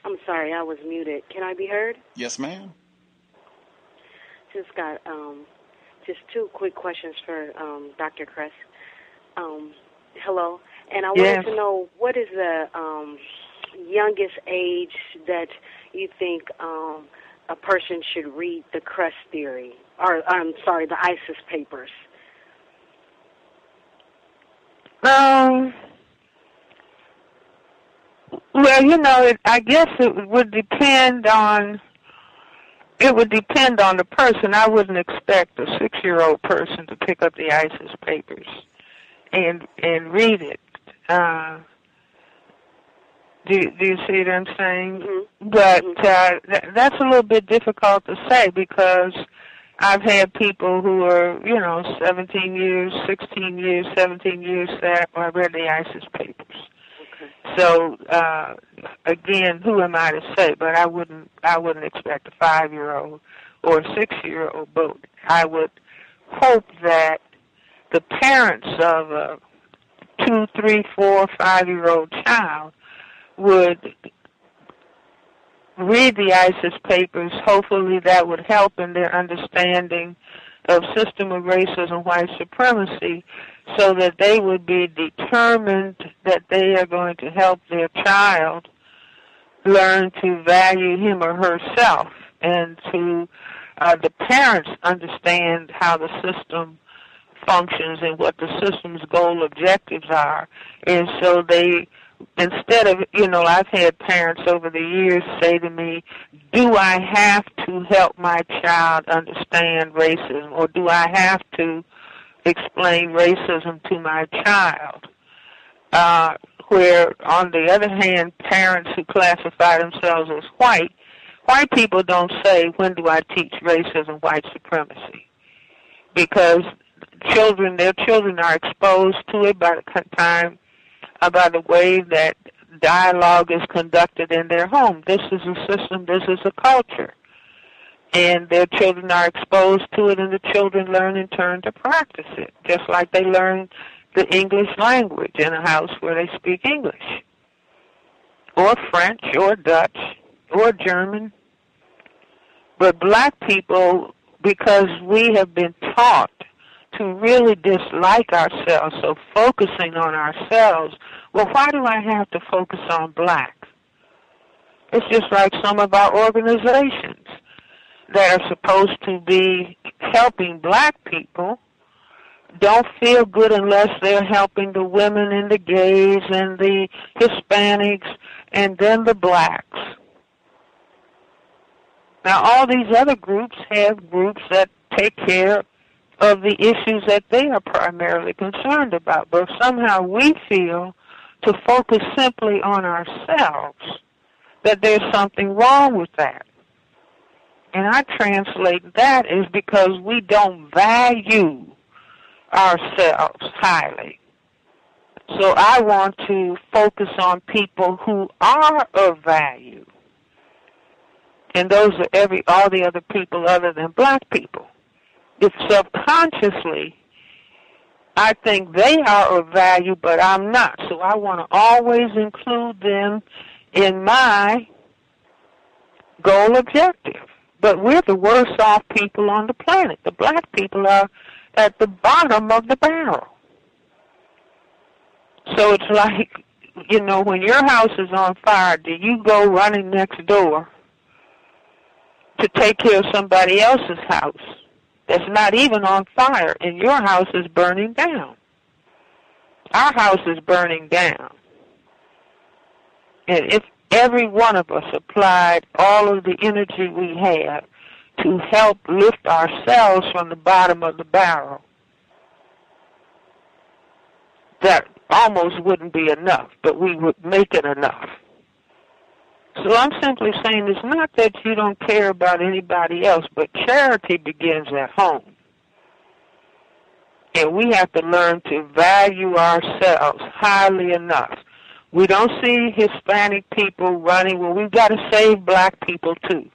I'm sorry, I was muted. Can I be heard? Yes, ma'am. Just got just two quick questions for Dr. Cress. Hello, and I wanted to know, what is the youngest age that you think a person should read the Cress theory, or I'm sorry, the ISIS papers? Well, you know, I guess it would depend on the person. I wouldn't expect a 6-year-old person to pick up the ISIS papers and read it. Do you see what I'm saying? Mm-hmm. But that's a little bit difficult to say, because I've had people who are, 17 years, 16 years, 17 years that I read the ISIS papers. Okay. So again, who am I to say? But I wouldn't expect a 5-year-old or a 6-year-old. But I would hope that the parents of a 2, 3, 4, 5-year-old child would read the ISIS papers. Hopefully that would help in their understanding of system of racism, white supremacy, so that they would be determined that they are going to help their child learn to value him or herself, and to the parents understand how the system functions and what the system's goal objectives are. And so they, instead of, I've had parents over the years say to me, do I have to help my child understand racism, or do I have to explain racism to my child? Where, on the other hand, parents who classify themselves as white people don't say, when do I teach racism, white supremacy? Because their children are exposed to it by the way that dialogue is conducted in their home. This is a system, this is a culture. And their children are exposed to it, and the children learn in turn to practice it, just like they learn the English language in a house where they speak English, or French, or Dutch, or German. But black people, because we have been taught to really dislike ourselves, so focusing on ourselves, well, why do I have to focus on black? It's just like some of our organizations that are supposed to be helping black people don't feel good unless they're helping the women and the gays and the Hispanics and then the blacks. Now, all these other groups have groups that take care of the issues that they are primarily concerned about. But somehow we feel to focus simply on ourselves, that there's something wrong with that. And I translate that as because we don't value ourselves highly. So I want to focus on people who are of value. And those are all the other people other than black people. If subconsciously I think they are of value, but I'm not. So I want to always include them in my goal objective. But we're the worst off people on the planet. The black people are at the bottom of the barrel. So it's like, when your house is on fire, do you go running next door to take care of somebody else's house that's not even on fire, and your house is burning down? Our house is burning down. And if every one of us applied all of the energy we have to help lift ourselves from the bottom of the barrel, that almost wouldn't be enough, but we would make it enough. So I'm simply saying it's not that you don't care about anybody else, but charity begins at home. And we have to learn to value ourselves highly enough. We don't see Hispanic people running, well, we've got to save black people too.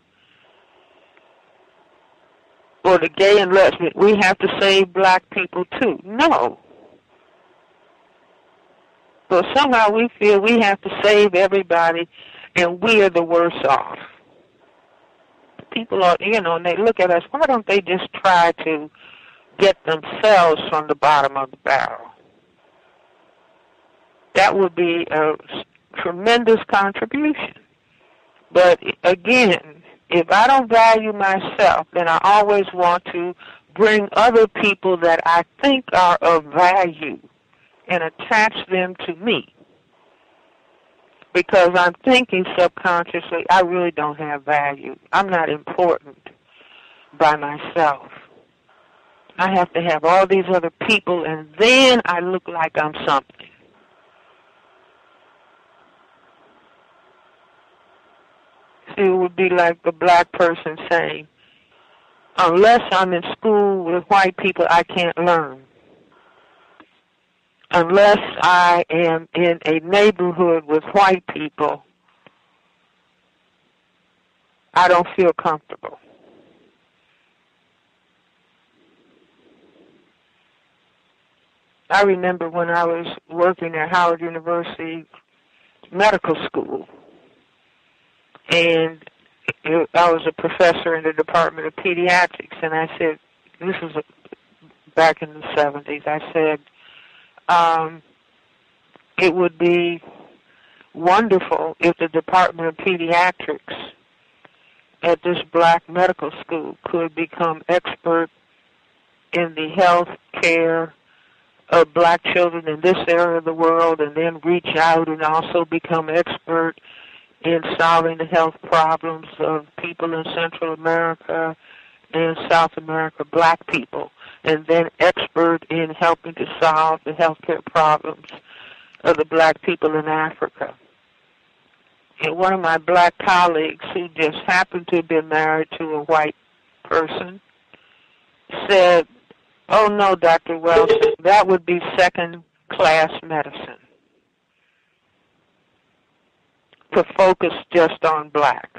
Or the gay and lesbian, we have to save black people too. No. But somehow we feel we have to save everybody and we are the worse off. People are, and they look at us, why don't they just try to get themselves from the bottom of the barrel? That would be a tremendous contribution. But again, if I don't value myself, then I always want to bring other people that I think are of value and attach them to me. Because I'm thinking subconsciously, I really don't have value. I'm not important by myself. I have to have all these other people, and then I look like I'm something. See, it would be like the black person saying, unless I'm in school with white people, I can't learn. Unless I am in a neighborhood with white people, I don't feel comfortable. I remember when I was working at Howard University Medical School, and I was a professor in the Department of Pediatrics, and I said, this was back in the 70s, I said, it would be wonderful if the Department of Pediatrics at this black medical school could become expert in the health care of black children in this area of the world, and then reach out and also become expert in solving the health problems of people in Central America and South America, black people, and then expert in helping to solve the healthcare problems of the black people in Africa. And one of my black colleagues, who just happened to have been married to a white person, said, oh no, Dr. Welsing, that would be second-class medicine to focus just on black.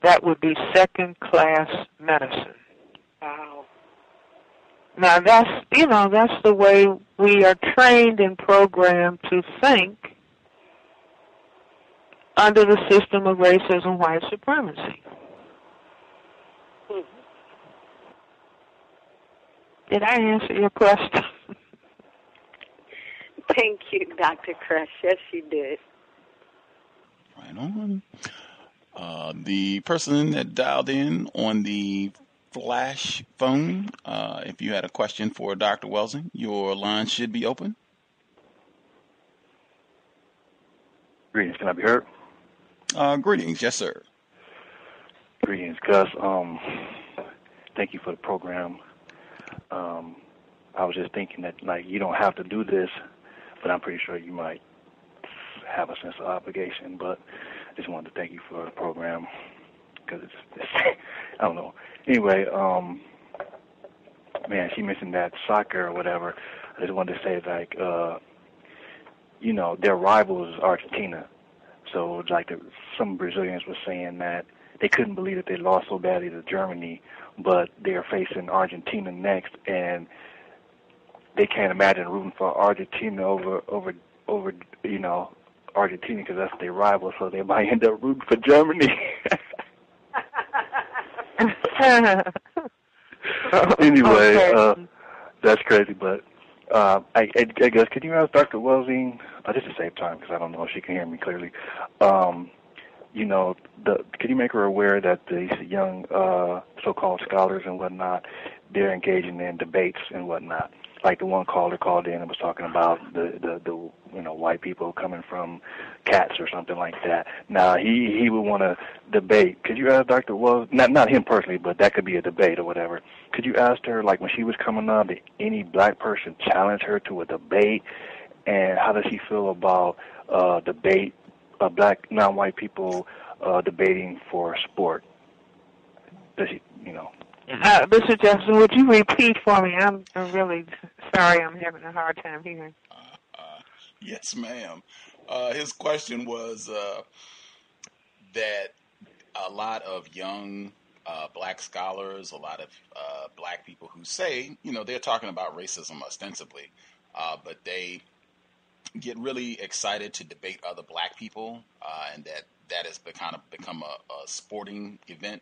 That would be second-class medicine. Wow. Now that's the way we are trained and programmed to think under the system of racism, white supremacy. Did I answer your question? Thank you, Dr. Cress. Yes, you did. Right on. The person that dialed in on the flash phone, if you had a question for Dr. Welsing, your line should be open. Greetings. Can I be heard? Greetings. Yes, sir. Greetings, Gus. Thank you for the program. I was just thinking that, you don't have to do this, but I'm pretty sure you might have a sense of obligation. But I just wanted to thank you for the program because it's I don't know. Anyway, she mentioned that soccer or whatever. I just wanted to say, their rivals is Argentina. So, some Brazilians were saying that they couldn't believe that they lost so badly to Germany, but they're facing Argentina next, and they can't imagine rooting for Argentina over Argentina because that's their rival, so they might end up rooting for Germany. Anyway, that's crazy, but I guess, can you ask Dr. Welsing, just to save time because I don't know if she can hear me clearly, can you make her aware that these young so-called scholars and whatnot, they're engaging in debates and whatnot? Like the one caller called in and was talking about the white people coming from cats or something like that. Now he would want to debate. Could you ask Dr. Wells? Not him personally, but that could be a debate or whatever. Could you ask her, when she was coming up, did any black person challenge her to a debate? And how does she feel about debate black non-white people debating for sport. Does he, Mr. Jefferson, would you repeat for me? I'm really sorry. I'm having a hard time hearing. Yes, ma'am. His question was that a lot of young black scholars, a lot of black people who say, they're talking about racism ostensibly, but they get really excited to debate other black people, and that has become a sporting event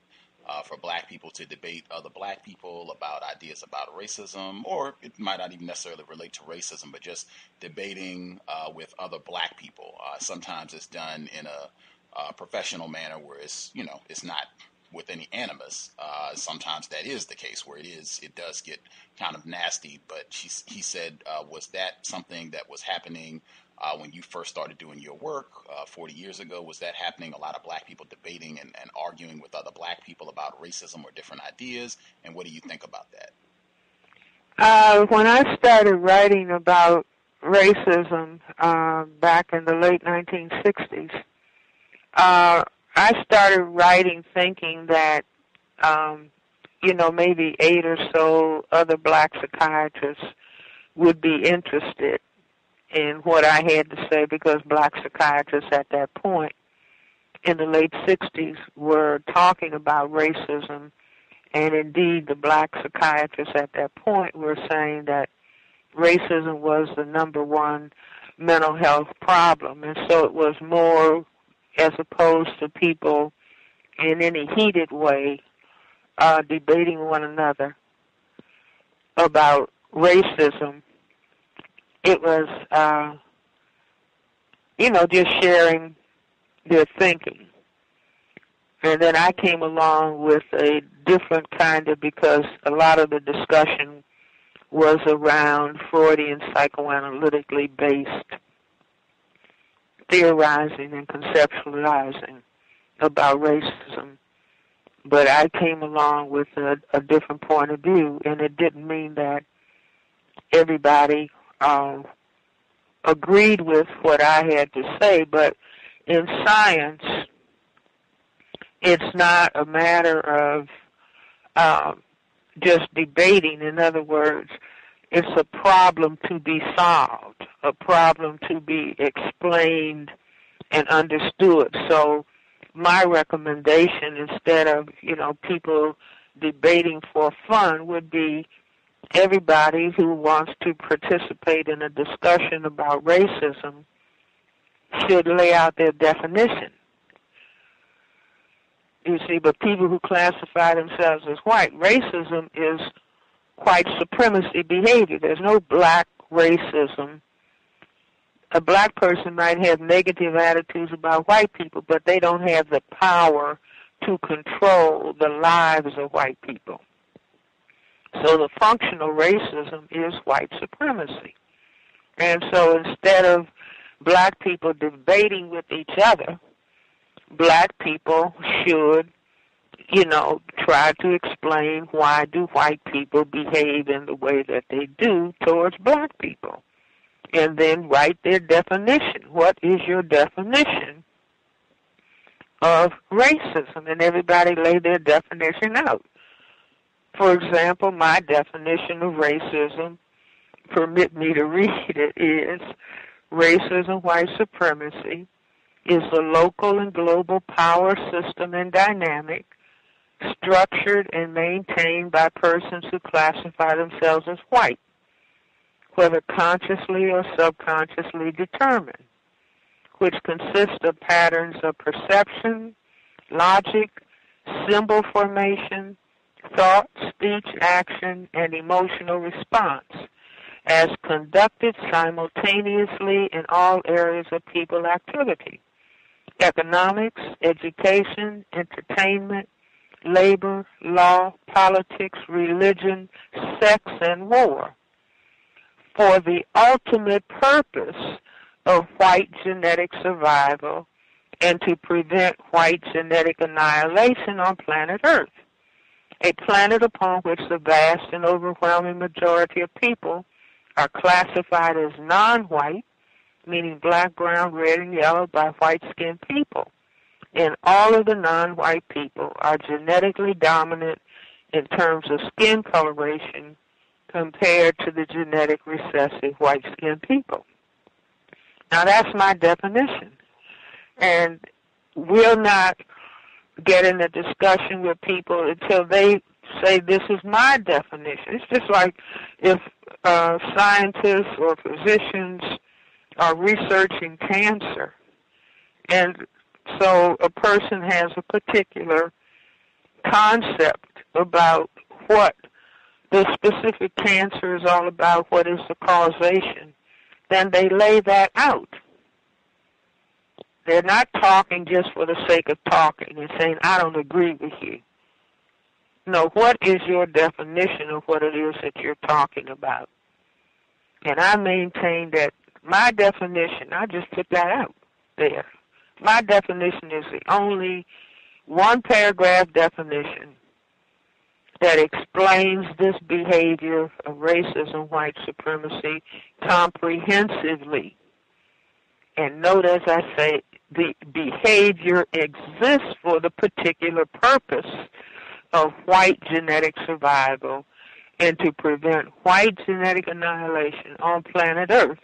for black people to debate other black people about ideas about racism, or it might not even necessarily relate to racism, but just debating with other black people. Sometimes it's done in a professional manner where it's not with any animus. Sometimes that is the case where it does get kind of nasty. But he said, was that something that was happening when you first started doing your work 40 years ago? Was that happening? A lot of black people debating and arguing with other black people about racism or different ideas. And what do you think about that? When I started writing about racism back in the late 1960s, I started writing thinking that, maybe 8 or so other black psychiatrists would be interested in what I had to say, because black psychiatrists at that point in the late 60s were talking about racism, and indeed the black psychiatrists at that point were saying that racism was the number one mental health problem. And so it was more, as opposed to people in any heated way debating one another about racism, it was, just sharing their thinking. And then I came along with a different kind of, because a lot of the discussion was around Freudian psychoanalytically based theorizing and conceptualizing about racism. But I came along with a different point of view, and it didn't mean that everybody agreed with what I had to say. But in science, it's not a matter of just debating. In other words, it's a problem to be solved, a problem to be explained and understood. So my recommendation, instead of, people debating for fun, would be everybody who wants to participate in a discussion about racism should lay out their definition. You see, but people who classify themselves as white, racism is white supremacy behavior. There's no black racism. A black person might have negative attitudes about white people, but they don't have the power to control the lives of white people. So the functional racism is white supremacy. And so instead of black people debating with each other, black people should, try to explain why do white people behave in the way that they do towards black people. And then write their definition. What is your definition of racism? And everybody lay their definition out. For example, my definition of racism, permit me to read it, is racism, white supremacy, is the local and global power system and dynamic structured and maintained by persons who classify themselves as white, whether consciously or subconsciously determined, which consists of patterns of perception, logic, symbol formation, thought, speech, action, and emotional response, as conducted simultaneously in all areas of people activity: economics, education, entertainment, labor, law, politics, religion, sex, and war, for the ultimate purpose of white genetic survival and to prevent white genetic annihilation on planet Earth, a planet upon which the vast and overwhelming majority of people are classified as non-white meaning black, brown, red, and yellow, by white-skinned people. And all of the non-white people are genetically dominant in terms of skin coloration compared to the genetic recessive white-skinned people. Now, that's my definition. And we'll not get in a discussion with people until they say, this is my definition. It's just like if scientists or physicians are researching cancer, and so a person has a particular concept about what the specific cancer is all about, what is the causation, then they lay that out. They're not talking just for the sake of talking and saying, I don't agree with you. No, what is your definition of what it is that you're talking about? And I maintain that my definition, I just put that out there. My definition is the only one-paragraph definition that explains this behavior of racism, white supremacy, comprehensively. And note, as I say, the behavior exists for the particular purpose of white genetic survival and to prevent white genetic annihilation on planet Earth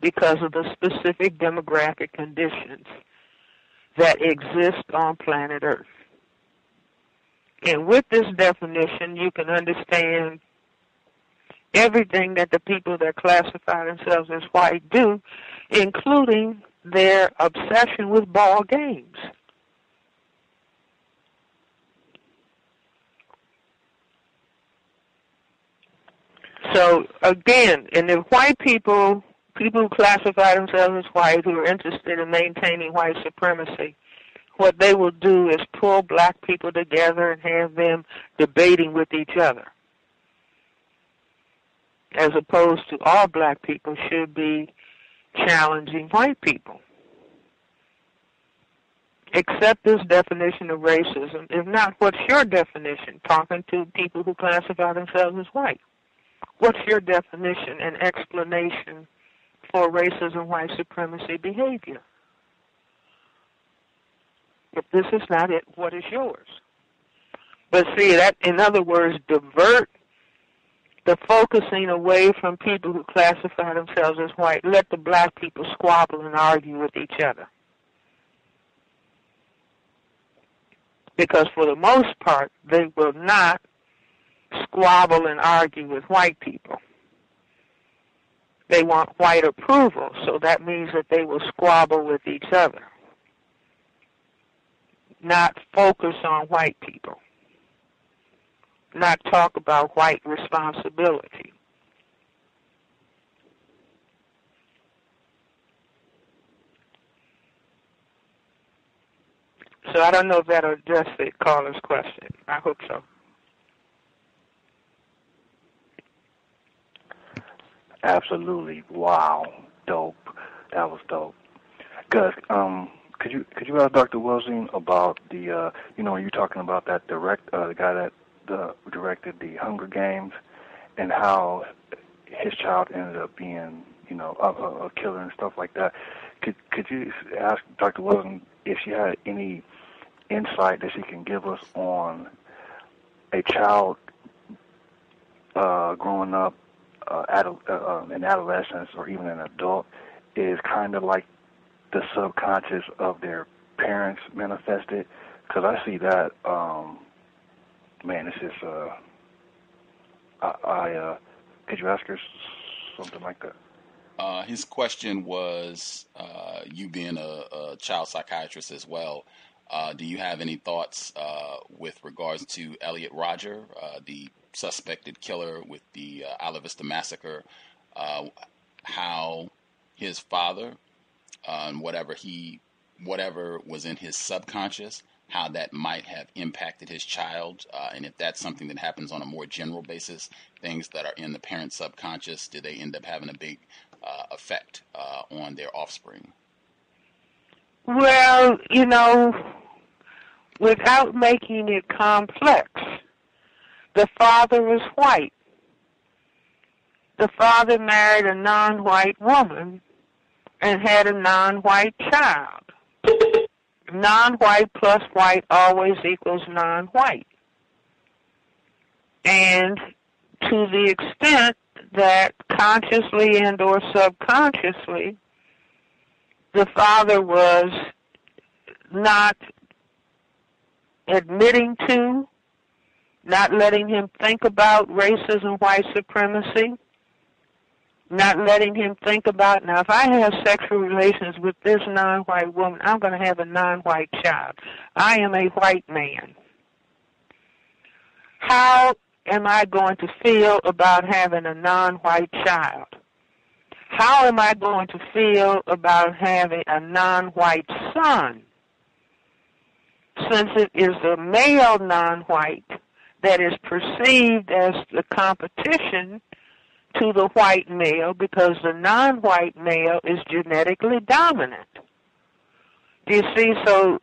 because of the specific demographic conditions that exist on planet Earth. And with this definition, you can understand everything that the people that classify themselves as white do, including their obsession with ball games. So, again, and if white people who classify themselves as white, who are interested in maintaining white supremacy, what they will do is pull black people together and have them debating with each other, as opposed to all black people should be challenging white people. Accept this definition of racism. If not, what's your definition? Talking to people who classify themselves as white. What's your definition and explanation for racism, white supremacy behavior? If this is not it, what is yours? But see, that, in other words, divert the focusing away from people who classify themselves as white. Let the black people squabble and argue with each other. Because for the most part, they will not squabble and argue with white people. They want white approval, so that means that they will squabble with each other, not focus on white people, not talk about white responsibility. So I don't know if that'll address the caller's question. I hope so. Absolutely. Wow. Dope. That was dope. Gus, could you ask Dr. Welsing about the when you're talking about that the guy that directed the Hunger Games and how his child ended up being a killer and stuff like that. Could you ask Dr. Welsing if she had any insight that she can give us on a child growing up in adolescence or even an adult is kind of like the subconscious of their parents manifested? Because I see that, it's just, could you ask her something like that? His question was, you being a child psychiatrist as well, do you have any thoughts with regards to Elliot Rodger, the suspected killer with the Isla Vista massacre, how his father, whatever was in his subconscious, how that might have impacted his child, and if that's something that happens on a more general basis, things that are in the parent's subconscious, do they end up having a big effect on their offspring? Well, without making it complex, the father was white. The father married a non-white woman and had a non-white child. Non-white plus white always equals non-white. And to the extent that consciously and or subconsciously the father was not admitting to, not letting him think about racism, white supremacy, not letting him think about, now if I have sexual relations with this non-white woman, I'm going to have a non-white child. I am a white man. How am I going to feel about having a non-white child? How am I going to feel about having a non-white son? Since it is the male non-white that is perceived as the competition to the white male because the non-white male is genetically dominant. Do you see? So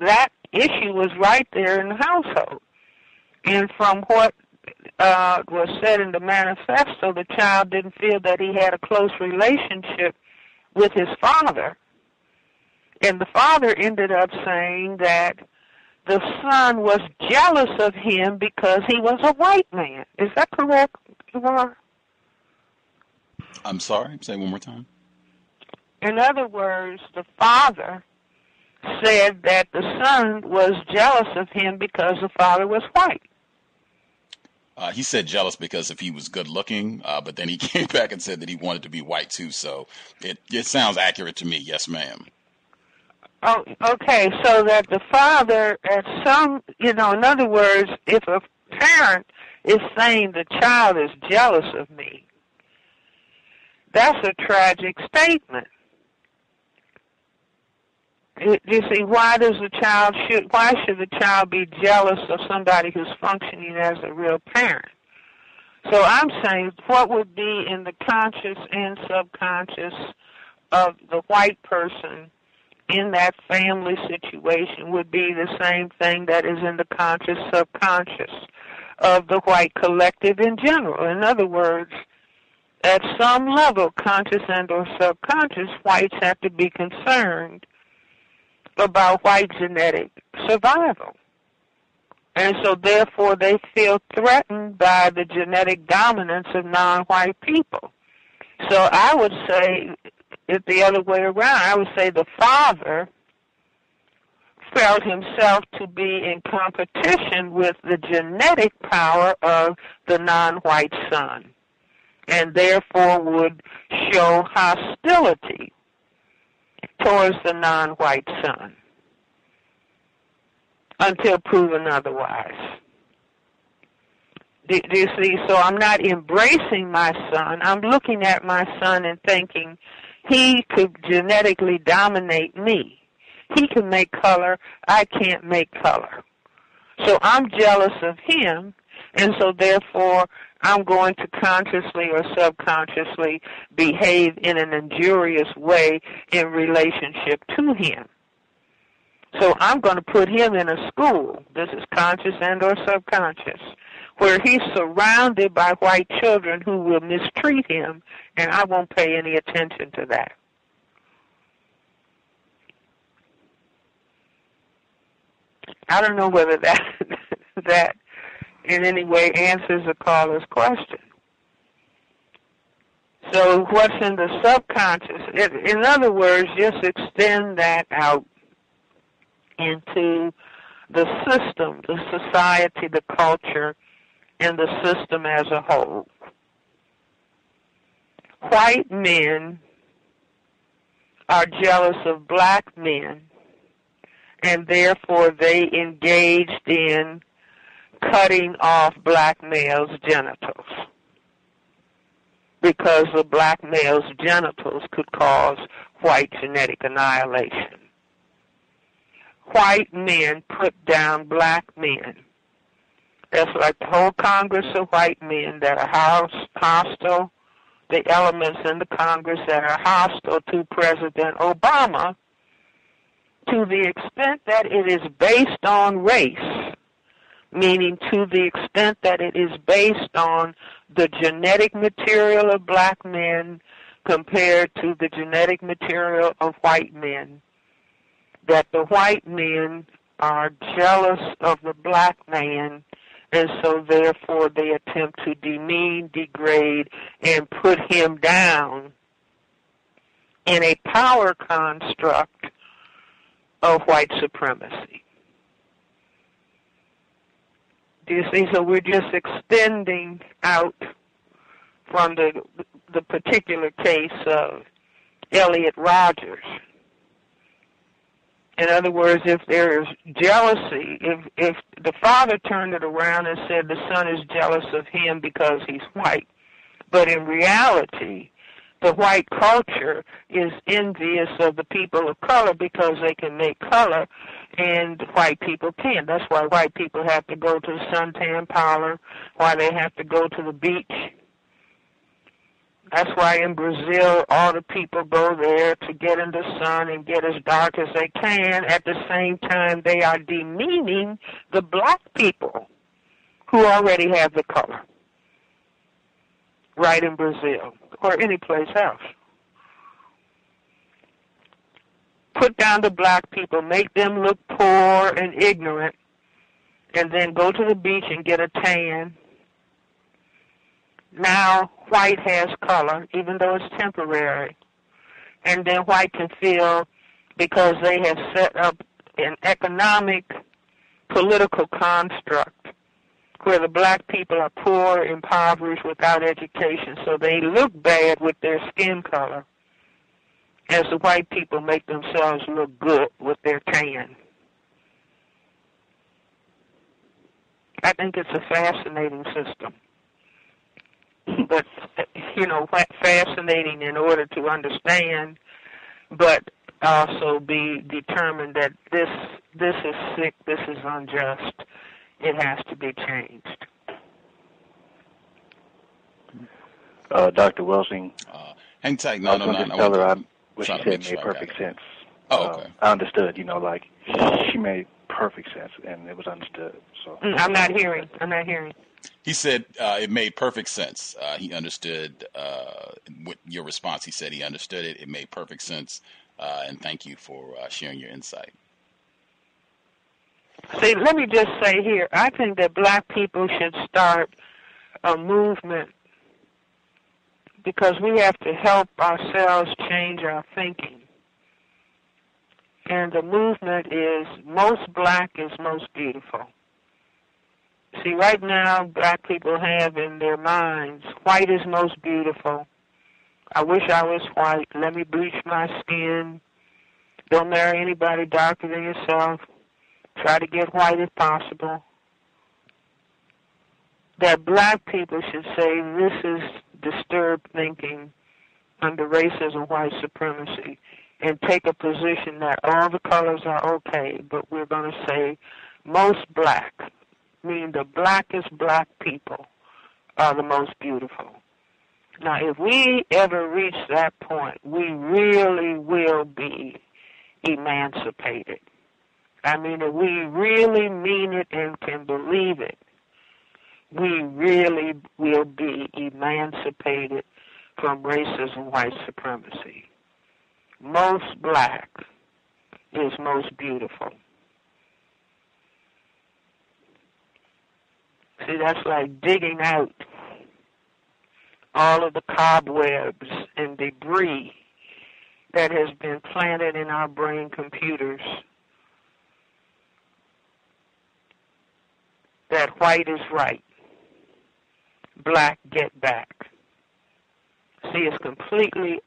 that issue was right there in the household. And from what was said in the manifesto, the child didn't feel that he had a close relationship with his father. And the father ended up saying that the son was jealous of him because he was a white man. Is that correct, Yvonne? I'm sorry? Say it one more time. In other words, the father said that the son was jealous of him because the father was white. He said jealous because if he was good looking, but then he came back and said that he wanted to be white too. So it sounds accurate to me. Yes, ma'am. Oh, okay. So that the father, at some, in other words, if a parent is saying the child is jealous of me, that's a tragic statement. You see, why should the child be jealous of somebody who's functioning as a real parent? So I'm saying what would be in the conscious and subconscious of the white person in that family situation would be the same thing that is in the conscious subconscious of the white collective in general. In other words, at some level, conscious and or subconscious, whites have to be concerned about white genetic survival. And so therefore they feel threatened by the genetic dominance of non-white people. So I would say it the other way around. I would say the father felt himself to be in competition with the genetic power of the non-white son, and therefore would show hostility towards the non-white son until proven otherwise. Do you see? So I'm not embracing my son. I'm looking at my son and thinking he could genetically dominate me. He can make color. I can't make color. So I'm jealous of him, and so therefore I'm going to consciously or subconsciously behave in an injurious way in relationship to him. So I'm going to put him in a school, this is conscious and or subconscious, where he's surrounded by white children who will mistreat him, and I won't pay any attention to that. I don't know whether that in any way answers the caller's question. So what's in the subconscious? In other words, just extend that out into the system, the society, the culture, and the system as a whole. White men are jealous of black men, and therefore they engaged in cutting off black males' genitals, because the black male's genitals could cause white genetic annihilation. White men put down black men. That's like the whole Congress of white men that are hostile, the elements in the Congress that are hostile to President Obama, to the extent that it is based on race, meaning to the extent that it is based on the genetic material of black men compared to the genetic material of white men, that the white men are jealous of the black man, and so therefore they attempt to demean, degrade, and put him down in a power construct of white supremacy. Do you see? So we're just extending out from the particular case of Elliot Rodger. In other words, if there is jealousy, if the father turned it around and said the son is jealous of him because he's white, but in reality, the white culture is envious of the people of color because they can make color and white people can't. That's why white people have to go to the suntan parlor, why they have to go to the beach. That's why in Brazil all the people go there to get in the sun and get as dark as they can. At the same time, they are demeaning the black people who already have the color, right in Brazil or any place else. Put down the black people, make them look poor and ignorant, and then go to the beach and get a tan. Now white has color, even though it's temporary. And then white can feel, because they have set up an economic, political construct where the black people are poor, impoverished, without education, so they look bad with their skin color, as the white people make themselves look good with their tan. I think it's a fascinating system. But, fascinating in order to understand, but also be determined that this is sick, this is unjust, it has to be changed. Dr. Welsing. Hang tight. No. Tell her what she said made perfect sense. Oh, okay. I understood. She made perfect sense, and it was understood. So I'm not hearing. He said it made perfect sense. He understood with your response. He said he understood it. It made perfect sense. And thank you for sharing your insight. See, let me just say here, I think that black people should start a movement because we have to help ourselves change our thinking. And the movement is most black is most beautiful. See, right now, black people have in their minds, white is most beautiful. I wish I was white. Let me bleach my skin. Don't marry anybody darker than yourself. Try to get white if possible. That black people should say this is disturbed thinking under racism, white supremacy, and take a position that all the colors are okay, but we're going to say most black, meaning the blackest black people, are the most beautiful. Now, if we ever reach that point, we really will be emancipated. I mean, if we really mean it and can believe it, we really will be emancipated from racism, white supremacy. Most black is most beautiful. See, that's like digging out all of the cobwebs and debris that has been planted in our brain computers that white is right, black get back. See, it's completely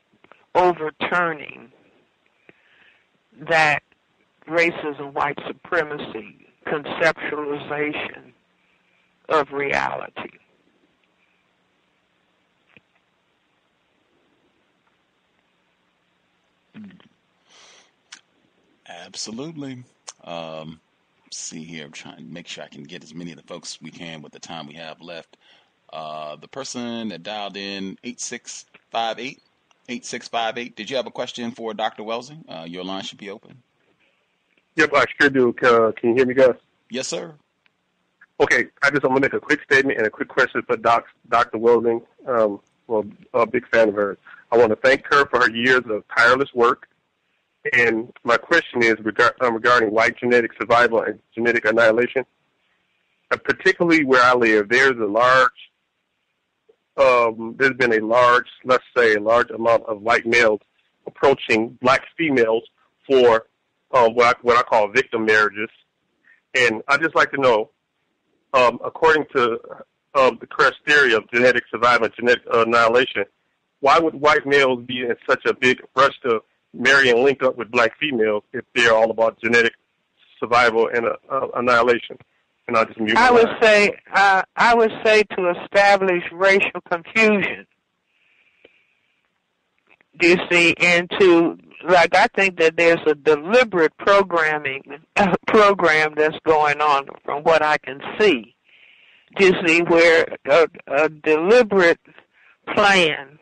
overturning that racism, white supremacy conceptualization of reality. Absolutely. See here, I'm trying to make sure I can get as many of the folks we can with the time we have left. The person that dialed in 8658, did you have a question for Dr. Welsing? Your line should be open. Yep, I sure do. Can you hear me, guys? Yes, sir. Okay, I'm going to make a quick statement and a quick question for Dr. Welsing. A big fan of hers. I want to thank her for her years of tireless work. And my question is regarding white genetic survival and genetic annihilation. Particularly where I live, there's been a large amount of white males approaching black females for what I call victim marriages. And I'd just like to know, according to the Cress theory of genetic survival and genetic annihilation, why would white males be in such a big rush to marry and link up with black females if they're all about genetic survival and annihilation? And I'll just mute my line. I would say to establish racial confusion. Do you see? And I think that there's a deliberate program that's going on from what I can see. Do you see where a deliberate plan,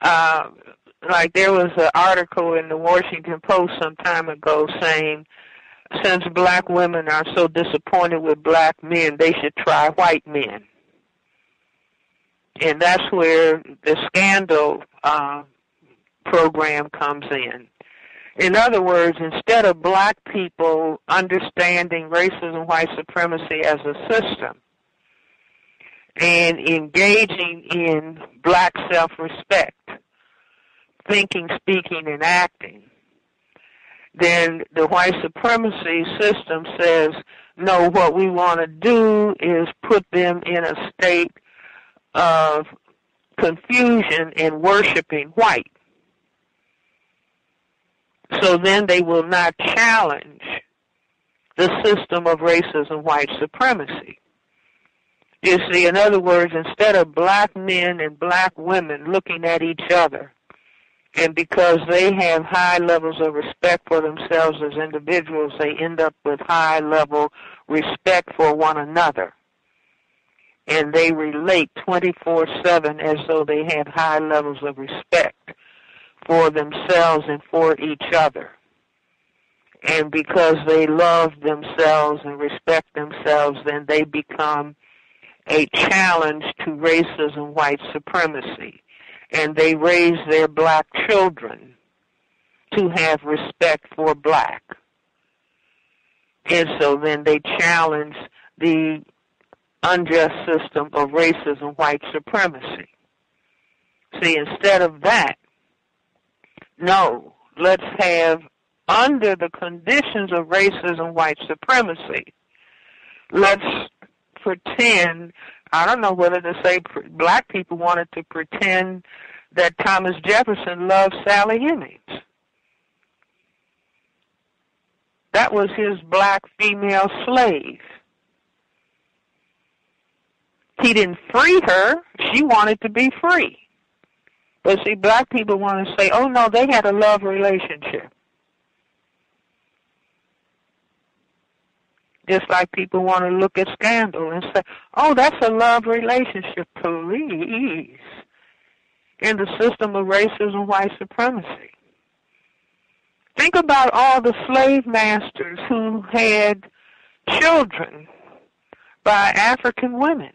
like there was an article in the Washington Post some time ago saying, since black women are so disappointed with black men, they should try white men. And that's where the scandal program comes in. In other words, instead of black people understanding racism, white supremacy as a system, and engaging in black self-respect, thinking, speaking, and acting, then the white supremacy system says, no, what we want to do is put them in a state of confusion and worshiping white. So then they will not challenge the system of racism, white supremacy. You see, in other words, instead of black men and black women looking at each other, and because they have high levels of respect for themselves as individuals, they end up with high-level respect for one another. And they relate 24/7 as though they have high levels of respect for themselves and for each other. And because they love themselves and respect themselves, then they become a challenge to racism, white supremacy. And they raise their black children to have respect for black. And so then they challenge the unjust system of racism, white supremacy. See, instead of that, no, let's have, under the conditions of racism, white supremacy, let's pretend, I don't know whether to say black people wanted to pretend that Thomas Jefferson loved Sally Hemings. That was his black female slave. He didn't free her. She wanted to be free. But see, black people want to say, oh no, they had a love relationship. Just like people want to look at scandal and say, oh, that's a love relationship. Please. In the system of racism, white supremacy. Think about all the slave masters who had children by African women.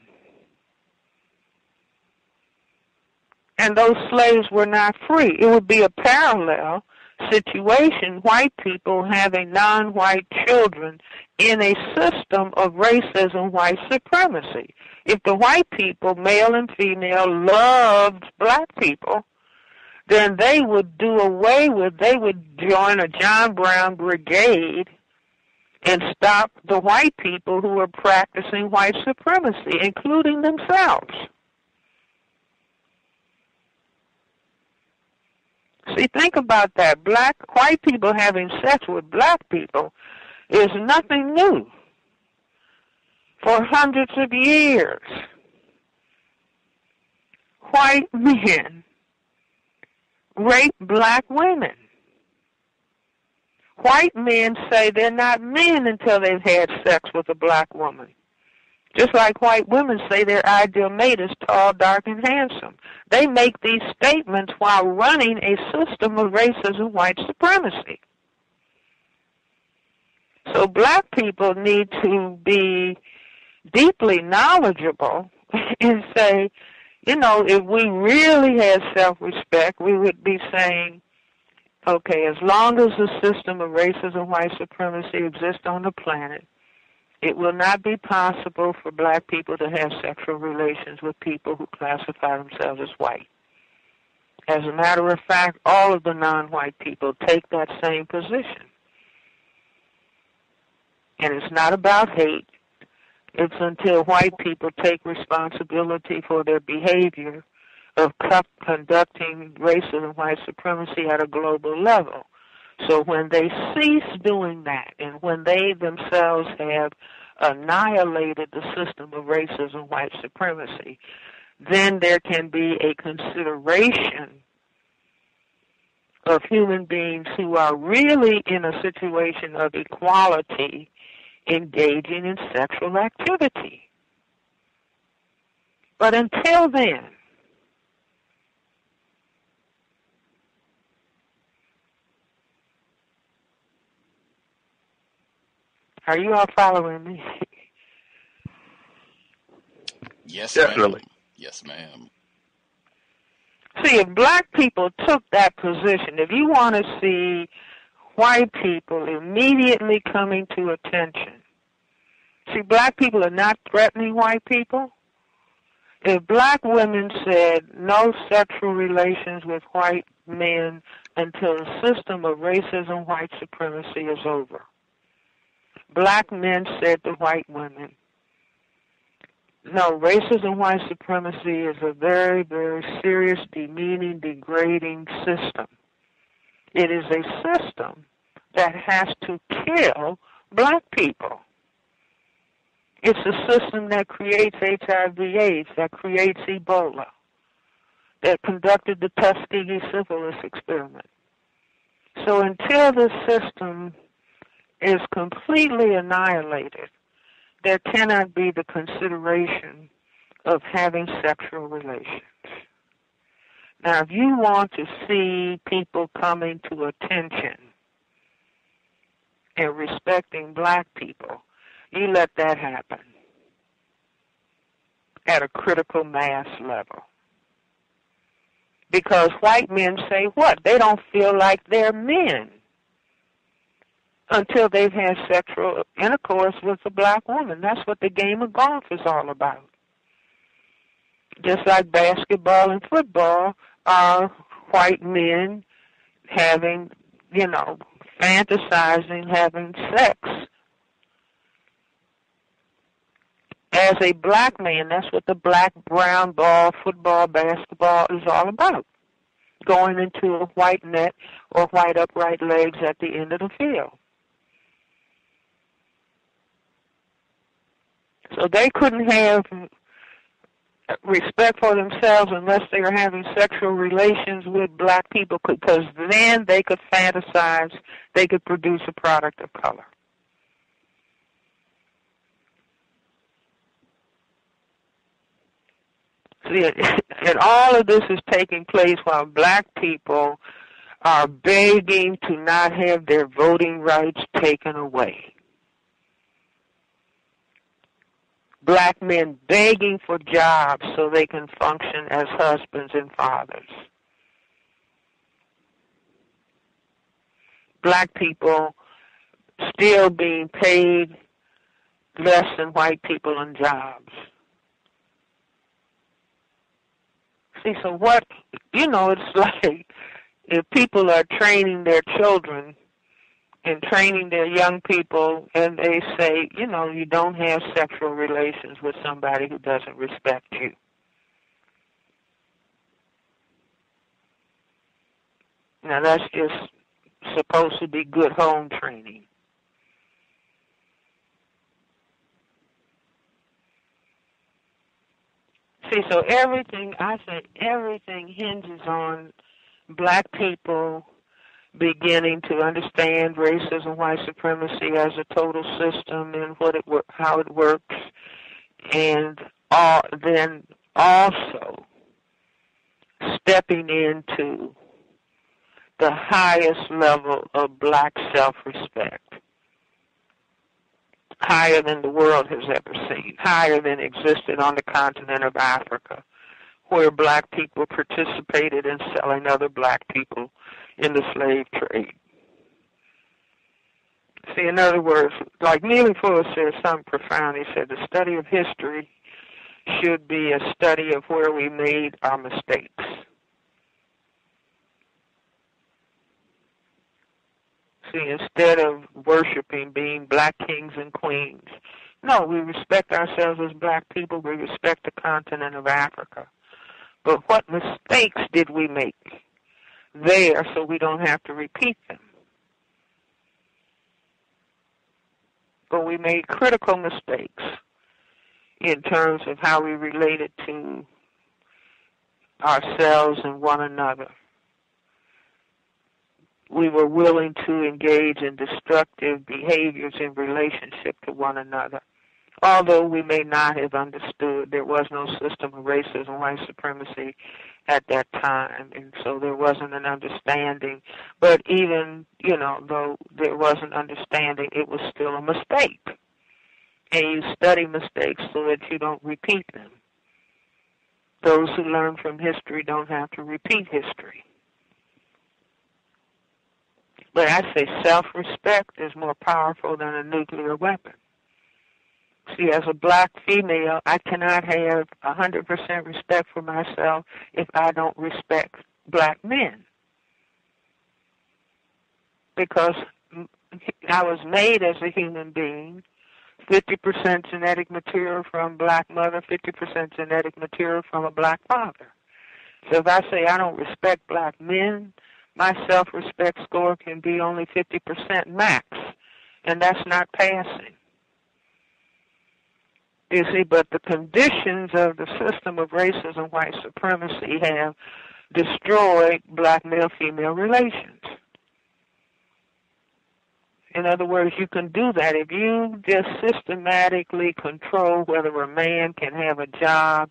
And those slaves were not free. It would be a parallel situation, white people having non-white children in a system of racism, white supremacy. If the white people, male and female, loved black people, then they would they would join a John Brown brigade and stop the white people who were practicing white supremacy, including themselves. See, think about that. White people having sex with black people is nothing new. For hundreds of years, white men rape black women. White men say they're not men until they've had sex with a black woman. Just like white women say their ideal mate is tall, dark, and handsome. They make these statements while running a system of racism, white supremacy. So black people need to be deeply knowledgeable and say, if we really had self-respect, we would be saying, okay, as long as the system of racism, white supremacy exists on the planet, it will not be possible for black people to have sexual relations with people who classify themselves as white. As a matter of fact, all of the non-white people take that same position. And it's not about hate. It's until white people take responsibility for their behavior of conducting racism and white supremacy at a global level. So when they cease doing that, and when they themselves have annihilated the system of racism and white supremacy, then there can be a consideration of human beings who are really in a situation of equality engaging in sexual activity. But until then, are you all following me? Yes, definitely. Ma'am. Yes, ma'am. See, if black people took that position, if you want to see white people immediately coming to attention, see, black people are not threatening white people. If black women said no sexual relations with white men until the system of racism, white supremacy is over. Black men said to white women, no, racism, white supremacy is a very, very serious, demeaning, degrading system. It is a system that has to kill black people. It's a system that creates HIV/AIDS, that creates Ebola, that conducted the Tuskegee syphilis experiment. So until the system is completely annihilated, there cannot be the consideration of having sexual relations. Now, if you want to see people coming to attention and respecting black people, you let that happen at a critical mass level. Because white men say what? They don't feel like they're men until they've had sexual intercourse with a black woman. That's what the game of golf is all about. Just like basketball and football are white men having, fantasizing, having sex. As a black man, that's what the black, brown ball, football, basketball is all about. Going into a white net or white upright legs at the end of the field. So they couldn't have respect for themselves unless they were having sexual relations with black people, because then they could fantasize, they could produce a product of color. See, and all of this is taking place while black people are begging to not have their voting rights taken away. Black men begging for jobs so they can function as husbands and fathers. Black people still being paid less than white people in jobs. See, so what, it's like if people are training their children and training their young people, and they say, you don't have sexual relations with somebody who doesn't respect you. Now, that's just supposed to be good home training. See, so everything hinges on black people beginning to understand racism, white supremacy as a total system and how it works, and then also stepping into the highest level of black self-respect, higher than the world has ever seen, higher than existed on the continent of Africa, where black people participated in selling other black people in the slave trade. See, in other words, like Neely Fuller said something profound. He said the study of history should be a study of where we made our mistakes. See, instead of worshiping being black kings and queens, no, we respect ourselves as black people. We respect the continent of Africa. But what mistakes did we make there so we don't have to repeat them? But we made critical mistakes in terms of how we related to ourselves and one another. We were willing to engage in destructive behaviors in relationship to one another. Although we may not have understood, there was no system of racism, white supremacy at that time, and so there wasn't an understanding. But even, though there was an understanding, it was still a mistake. And you study mistakes so that you don't repeat them. Those who learn from history don't have to repeat history. But I say self-respect is more powerful than a nuclear weapon. See, as a black female, I cannot have 100% respect for myself if I don't respect black men. Because I was made as a human being, 50% genetic material from black mother, 50% genetic material from a black father. So if I say I don't respect black men, my self-respect score can be only 50% max, and that's not passing. You see, but the conditions of the system of racism, white supremacy, have destroyed black male-female relations. In other words, you can do that if you just systematically control whether a man can have a job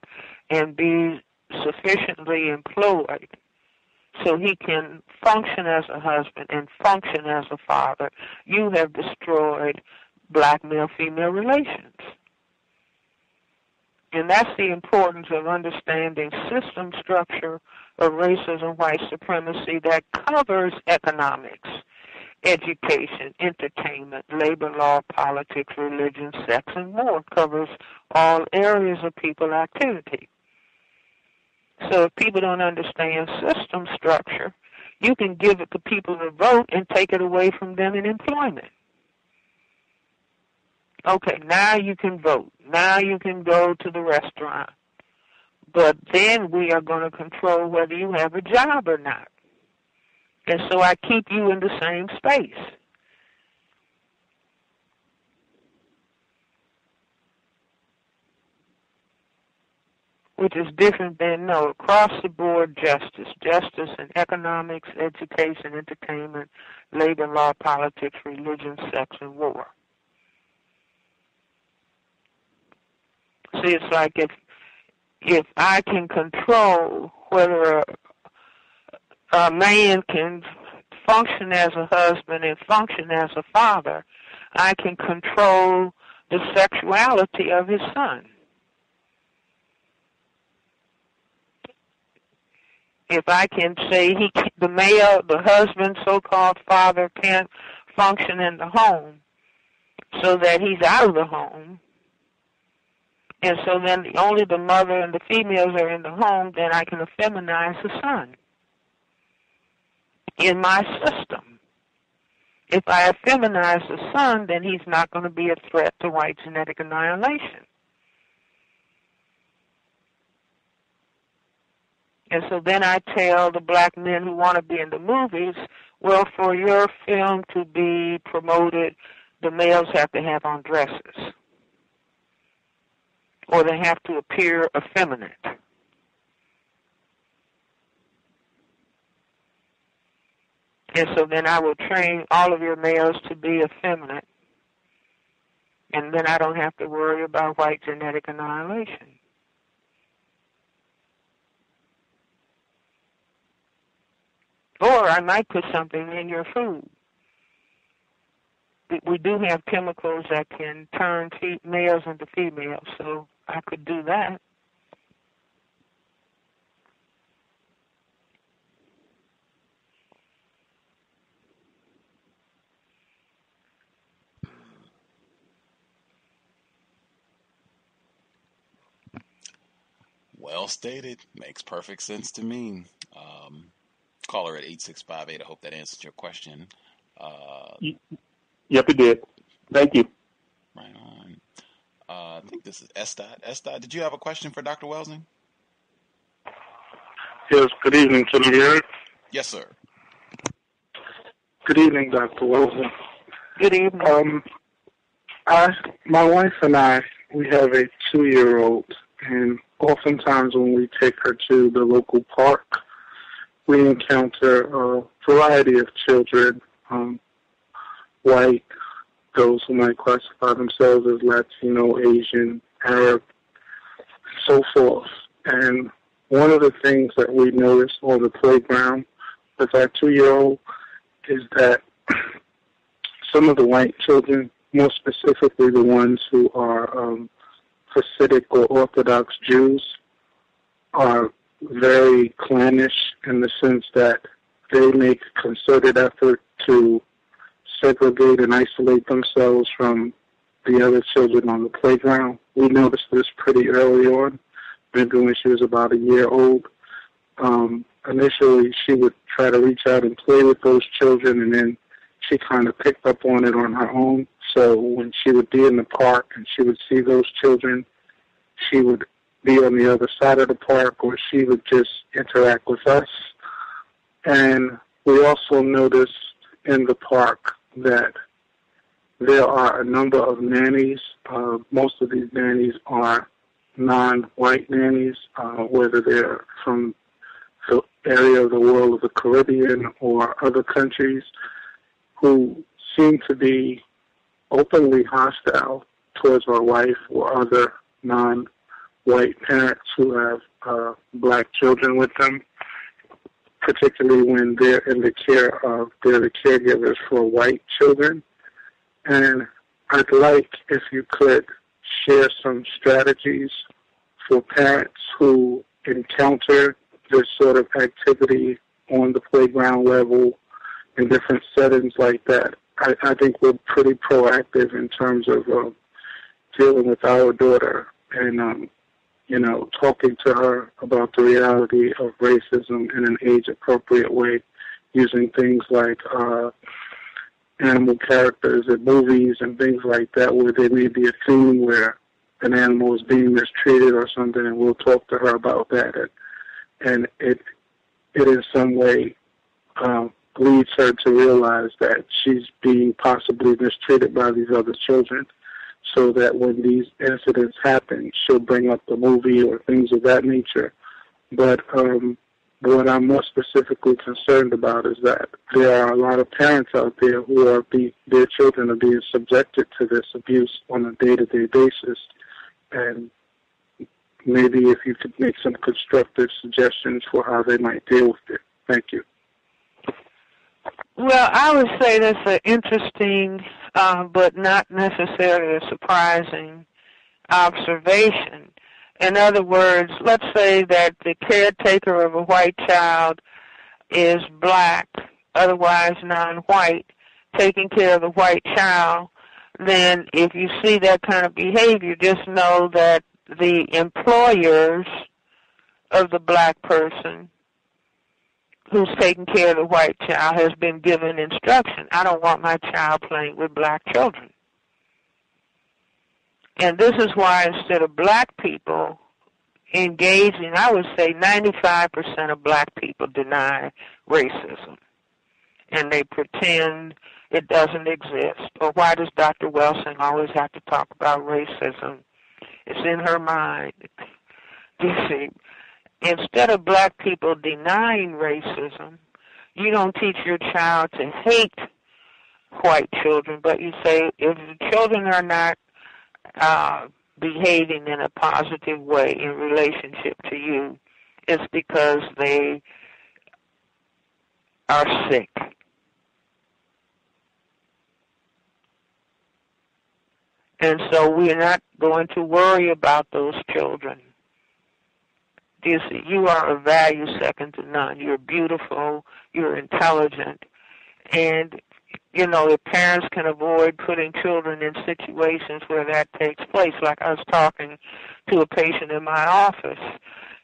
and be sufficiently employed so he can function as a husband and function as a father. You have destroyed black male-female relations. And that's the importance of understanding system structure of racism, white supremacy that covers economics, education, entertainment, labor law, politics, religion, sex, and more. Covers all areas of people activity. So if people don't understand system structure, you can give it to people to vote and take it away from them in employment. Okay, now you can vote. Now you can go to the restaurant. But then we are going to control whether you have a job or not. And so I keep you in the same space. Which is different than, across-the-board justice. Justice in economics, education, entertainment, labor law, politics, religion, sex, and war. See, it's like if I can control whether a man can function as a husband and function as a father, I can control the sexuality of his son. If I can say the husband, so-called father, can't function in the home so that he's out of the home, and so then only the mother and the females are in the home, then I can effeminize the son in my system. If I effeminize the son, then he's not going to be a threat to white genetic annihilation. And so then I tell the black men who want to be in the movies, well, for your film to be promoted, the males have to have on dresses. Or they have to appear effeminate. And so then I will train all of your males to be effeminate. And then I don't have to worry about white genetic annihilation. Or I might put something in your food. We do have chemicals that can turn males into females, so I could do that. Well stated. Makes perfect sense to me. Caller at 8658. I hope that answers your question. Yep, it did. Thank you. Right on. I think this is Estad. Estad, did you have a question for Dr. Welsing? Yes, good evening. Can you hear it? Yes, sir. Good evening, Dr. Welsing. Good evening. My wife and I, we have a 2-year-old, and oftentimes when we take her to the local park, we encounter a variety of children, white, those who might classify themselves as Latino, Asian, Arab, so forth. And one of the things that we noticed on the playground with our 2-year-old is that some of the white children, more specifically the ones who are Hasidic or Orthodox Jews, are very clannish in the sense that they make a concerted effort to segregate and isolate themselves from the other children on the playground. We noticed this pretty early on, maybe when she was about a year old. Initially, she would try to reach out and play with those children, and then she kind of picked up on it on her own. So when she would be in the park and she would see those children, she would be on the other side of the park, or she would just interact with us. And we also noticed in the park that there are a number of nannies. Most of these nannies are non-white nannies, whether they're from the area of the world of the Caribbean or other countries, who seem to be openly hostile towards my wife or other non-white parents who have black children with them, particularly when they're in the care of, they're the caregivers for white children. And I'd like if you could share some strategies for parents who encounter this sort of activity on the playground level in different settings like that. I think we're pretty proactive in terms of dealing with our daughter and, talking to her about the reality of racism in an age-appropriate way, using things like animal characters in movies and things like that, where there may be a scene where an animal is being mistreated or something, and we'll talk to her about that. And it in some way leads her to realize that she's being possibly mistreated by these other children, so that when these incidents happen, she'll bring up the movie or things of that nature. But what I'm more specifically concerned about is that there are a lot of parents out there who are their children are being subjected to this abuse on a day-to-day basis. And maybe if you could make some constructive suggestions for how they might deal with it. Thank you. Well, I would say that's an interesting but not necessarily a surprising observation. In other words, let's say that the caretaker of a white child is black, otherwise non-white, taking care of the white child. Then if you see that kind of behavior, just know that the employers of the black person who's taking care of the white child has been given instruction. I don't want my child playing with black children. And this is why instead of black people engaging, I would say 95% of black people deny racism. And they pretend it doesn't exist. Or why does Dr. Welsing always have to talk about racism? It's in her mind. You see, instead of black people denying racism, you don't teach your child to hate white children, but you say if the children are not behaving in a positive way in relationship to you, it's because they are sick. And so we're not going to worry about those children. You see, you are a value second to none. You're beautiful, you're intelligent, and, if parents can avoid putting children in situations where that takes place. Like I was talking to a patient in my office,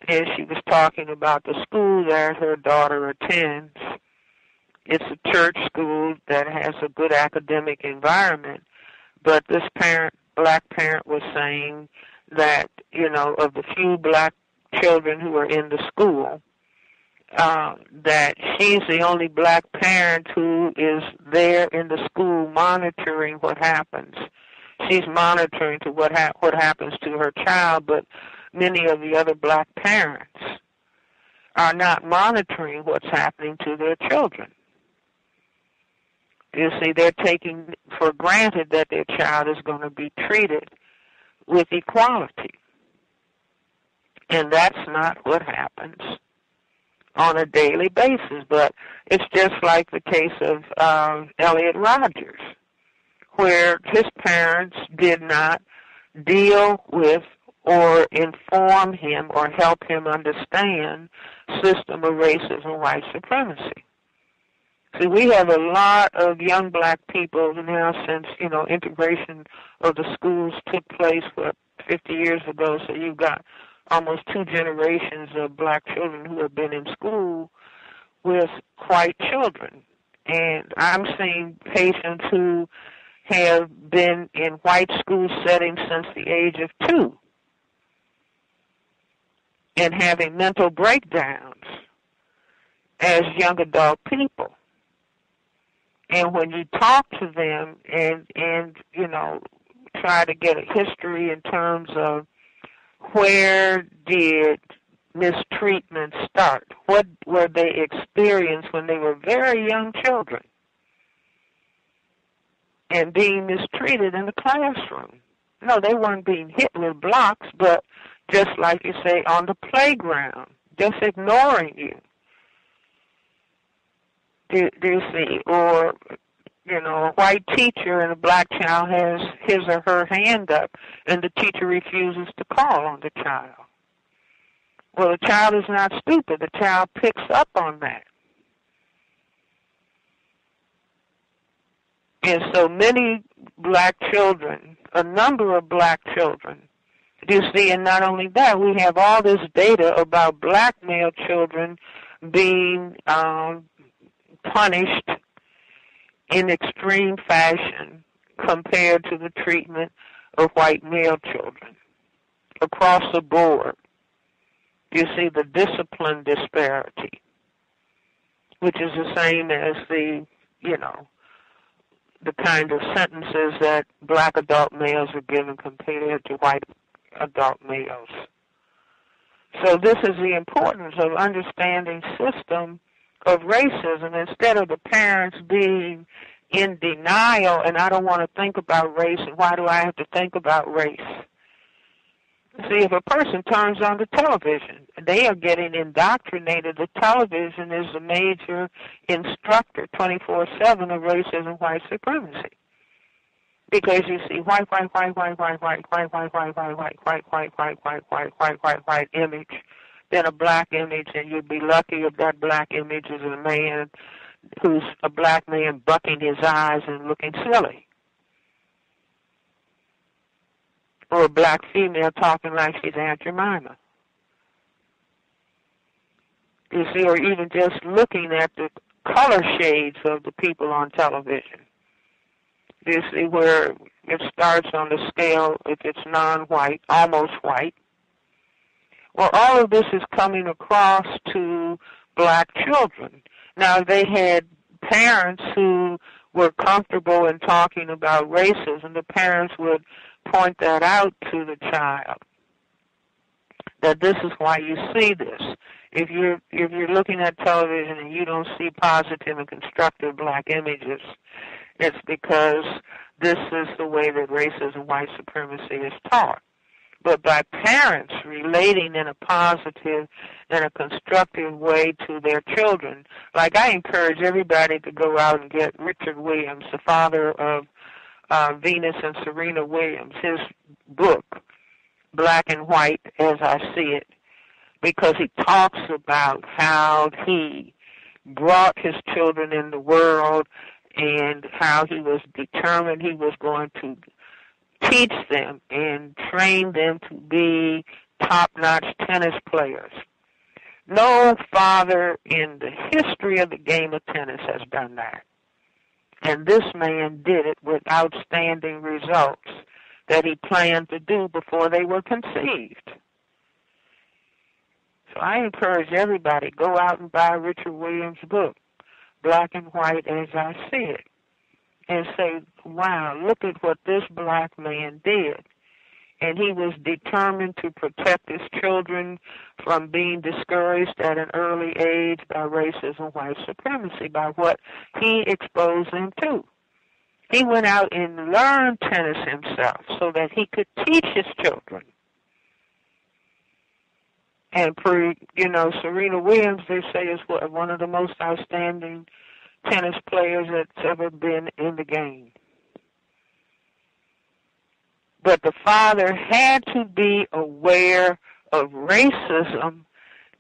and she was talking about the school that her daughter attends. It's a church school that has a good academic environment, but this black parent was saying that, of the few black children who are in the school, that she's the only black parent who is there in the school monitoring what happens. She's monitoring to what happens to her child, but many of the other black parents are not monitoring what's happening to their children. You see, they're taking for granted that their child is going to be treated with equality. And that's not what happens on a daily basis. But it's just like the case of Elliot Rodger, where his parents did not deal with or inform him or help him understand system of racism, white supremacy. See, we have a lot of young black people now since, integration of the schools took place, 50 years ago, so you've got almost 2 generations of black children who have been in school with white children. And I'm seeing patients who have been in white school settings since the age of 2 and having mental breakdowns as young adult people. And when you talk to them and try to get a history in terms of where did mistreatment start, what were they experienced when they were very young children and being mistreated in the classroom. No, they weren't being hit with blocks, but just like you say, on the playground, just ignoring you. Do you see? Or, a white teacher and a black child has his or her hand up, and the teacher refuses to call on the child. Well, the child is not stupid. The child picks up on that. And so many black children, a number of black children, do you see? And not only that, we have all this data about black male children being punished in extreme fashion compared to the treatment of white male children across the board. You see the discipline disparity, which is the same as the kind of sentences that black adult males are given compared to white adult males. So this is the importance of understanding system of racism. Instead of the parents being in denial, and I don't want to think about race, and why do I have to think about race? See, if a person turns on the television, they are getting indoctrinated. The television is the major instructor 24/7 of racism, white supremacy. Because you see white image, then a black image, and you'd be lucky if that black image is a man who's a black man bucking his eyes and looking silly. Or a black female talking like she's Aunt Jemima. You see, or even just looking at the color shades of the people on television. You see where it starts on the scale, if it's non-white, almost white. Well, all of this is coming across to black children. Now, they had parents who were comfortable in talking about racism. The parents would point that out to the child, that this is why you see this. If you're looking at television and you don't see positive and constructive black images, it's because this is the way that racism, white supremacy is taught. But by parents relating in a positive and a constructive way to their children, like I encourage everybody to go out and get Richard Williams, the father of Venus and Serena Williams, his book, Black and White as I See It, because he talks about how he brought his children in the world and how he was determined he was going to teach them and train them to be top-notch tennis players. No father in the history of the game of tennis has done that. And this man did it with outstanding results that he planned to do before they were conceived. So I encourage everybody, go out and buy Richard Williams' book, Black and White as I See It, and say, wow, look at what this black man did. And he was determined to protect his children from being discouraged at an early age by racism, white supremacy, by what he exposed them to. He went out and learned tennis himself so that he could teach his children. And Serena Williams, they say, is one of the most outstanding tennis players that's ever been in the game. But the father had to be aware of racism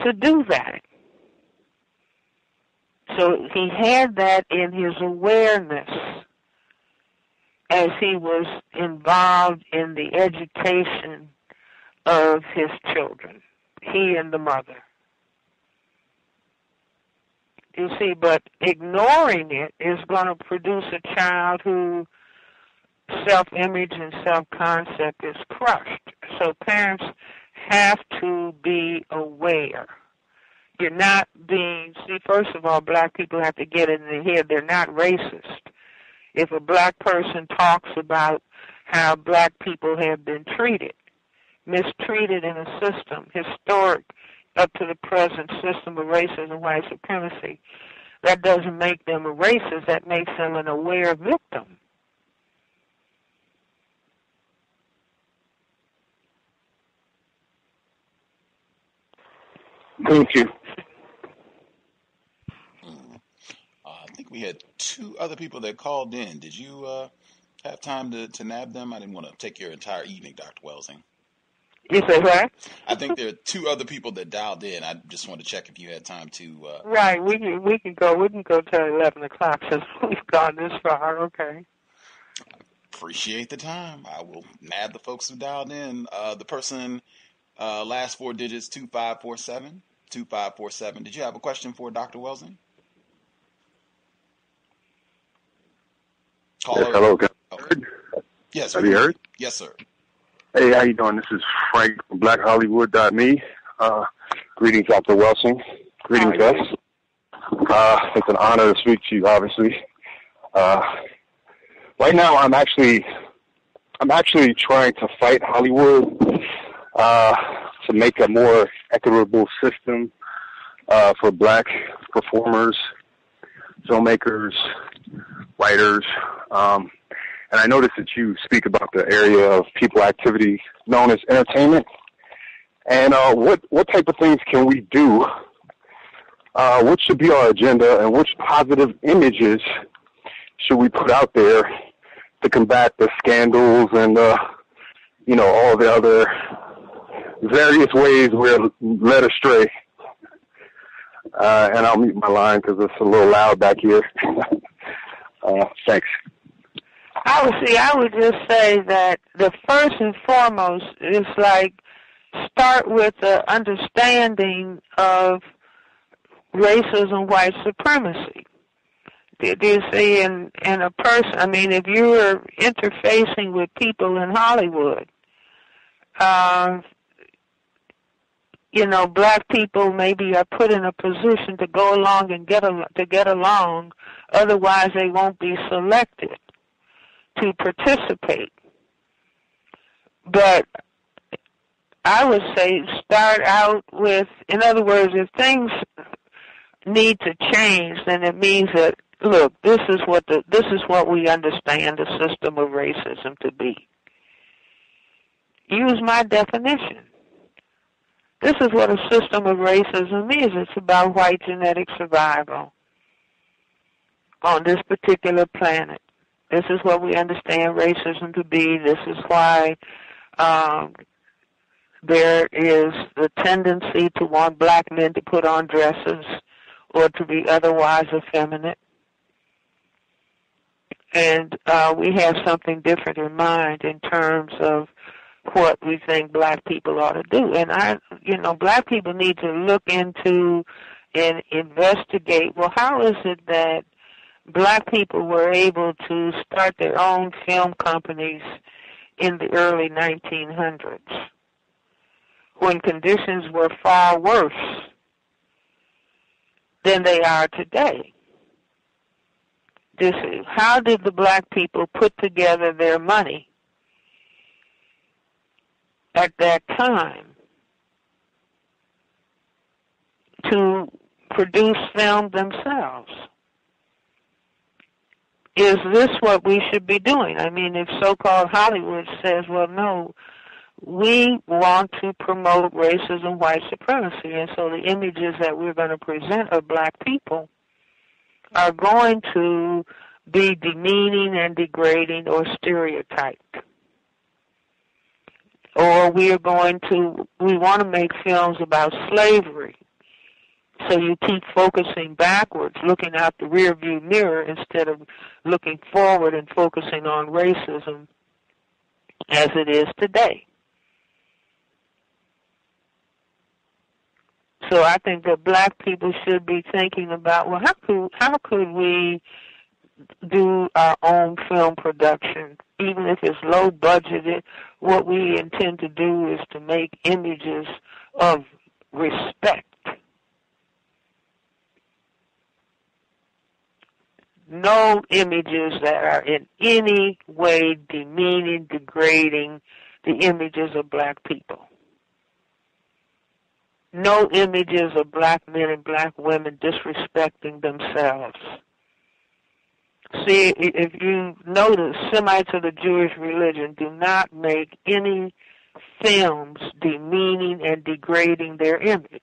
to do that. So he had that in his awareness as he was involved in the education of his children, he and the mother. You see, but ignoring it is going to produce a child who self-image and self-concept is crushed. So parents have to be aware. You're not first of all, black people have to get it in their head they're not racist. If a black person talks about how black people have been mistreated in a system, historic up to the present system of racism and white supremacy, that doesn't make them a racist, that makes them an aware victim. Thank you. I think we had two other people that called in. Did you have time to nab them? I didn't want to take your entire evening, Dr. Welsing. You said what? I think there are two other people that dialed in. I just wanted to check if you had time to. Right, we can go till 11 o'clock since we've gone this far. Okay. Appreciate the time. I will nab the folks who dialed in. The person, last four digits 2547. 2547. Did you have a question for Dr. Welsing? Yes, hello. Okay. Yes. Have you heard? Yes, sir. Hey, how you doing? This is Frank from BlackHollywood.me. Greetings, Dr. Welsing. Greetings, guys. It's an honor to speak to you, obviously. Right now, I'm actually trying to fight Hollywood to make a more equitable system for black performers, filmmakers, writers. And I noticed that you speak about the area of people activity known as entertainment. And what type of things can we do? What should be our agenda, and which positive images should we put out there to combat the scandals and all the other various ways we're led astray? And I'll mute my line because it's a little loud back here. Thanks. I would just say that the first and foremost is start with the understanding of racism, white supremacy. Do you see in a person, if you're interfacing with people in Hollywood, black people maybe are put in a position to go along and get along, otherwise they won't be selected to participate. But I would say start out with, in other words, if things need to change, then it means that, look, this is what we understand the system of racism to be. Use my definition. This is what a system of racism is. It's about white genetic survival on this particular planet. This is what we understand racism to be. This is why there is the tendency to want black men to put on dresses or to be otherwise effeminate. And we have something different in mind in terms of what we think black people ought to do. And black people need to look into and investigate, well, how is it that black people were able to start their own film companies in the early 1900s when conditions were far worse than they are today? How did the black people put together their money at that time to produce film themselves? Is this what we should be doing? I mean, if so-called Hollywood says, well, no, we want to promote racism, white supremacy, and so the images that we're going to present of black people are going to be demeaning and degrading or stereotyped. Or we want to make films about slavery. So you keep focusing backwards, looking out the rearview mirror instead of looking forward and focusing on racism as it is today. So I think that black people should be thinking about, well, how could we do our own film production, even if it's low budgeted? What we intend to do is to make images of respect. No images that are in any way demeaning, degrading the images of black people. No images of black men and black women disrespecting themselves. See, if you notice, Semites of the Jewish religion do not make any films demeaning and degrading their image.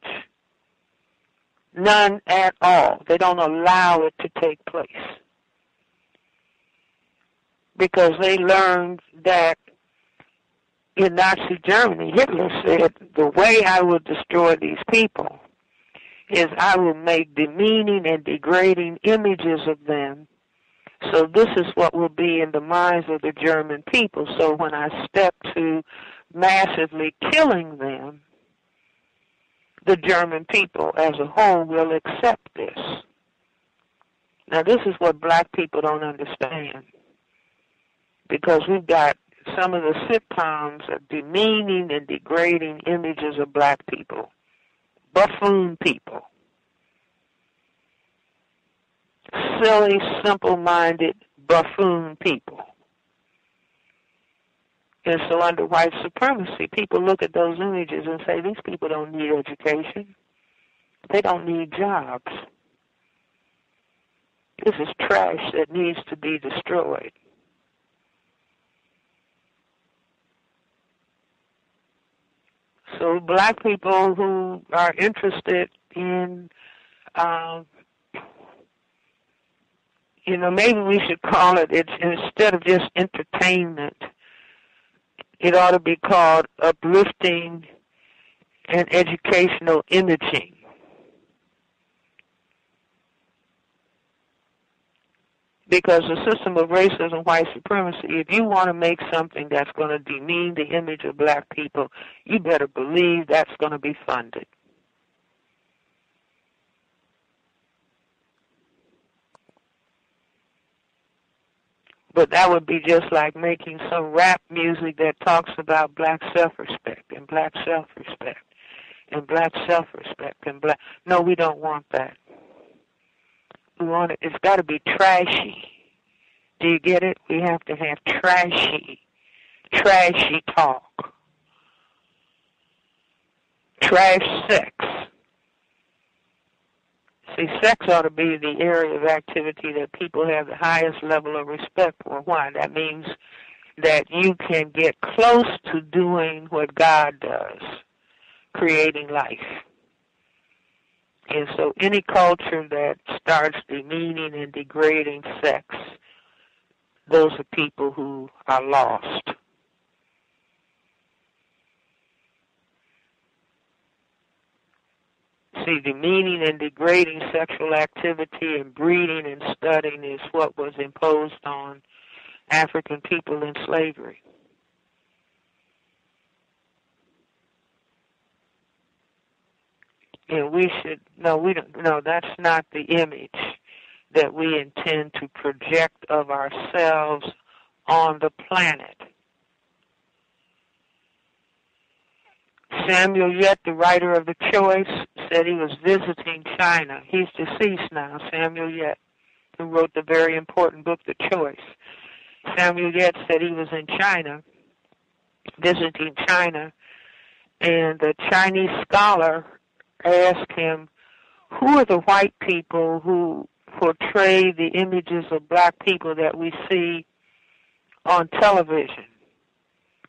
None at all. They don't allow it to take place. Because they learned that in Nazi Germany, Hitler said, the way I will destroy these people is I will make demeaning and degrading images of them. So this is what will be in the minds of the German people. So when I step to massively killing them, the German people as a whole will accept this. Now this is what black people don't understand. Because we've got some of the sitcoms are demeaning and degrading images of black people, buffoon people, silly, simple-minded buffoon people. And so under white supremacy, people look at those images and say, these people don't need education. They don't need jobs. This is trash that needs to be destroyed. So black people who are interested in, maybe we should call it, instead of just entertainment, it ought to be called uplifting and educational imaging. Because the system of racism, white supremacy, if you want to make something that's going to demean the image of black people, you better believe that's going to be funded. But that would be just like making some rap music that talks about black self-respect and black self-respect and black self-respect and black. No, we don't want that. We want it. It's got to be trashy. Do you get it? We have to have trashy talk. Trash sex. See, sex ought to be the area of activity that people have the highest level of respect for. Why? That means that you can get close to doing what God does, creating life. And so any culture that starts demeaning and degrading sex, those are people who are lost. See, demeaning and degrading sexual activity and breeding and studying is what was imposed on African people in slavery. And we should, that's not the image that we intend to project of ourselves on the planet. Samuel Yet, the writer of The Choice, said he was visiting China. He's deceased now, Samuel Yet, who wrote the very important book, The Choice. Samuel Yet said he was in China, visiting China, and the Chinese scholar asked him, who are the white people who portray the images of black people that we see on television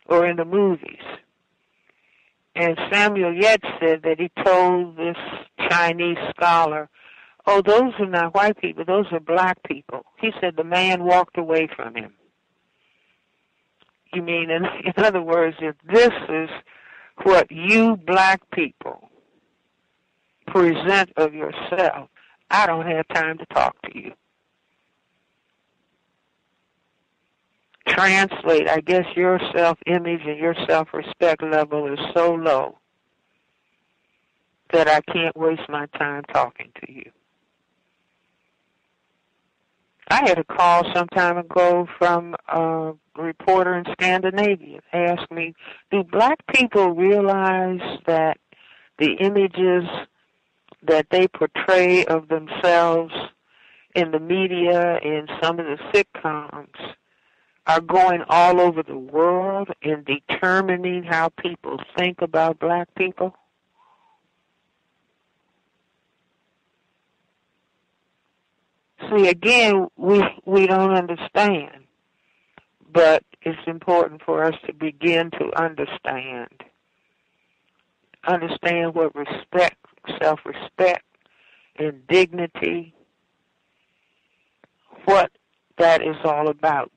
or in the movies? And Samuel Yet said that he told this Chinese scholar, oh, those are not white people, those are black people. He said the man walked away from him. You mean, in other words, if this is what you black people present of yourself, I don't have time to talk to you. Translate, I guess your self-image and your self-respect level is so low that I can't waste my time talking to you. I had a call some time ago from a reporter in Scandinavia. Asked me, do black people realize that the images that they portray of themselves in the media, in some of the sitcoms, are going all over the world and determining how people think about black people? See, again, we don't understand, but it's important for us to begin to understand what respect, self-respect, and dignity, what that is all about.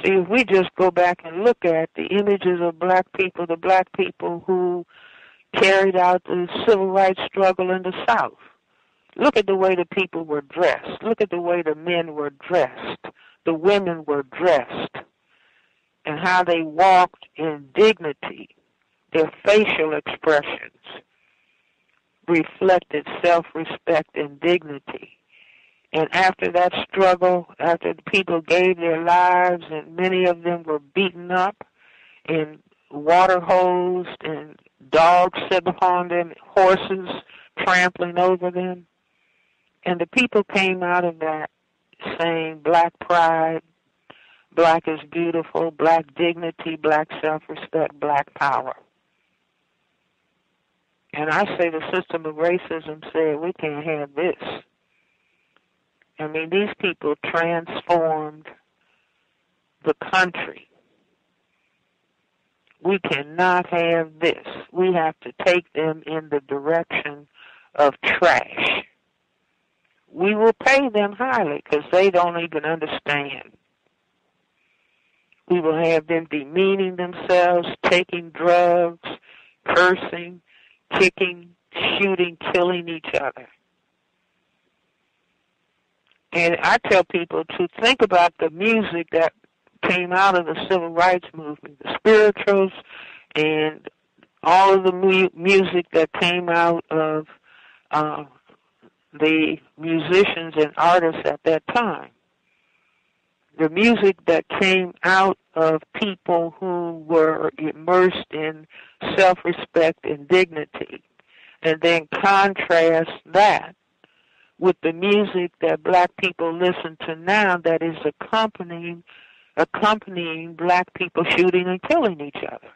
See, if we just go back and look at the images of black people, the black people who carried out the civil rights struggle in the South, look at the way the people were dressed. Look at the way the men were dressed. The women were dressed. And how they walked in dignity. Their facial expressions reflected self-respect and dignity. And after that struggle, after the people gave their lives and many of them were beaten up and water hosed and dogs set upon them, horses trampling over them, and the people came out of that saying black pride, black is beautiful, black dignity, black self-respect, black power. And I say the system of racism said we can't have this. I mean, these people transformed the country. We cannot have this. We have to take them in the direction of trash. We will pay them highly because they don't even understand. We will have them demeaning themselves, taking drugs, cursing, kicking, shooting, killing each other. And I tell people to think about the music that came out of the civil rights movement, the spirituals, and all of the music that came out of the musicians and artists at that time. The music that came out of people who were immersed in self-respect and dignity, and then contrast that with the music that black people listen to now that is accompanying black people shooting and killing each other.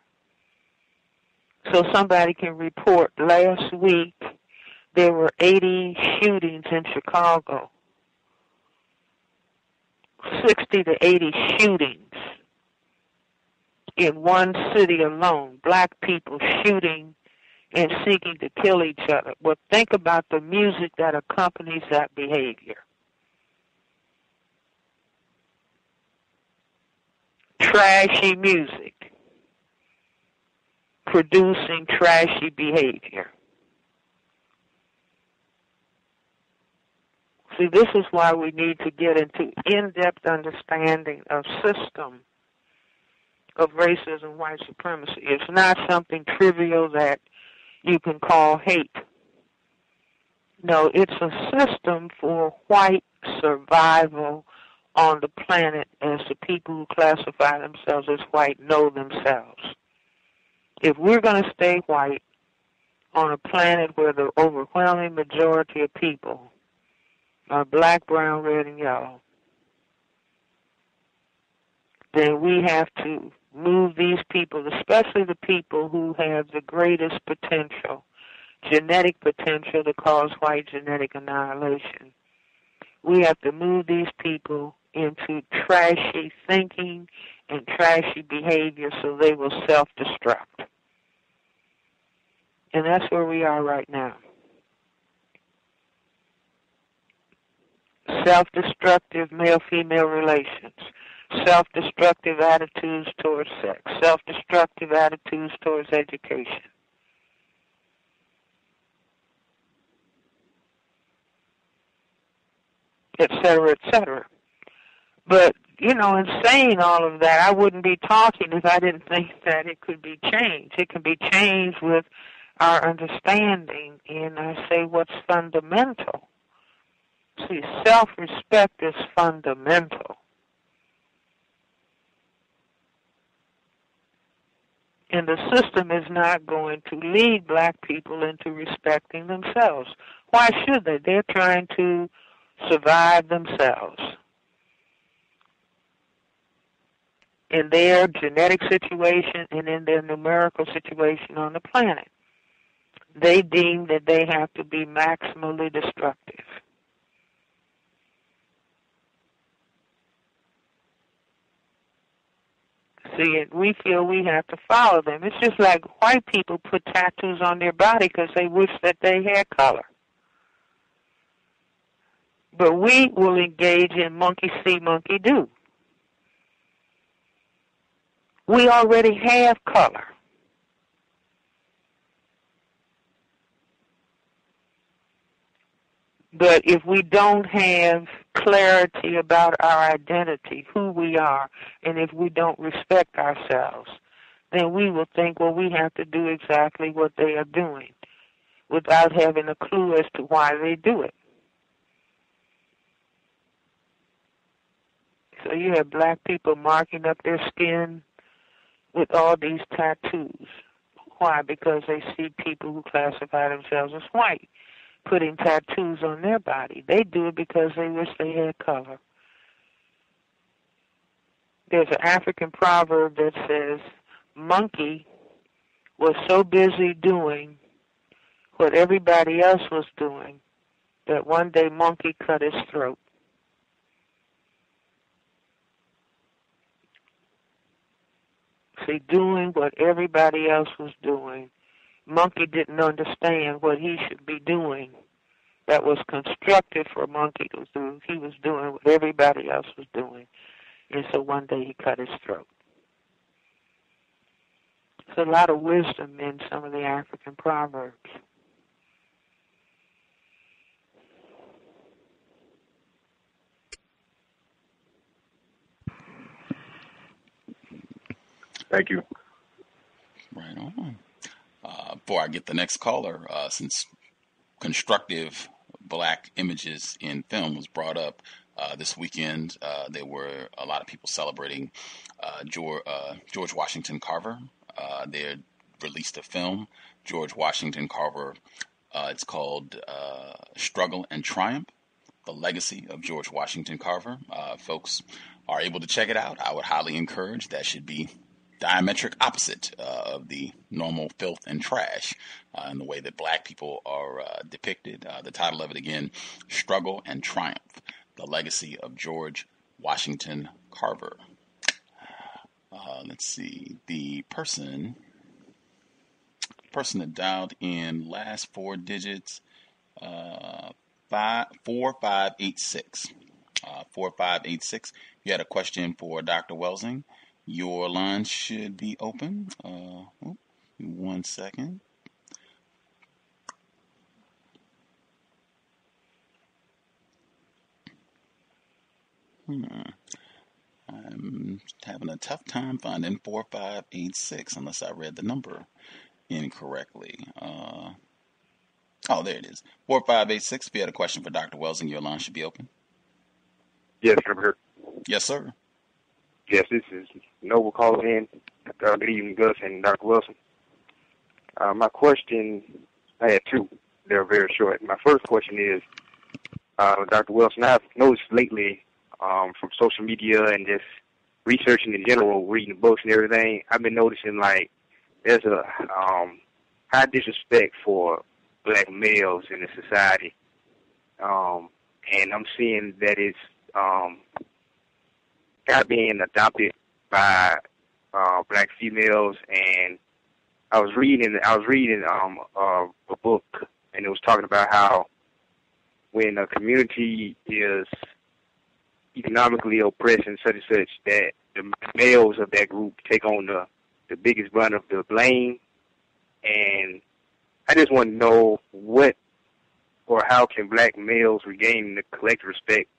So somebody can report last week there were 80 shootings in Chicago, 60 to 80 shootings in one city alone, black people shooting and seeking to kill each other. Well, think about the music that accompanies that behavior. Trashy music producing trashy behavior. See, this is why we need to get into in-depth understanding of system of racism, white supremacy. It's not something trivial that you can call hate. No, it's a system for white survival on the planet as the people who classify themselves as white know themselves. If we're going to stay white on a planet where the overwhelming majority of people are black, brown, red, and yellow, then we have to move these people, especially the people who have the greatest potential, genetic potential to cause white genetic annihilation. We have to move these people into trashy thinking and trashy behavior so they will self-destruct. And that's where we are right now. Self-destructive male-female relations, self-destructive attitudes towards sex, self-destructive attitudes towards education. Et cetera, et cetera. But, you know, in saying all of that, I wouldn't be talking if I didn't think that it could be changed. It can be changed with our understanding, and I say what's fundamental. See, self-respect is fundamental. And the system is not going to lead black people into respecting themselves. Why should they? They're trying to survive themselves. In their genetic situation and in their numerical situation on the planet. They deem that they have to be maximally destructive. See, we feel we have to follow them. It's just like white people put tattoos on their body because they wish that they had color. But we will engage in monkey see, monkey do. We already have color. But if we don't have clarity about our identity, who we are, and if we don't respect ourselves, then we will think, well, we have to do exactly what they are doing without having a clue as to why they do it. So you have black people marking up their skin with all these tattoos. Why? Because they see people who classify themselves as white putting tattoos on their body. They do it because they wish they had color. There's an African proverb that says, monkey was so busy doing what everybody else was doing that one day monkey cut his throat. See, doing what everybody else was doing, monkey didn't understand what he should be doing. That was constructive for monkey to do. He was doing what everybody else was doing. And so one day he cut his throat. There's a lot of wisdom in some of the African proverbs. Thank you. Right on. Before I get the next caller, since constructive black images in film was brought up this weekend, there were a lot of people celebrating George Washington Carver. They released a film, George Washington Carver. It's called Struggle and Triumph, The Legacy of George Washington Carver. Folks are able to check it out. I would highly encourage. That should be diametric opposite of the normal filth and trash in the way that black people are depicted. The title of it again, Struggle and Triumph, The Legacy of George Washington Carver. Let's see, the person that dialed in last four digits, 4586. 4586. You had a question for Dr. Welsing. Your line should be open. 1 second. I'm having a tough time finding 4586 unless I read the number incorrectly. Oh, there it is. 4586. If you had a question for Dr. Welsing, your line should be open. Yes, I'm here. Yes, sir. Yes, this is Noble calling in. Good evening, Gus and Dr. Welsing. My question, I had two. They're very short. My first question is, Dr. Welsing, I've noticed lately from social media and just researching in general, reading books and everything, I've been noticing like there's a high disrespect for black males in the society. And I'm seeing that it's not being adopted by black females. And I was reading a book, and it was talking about how when a community is economically oppressed and such, that the males of that group take on the biggest brunt of the blame. And I just want to know what or how can black males regain the collective respect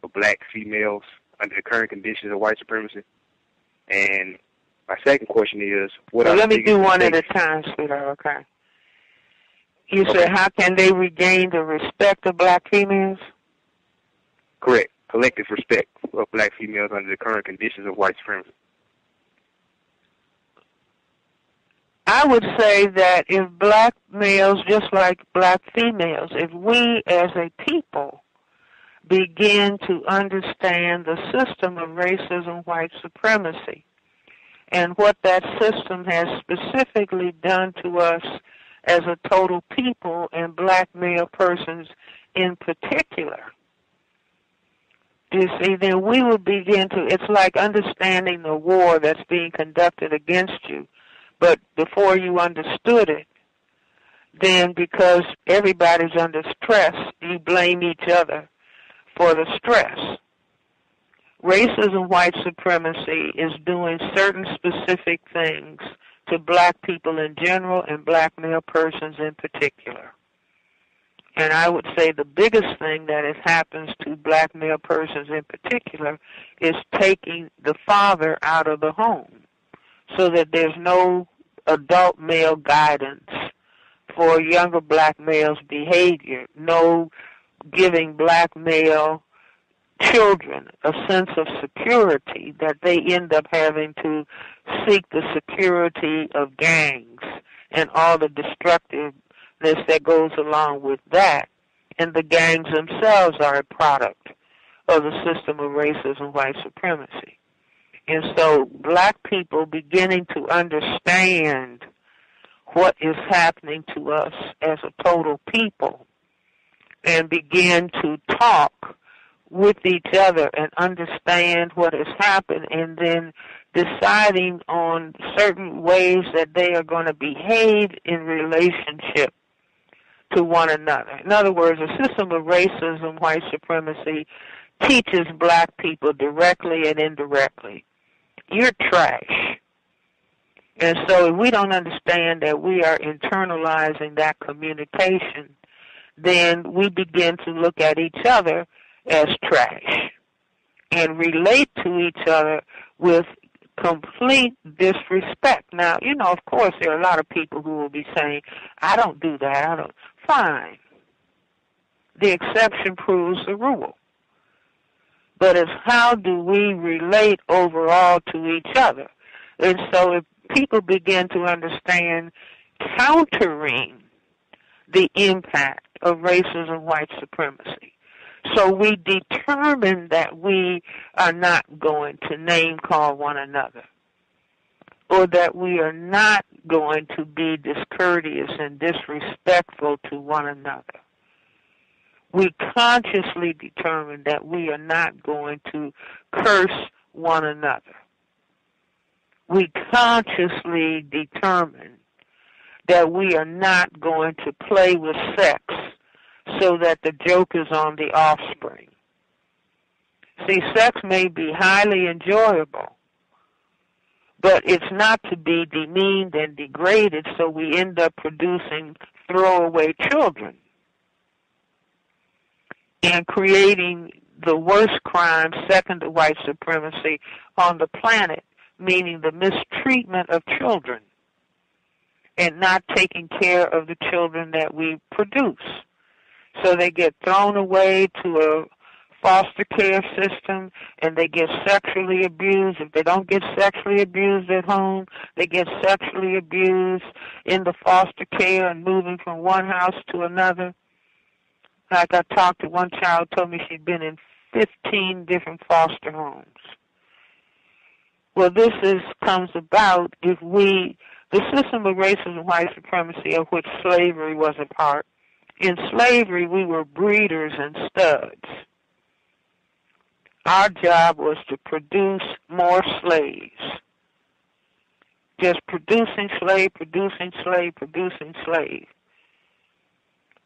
of black females under the current conditions of white supremacy? And my second question is, let me do one at a time, sweetheart, okay? You said, how can they regain the respect of black females? Correct. Collective respect of black females under the current conditions of white supremacy. I would say that if black males, just like black females, if we as a people begin to understand the system of racism, white supremacy, and what that system has specifically done to us as a total people and black male persons in particular, you see, then we will begin to, it's like understanding the war that's being conducted against you. But before you understood it, then because everybody's under stress, you blame each other for the stress. Racism, white supremacy is doing certain specific things to black people in general and black male persons in particular. And I would say the biggest thing that happens to black male persons in particular is taking the father out of the home so that there's no adult male guidance for younger black males' behavior, no giving black male children a sense of security, that they end up having to seek the security of gangs and all the destructiveness that goes along with that. And the gangs themselves are a product of the system of racism, white supremacy. And so black people beginning to understand what is happening to us as a total people and begin to talk with each other and understand what has happened, and then deciding on certain ways that they are going to behave in relationship to one another. In other words, a system of racism, white supremacy, teaches black people directly and indirectly, you're trash. And so if we don't understand that we are internalizing that communication, then we begin to look at each other as trash and relate to each other with complete disrespect. Now, you know, of course, there are a lot of people who will be saying, I don't do that. Fine. The exception proves the rule. But it's how do we relate overall to each other? And so if people begin to understand countering the impact of racism, white supremacy, so we determine that we are not going to name call one another, or that we are not going to be discourteous and disrespectful to one another. We consciously determine that we are not going to curse one another. We consciously determine that we are not going to play with sex so that the joke is on the offspring. See, sex may be highly enjoyable, but it's not to be demeaned and degraded, so we end up producing throwaway children and creating the worst crime, second to white supremacy, on the planet, meaning the mistreatment of children. and not taking care of the children that we produce. So they get thrown away to a foster care system, and they get sexually abused. If they don't get sexually abused at home, they get sexually abused in the foster care and moving from one house to another. Like I talked to one child, told me she'd been in 15 different foster homes. Well, this comes about if the system of racism and white supremacy, of which slavery was a part. In slavery, we were breeders and studs. Our job was to produce more slaves. Just producing slave, producing slave, producing slave.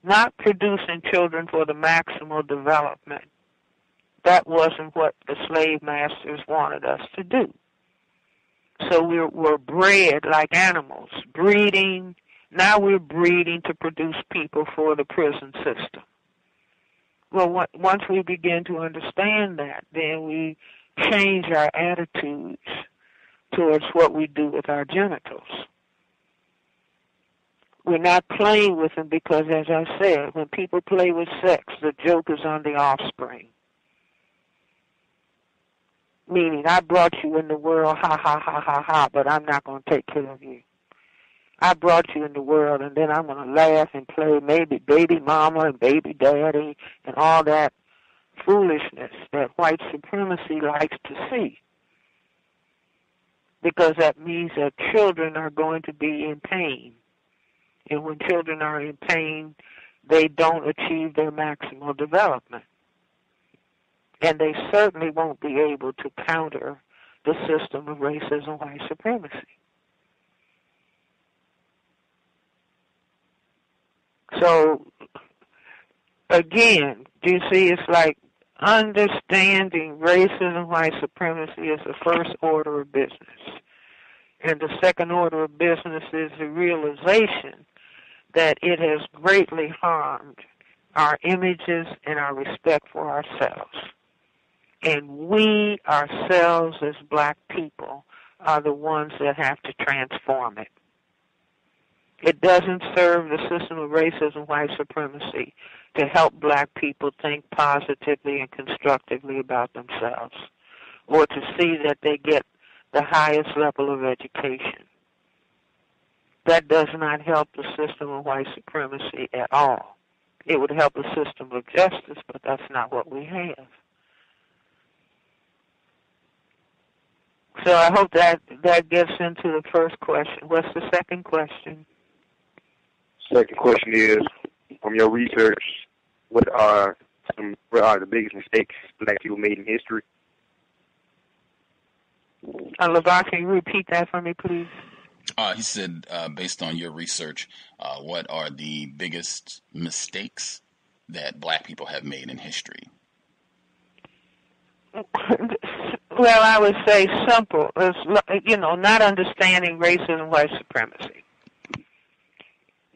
Not producing children for the maximal development. That wasn't what the slave masters wanted us to do. So we're bred like animals, breeding. Now we're breeding to produce people for the prison system. Well, once we begin to understand that, then we change our attitudes towards what we do with our genitals. We're not playing with them because, as I said, when people play with sex, the joke is on the offspring. Meaning, I brought you in the world, ha, ha, ha, ha, ha, but I'm not going to take care of you. I brought you in the world, and then I'm going to laugh and play maybe baby mama and baby daddy and all that foolishness that white supremacy likes to see. Because that means that children are going to be in pain. And when children are in pain, they don't achieve their maximal development. And they certainly won't be able to counter the system of racism and white supremacy. So, again, do you see, it's like understanding racism and white supremacy is the first order of business. And the second order of business is the realization that it has greatly harmed our images and our respect for ourselves. And we ourselves as black people are the ones that have to transform it. It doesn't serve the system of racism and white supremacy to help black people think positively and constructively about themselves or to see that they get the highest level of education. That does not help the system of white supremacy at all. It would help the system of justice, but that's not what we have. So I hope that gets into the first question. What's the second question? Second question is, from your research, what are the biggest mistakes black people made in history? LeVar, can you repeat that for me, please? He said, based on your research, what are the biggest mistakes that black people have made in history? Well, I would say simple. It's, not understanding racism and white supremacy.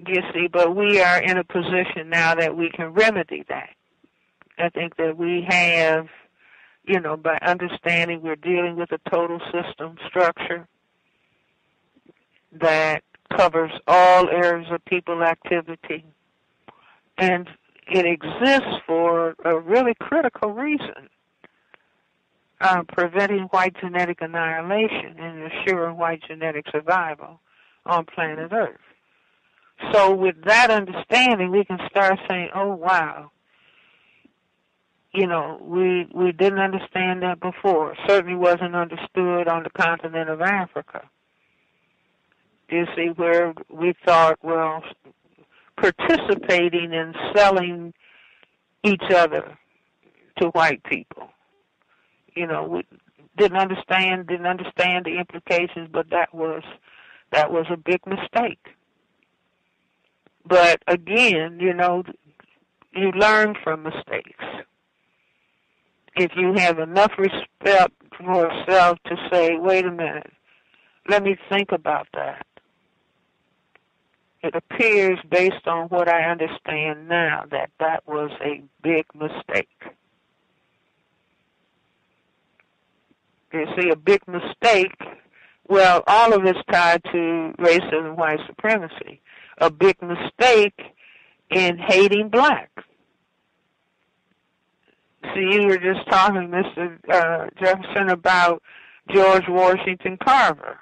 You see, but we are in a position now that we can remedy that. I think that we have, by understanding we're dealing with a total system structure that covers all areas of people activity. And it exists for a really critical reason, preventing white genetic annihilation and assuring white genetic survival on planet Earth. So with that understanding, we can start saying, oh, wow, we didn't understand that before. It certainly wasn't understood on the continent of Africa. You see, where we thought, well, participating in selling each other to white people. We didn't understand the implications, but that was a big mistake. But again, you learn from mistakes. If you have enough respect for yourself to say, wait a minute, let me think about that. It appears, based on what I understand now, that was a big mistake. You see, a big mistake Well, all of it's tied to racism and white supremacy. A big mistake in hating blacks. See, you were just talking, Mr. Jefferson, about George Washington Carver.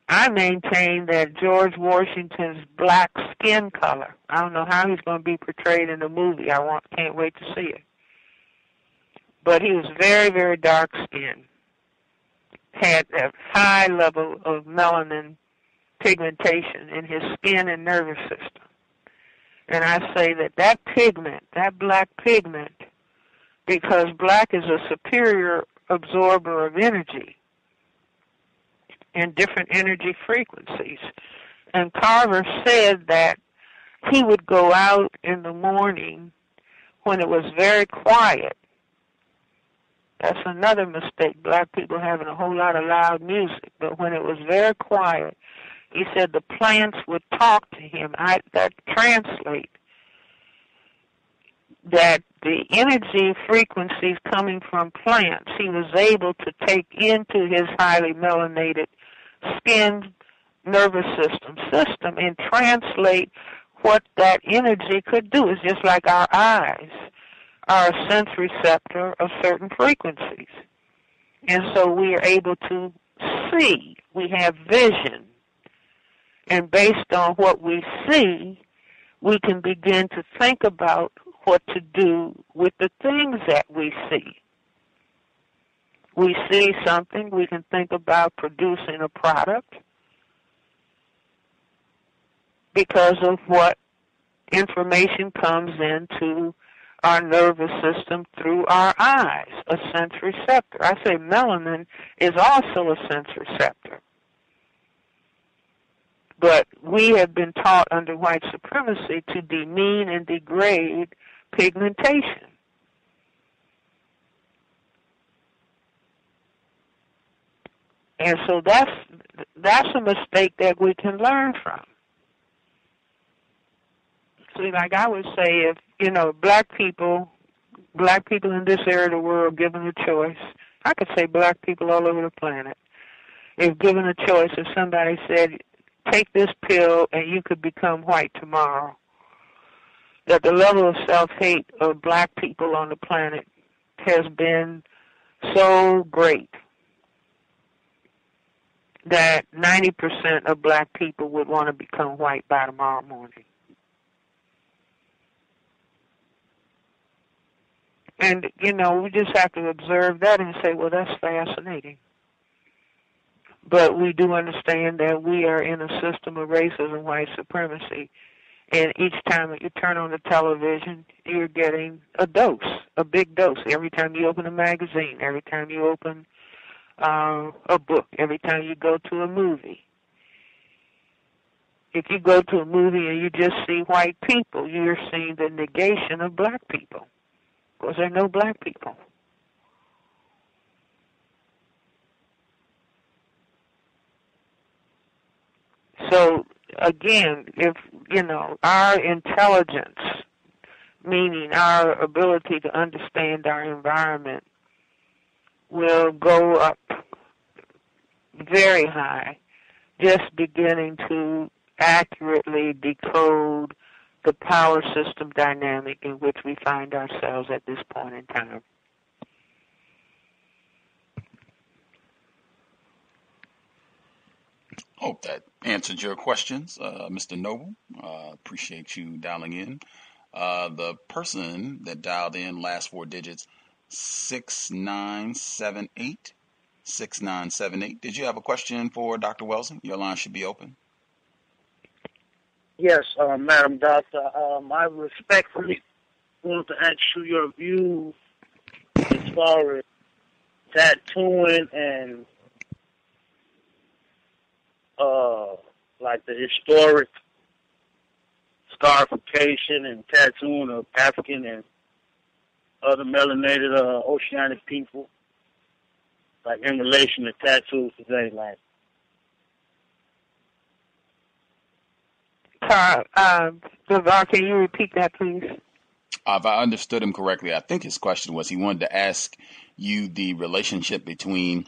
I maintain that George Washington's black skin color, I don't know how he's going to be portrayed in the movie. Can't wait to see it. But he was very, very dark-skinned, had a high level of melanin pigmentation in his skin and nervous system. And I say that pigment, that black pigment, because black is a superior absorber of energy and different energy frequencies. And Carver said that he would go out in the morning when it was very quiet. That's another mistake. Black people having a whole lot of loud music. But when it was very quiet, he said the plants would talk to him. That translates that the energy frequencies coming from plants, he was able to take into his highly melanated skin, nervous system and translate what that energy could do. It's just like our eyes are a sense receptor of certain frequencies. And so we are able to see. We have vision. And based on what we see, we can begin to think about what to do with the things that we see. We see something, we can think about producing a product because of what information comes into our nervous system through our eyes, a sense receptor. I say melanin is also a sense receptor. But we have been taught under white supremacy to demean and degrade pigmentation. And so that's a mistake that we can learn from. See, like I would say, if, black people in this area of the world given a choice, I could say black people all over the planet, if given a choice, if somebody said, take this pill and you could become white tomorrow, that the level of self-hate of black people on the planet has been so great that 90% of black people would want to become white by tomorrow morning. And, we just have to observe that and say, well, that's fascinating. But we do understand that we are in a system of racism and white supremacy. And each time that you turn on the television, you're getting a dose, a big dose. Every time you open a magazine, every time you open a book, every time you go to a movie. If you go to a movie and you just see white people, you're seeing the negation of black people. Because there are no black people. So, again, if, our intelligence, meaning our ability to understand our environment, will go up very high, just beginning to accurately decode the power system dynamic in which we find ourselves at this point in time. Hope that answered your questions, Mr. Noble. Appreciate you dialing in. The person that dialed in, last four digits, 6978. 6978. Did you have a question for Dr. Welsing? Your line should be open. Yes, Madam Doctor. I respectfully want to ask you your view as far as tattooing and like the historic scarification and tattooing of African and other melanated oceanic people, like in relation to tattoos today, like. Devar, can you repeat that, please? If I understood him correctly, I think his question was he wanted to ask you the relationship between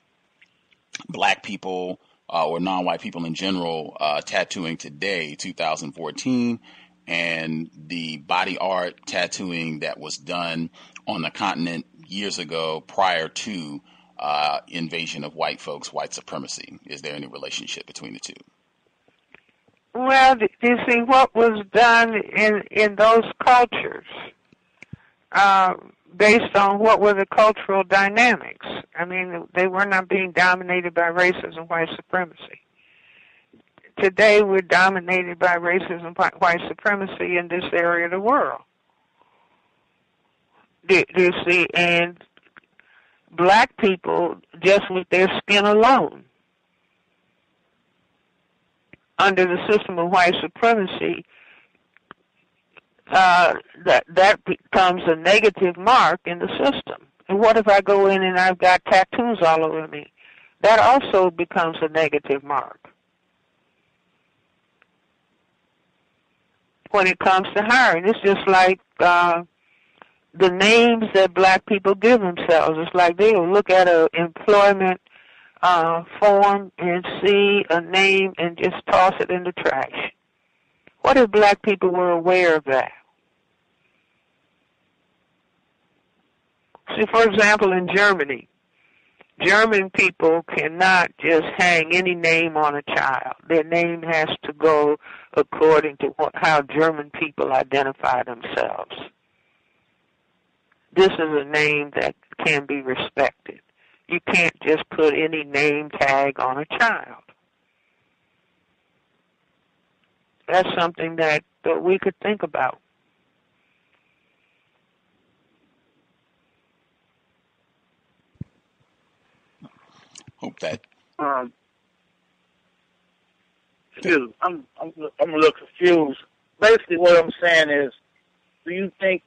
black people or non-white people in general tattooing today, 2014, and the body art tattooing that was done on the continent years ago prior to invasion of white folks, white supremacy? Is there any relationship between the two? Well, you see, what was done in those cultures based on what were the cultural dynamics. I mean, they were not being dominated by racism, white supremacy. Today, we're dominated by racism, white supremacy in this area of the world. Do you see? And black people, just with their skin alone, under the system of white supremacy, that becomes a negative mark in the system. And what if I go in and I've got tattoos all over me? That also becomes a negative mark. When it comes to hiring, it's just like the names that black people give themselves. It's like they'll look at an employment form and see a name and just toss it in the trash. What if black people were aware of that? See, for example, in Germany, German people cannot just hang any name on a child. Their name has to go according to how German people identify themselves. This is a name that can be respected. You can't just put any name tag on a child. That's something that we could think about. Hope that. Excuse me, I'm a little confused. Basically, what I'm saying is, do you think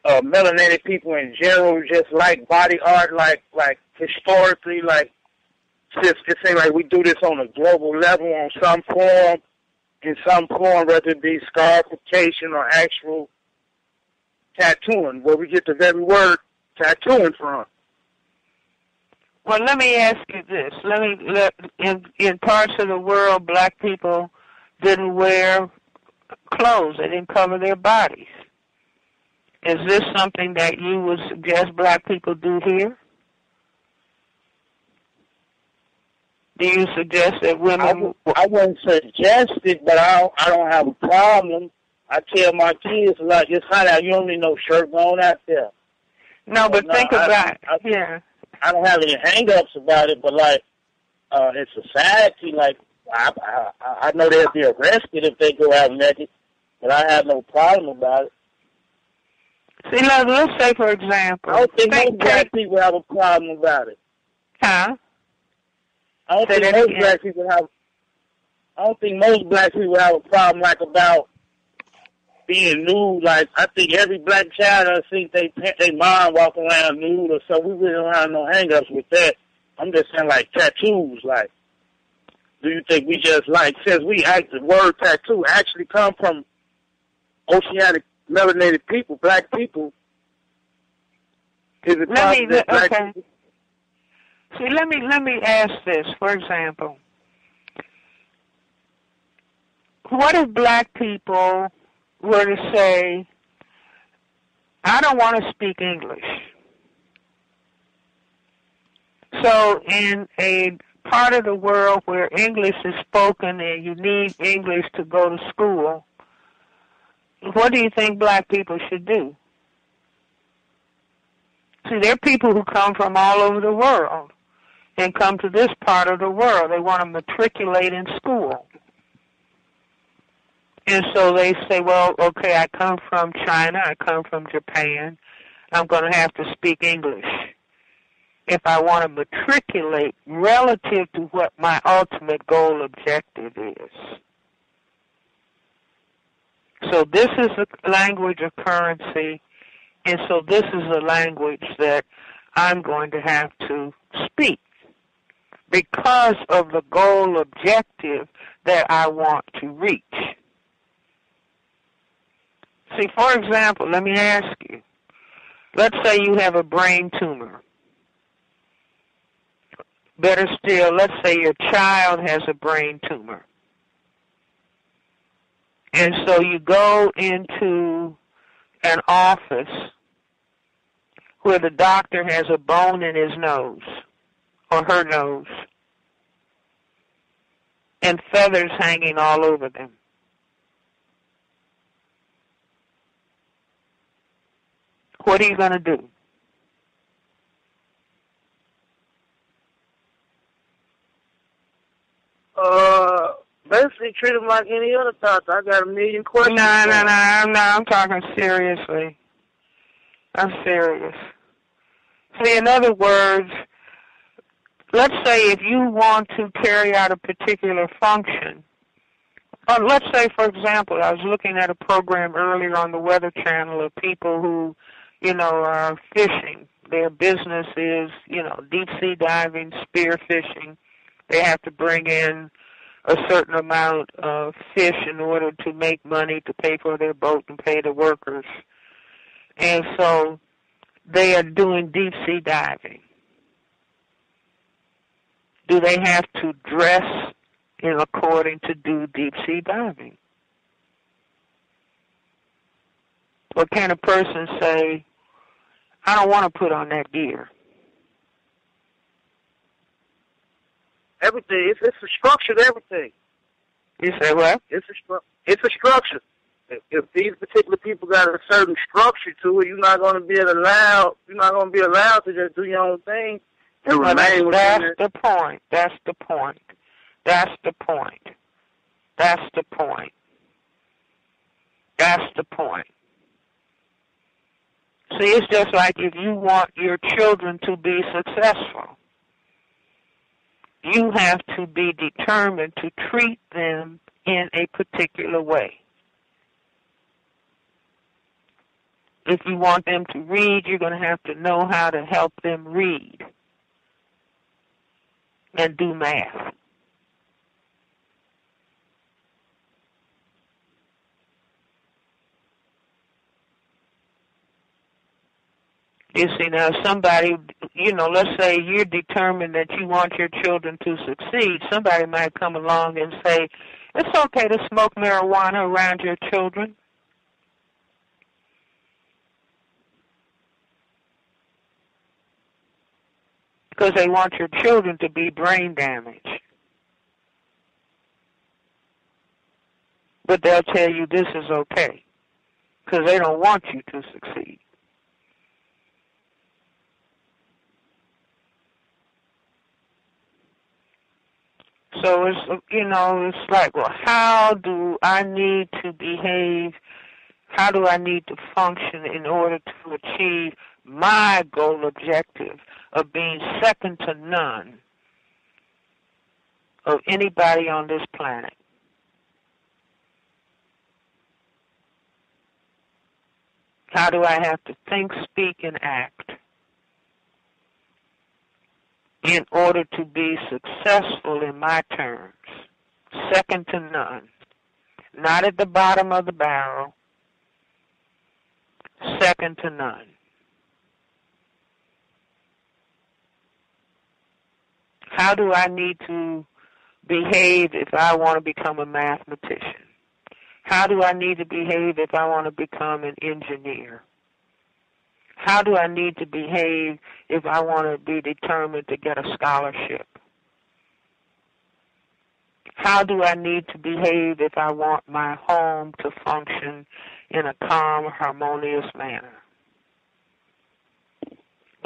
melanated people in general just like body art, like historically, like it seems like we do this on a global level, on some form, in some form, whether it be scarification or actual tattooing, where we get the very word tattooing from? Well, let me ask you this. In parts of the world, black people didn't wear clothes. They didn't cover their bodies. Is this something that you would suggest black people do here? Do you suggest that women... I wouldn't suggest it, but I don't have a problem. I tell my kids, like, just honey, you don't need no shirt going out there. No, but think about it. Yeah. I don't have any hang-ups about it, but, like, in society, like, I know they'll be arrested if they go out naked, but I have no problem about it. See, let's say, for example... I don't think most black people have a problem about it. Huh? I don't think most black people have a problem, like, about being nude. Like, I think every black child I see they mom walk around nude or so. We really don't have no hang-ups with that. I'm just saying, like, tattoos. Like, do you think we just, like, since the word tattoo actually come from oceanic melanated people, black people, is it possible that black people... See, let me ask this, for example. What if black people were to say, I don't want to speak English. So in a part of the world where English is spoken and you need English to go to school, what do you think black people should do? See, there are people who come from all over the world and come to this part of the world. They want to matriculate in school. And so they say, well, okay, I come from China, I come from Japan, I'm going to have to speak English if I want to matriculate relative to what my ultimate goal objective is. So this is a language of currency, and so this is a language that I'm going to have to speak because of the goal objective that I want to reach. See, for example, let me ask you, let's say you have a brain tumor. Better still, let's say your child has a brain tumor. And so you go into an office where the doctor has a bone in his nose or her nose and feathers hanging all over them. What are you going to do? Basically treat him like any other doctor. I got a million questions. No, I'm talking seriously. I'm serious. See, in other words, let's say if you want to carry out a particular function, or let's say, for example, I was looking at a program earlier on the Weather Channel of people who, are fishing. Their business is, deep sea diving, spear fishing. They have to bring in a certain amount of fish in order to make money to pay for their boat and pay the workers. And so they are doing deep sea diving. Do they have to dress in according to do deep sea diving? Or can a person say, I don't want to put on that gear? Everything. It's a structure to everything. You say what? It's a structure. If these particular people got a certain structure to it, you're not going to be allowed to just do your own thing and remain within That's it. the point. That's the point. That's the point. That's the point. That's the point. See, it's just like if you want your children to be successful, you have to be determined to treat them in a particular way. If you want them to read, you're going to have to know how to help them read and do math. You see, now somebody, let's say you're determined that you want your children to succeed. Somebody might come along and say, it's okay to smoke marijuana around your children. Because they want your children to be brain damaged. But they'll tell you this is okay. Because they don't want you to succeed. So it's like, well, how do I need to behave? How do I need to function in order to achieve my goal objective of being second to none of anybody on this planet? How do I have to think, speak, and act in order to be successful in my terms, second to none, not at the bottom of the barrel, second to none? How do I need to behave if I want to become a mathematician? How do I need to behave if I want to become an engineer? How do I need to behave if I want to be determined to get a scholarship? How do I need to behave if I want my home to function in a calm, harmonious manner?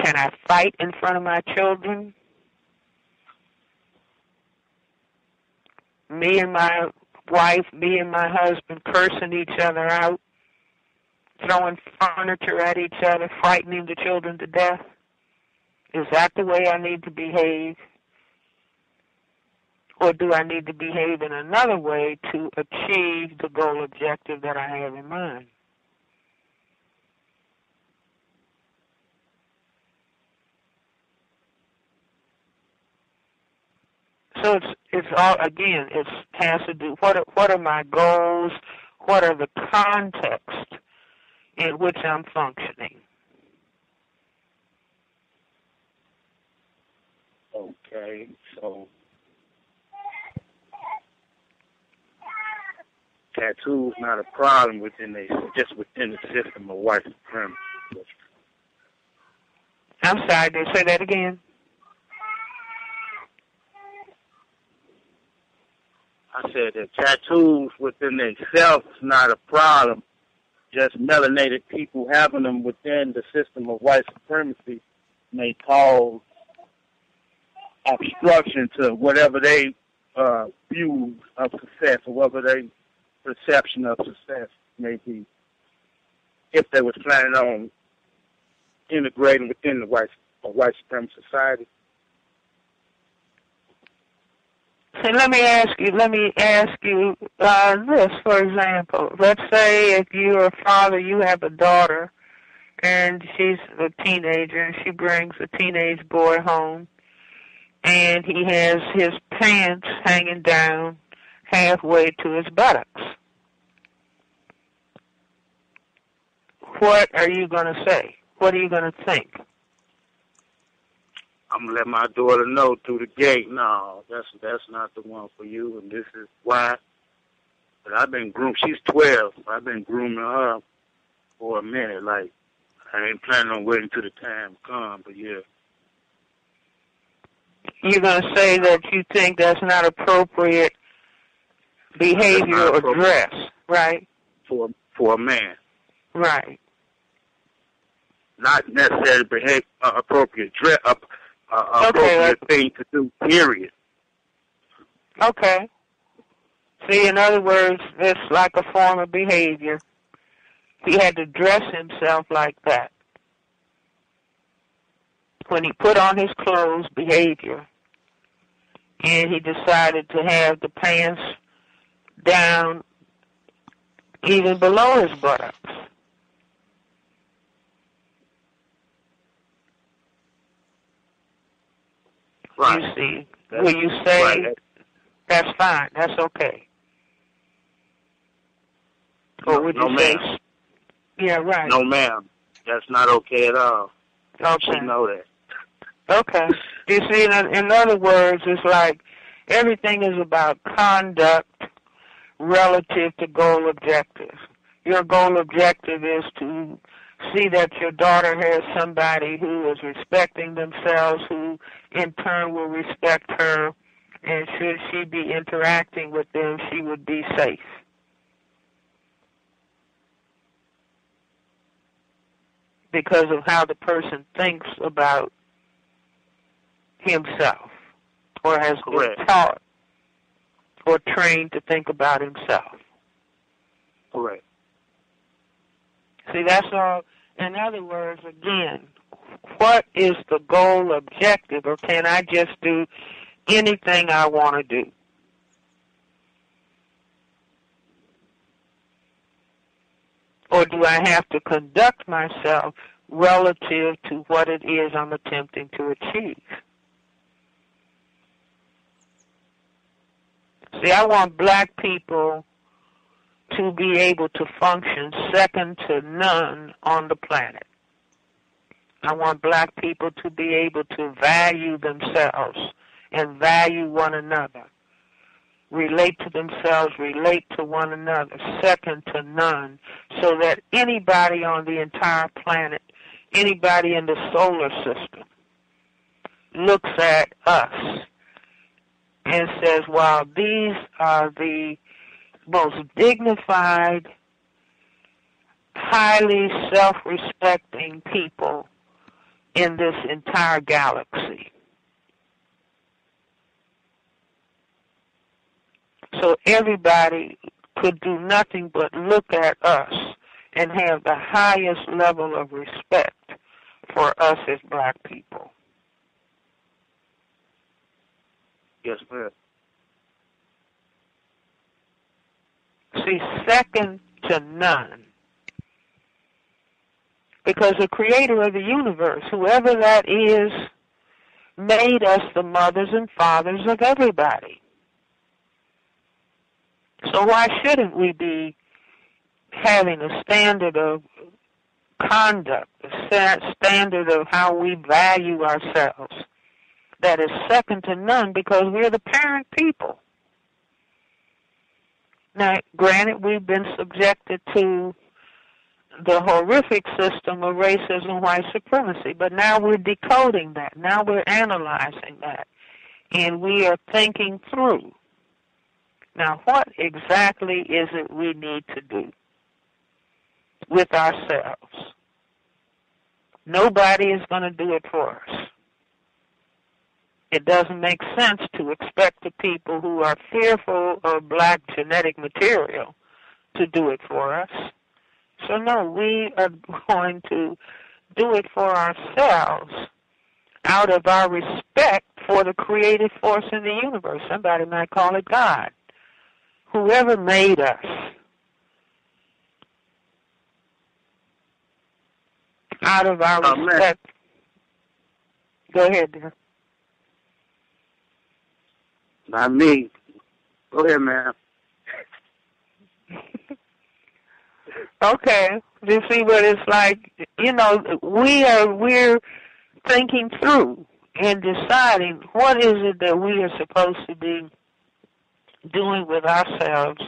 Can I fight in front of my children? Me and my wife, me and my husband cursing each other out, throwing furniture at each other, frightening the children to death? Is that the way I need to behave? Or do I need to behave in another way to achieve the goal objective that I have in mind? So it's all, again, it has to do, what are my goals? What are the context in which I'm functioning? Okay. Okay, so tattoo's not a problem just within the system of white supremacy. I'm sorry, did you say that again? I said that tattoos within themselves is not a problem. Just melanated people having them within the system of white supremacy may cause obstruction to whatever they view of success or whatever their perception of success may be, if they was planning on integrating within the white supremacy society. So let me ask you this, for example. Let's say if you're a father, you have a daughter, and she's a teenager, and she brings a teenage boy home, and he has his pants hanging down halfway to his buttocks. What are you going to say? What are you going to think? I'm going to let my daughter know through the gate, no, that's not the one for you, and this is why. But I've been groomed. She's 12. I've been grooming her for a minute. Like, I ain't planning on waiting till the time comes, but yeah. You're going to say that you think that's not appropriate behavior or dress, right? For a man. Right. Not necessarily appropriate dress, appropriate thing to do, period. Okay. See, in other words, it's like a form of behavior. He had to dress himself like that. When he put on his clothes, behavior, and he decided to have the pants down even below his buttocks. Right. You see, will you say, right. That's fine, that's okay? Or would you say, ma'am. Yeah, right. No, ma'am. That's not okay at all. Okay. She know that. Okay. You see, in other words, it's like everything is about conduct relative to goal objectives. Your goal objective is to see that your daughter has somebody who is respecting themselves, who in turn will respect her, and should she be interacting with them, she would be safe. Because of how the person thinks about himself, or has been taught or trained to think about himself. Correct. See, that's all. In other words, again, what is the goal objective, or can I just do anything I want to do? Or do I have to conduct myself relative to what it is I'm attempting to achieve? See, I want black people to be able to function second to none on the planet. I want black people to be able to value themselves and value one another, relate to themselves, relate to one another, second to none, so that anybody on the entire planet, anybody in the solar system, looks at us and says, wow, these are the most dignified, highly self-respecting people in this entire galaxy. So everybody could do nothing but look at us and have the highest level of respect for us as black people. Yes, ma'am. See, second to none. Because the creator of the universe, whoever that is, made us the mothers and fathers of everybody. So why shouldn't we be having a standard of conduct, a standard of how we value ourselves that is second to none because we're the parent people. Now, granted, we've been subjected to the horrific system of racism and white supremacy, but now we're decoding that. Now we're analyzing that, and we are thinking through. Now, what exactly is it we need to do with ourselves? Nobody is going to do it for us. It doesn't make sense to expect the people who are fearful of black genetic material to do it for us. So no, we are going to do it for ourselves out of our respect for the creative force in the universe. Somebody might call it God. Whoever made us. Out of our respect. Go ahead, dear. Not me. Go ahead, man. Okay. You see what it's like? You know, we're thinking through and deciding what is it that we are supposed to be doing with ourselves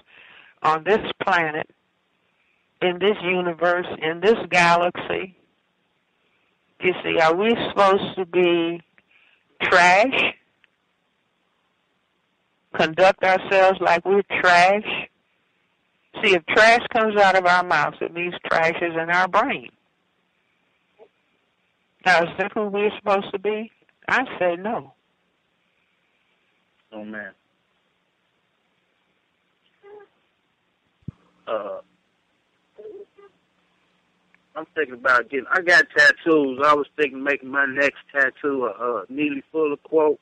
on this planet, in this universe, in this galaxy. You see, are we supposed to be trash? Conduct ourselves like we're trash? See, if trash comes out of our mouths, it means trash is in our brain. Now, is that who we're supposed to be? I say no. Oh, man. I'm thinking about I got tattoos. I was thinking of making my next tattoo a Neely Fuller quote.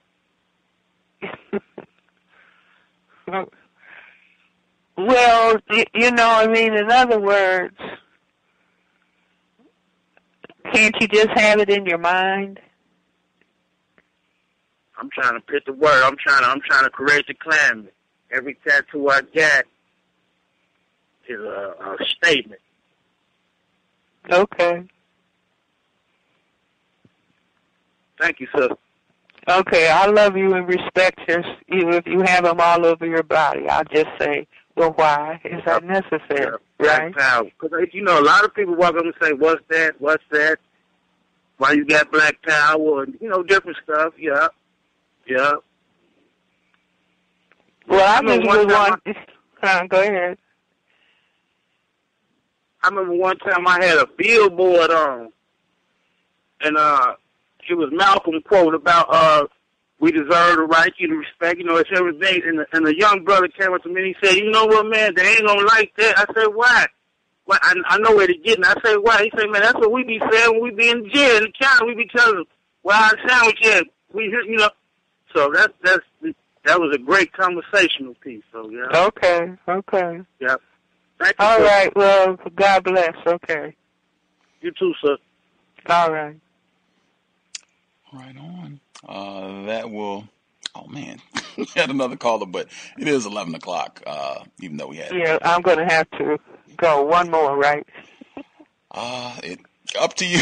Well, you know, I mean, in other words, can't you just have it in your mind? I'm trying to pick the word. I'm trying to create the climate. Every tattoo I got is a statement. Okay. Thank you, sir. Okay, I love you and respect you if you have them all over your body. I'll just say, well, why is that necessary, right? Black power. Because, you know, a lot of people walk up and say, what's that? What's that? Why you got black power? And, you know, different stuff. Yeah. Yeah. Well, I remember go ahead. I remember one time I had a billboard on, and it was Malcolm quote about we deserve the right to respect, you know, it's everything. And the young brother came up to me and he said, you know what, man, they ain't gonna like that. I said, why? Well, I know where to get it. I said, why? He said, man, that's what we be saying when we be in jail in the county. We be telling them, well, our sandwich is, we hear, you know. So that was a great conversational piece. So yeah. Okay. Yeah. Thank you, all sir. right. Well, God bless. Okay. You too, sir. All right. Right on. That will. Oh man, we had another caller, but it is 11 o'clock. Even though we had. Yeah, I'm going to have to go one more, right? Up to you.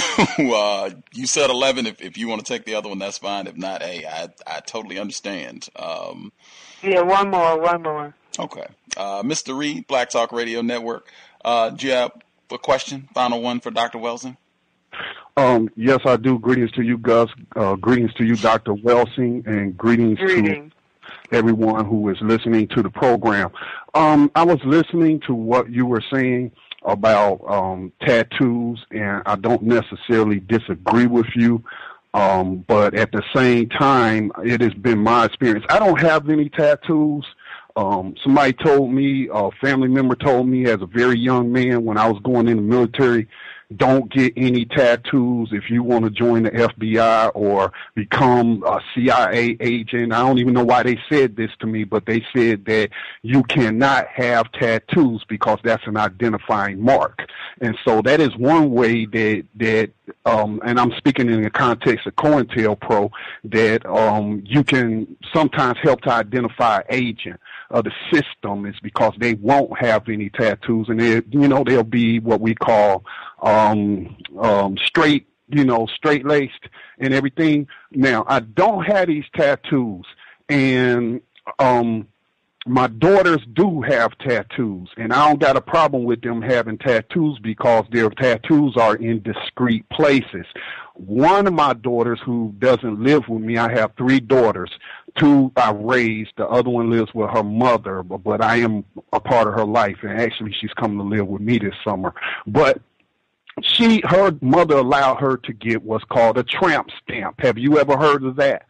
You said 11. If you want to take the other one, that's fine. If not, hey, I totally understand. Yeah, one more. Okay. Mr. Reed, Black Talk Radio Network. Do you have a question? Final one for Dr. Welsing? Yes, I do. Greetings to you, Gus. Greetings to you, Dr. Welsing, and greetings to everyone who is listening to the program. I was listening to what you were saying about tattoos, and I don't necessarily disagree with you. But at the same time, it has been my experience. I don't have any tattoos. Somebody told me, a family member told me as a very young man when I was going in the military, don't get any tattoos if you want to join the FBI or become a CIA agent. I don't even know why they said this to me, but they said that you cannot have tattoos because that's an identifying mark. And so that is one way that and I'm speaking in the context of COINTELPRO, that you can sometimes help to identify an agent of the system is because they won't have any tattoos, and they'll be what we call straight straight-laced and everything. Now, I don't have these tattoos, and my daughters do have tattoos, and I don't got a problem with them having tattoos because their tattoos are in discrete places. One of my daughters who doesn't live with me, I have 3 daughters. 2 I raised, the other one lives with her mother, but I am a part of her life, and actually she's coming to live with me this summer. But her mother allowed her to get what's called a tramp stamp. Have you ever heard of that?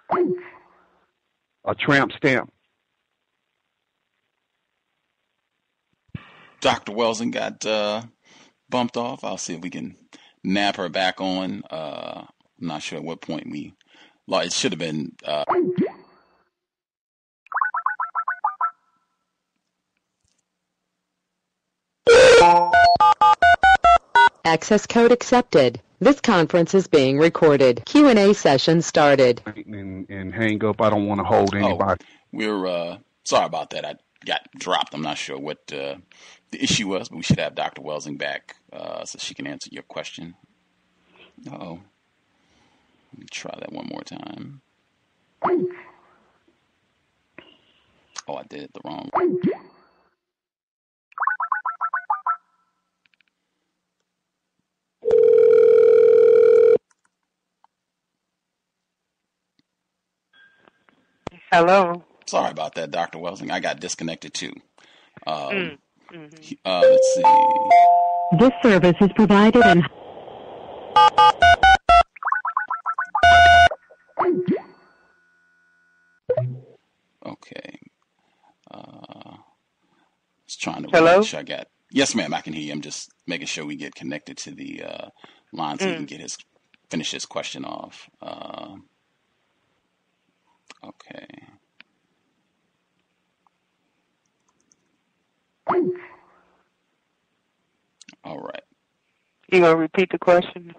A tramp stamp. Dr. Welsing got bumped off. I'll see if we can nab her back on. I'm not sure at what point it should have been. Access code accepted. This conference is being recorded. Q&A session started. And hang up. I don't want to hold anybody. We're sorry about that. I got dropped. I'm not sure what the issue was, but we should have Dr. Welsing back so she can answer your question. Uh-oh. Let me try that one more time. Oh, I did it the wrong way. Hello. Sorry about that, Dr. Welsing. I got disconnected too. Let's see. This service is provided in... Okay. Just trying to... Hello? Make sure I got... Yes, ma'am, I can hear you. I'm just making sure we get connected to the line so he can finish his question off. Okay. All right. You gonna repeat the question?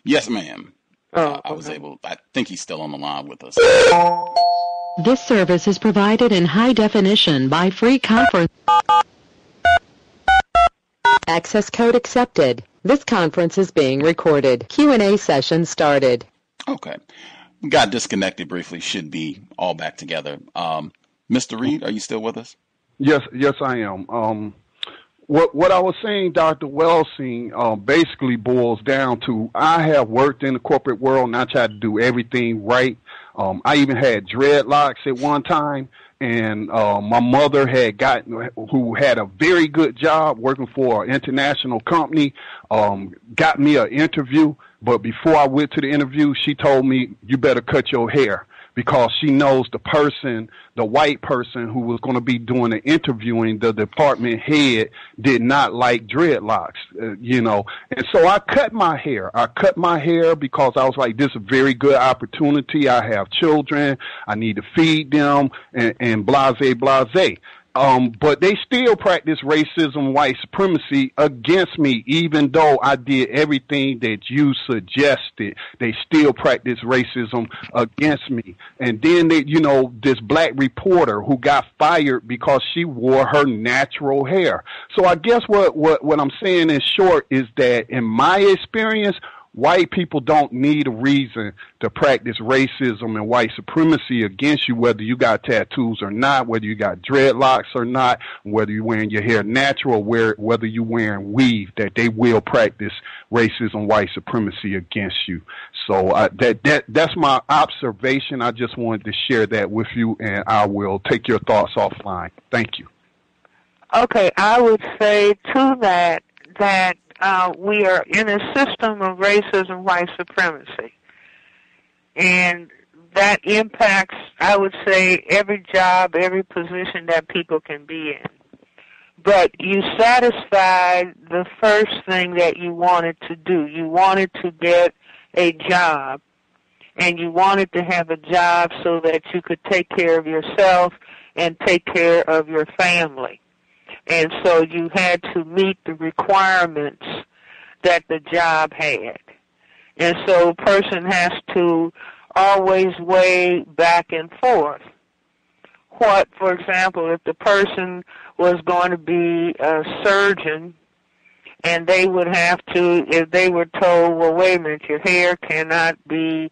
Yes, ma'am. Oh, I was able. I think he's still on the line with us. This service is provided in high definition by free conference. Access code accepted. This conference is being recorded. Q&A session started. Okay. We got disconnected briefly. Should be all back together. Mr. Reed, are you still with us? Yes, I am. What I was saying, Dr. Welsing, basically boils down to I have worked in the corporate world and I tried to do everything right. I even had dreadlocks at one time, and my mother who had a very good job working for an international company, got me an interview. But before I went to the interview, she told me, you better cut your hair, because she knows the white person who was going to be doing the interviewing, the department head, did not like dreadlocks, And so I cut my hair. Because I was like, this is a very good opportunity. I have children. I need to feed them and blase. But they still practice racism, white supremacy against me, even though I did everything that you suggested. They still practice racism against me. And then this black reporter who got fired because she wore her natural hair. So I guess what I'm saying in short is that in my experience, white people don't need a reason to practice racism and white supremacy against you, whether you got tattoos or not, whether you got dreadlocks or not, whether you're wearing your hair natural, whether you're wearing weave, that they will practice racism, white supremacy against you. So that's my observation. I just wanted to share that with you, and I will take your thoughts offline. Thank you. Okay, I would say to that we are in a system of racism, white supremacy. And that impacts, I would say, every job, every position that people can be in. But you satisfied the first thing that you wanted to do. You wanted to get a job, and you wanted to have a job so that you could take care of yourself and take care of your family. And so you had to meet the requirements that the job had. And so a person has to always weigh back and forth. What, for example, if the person was going to be a surgeon And they would have to, if they were told, well, wait a minute, your hair cannot be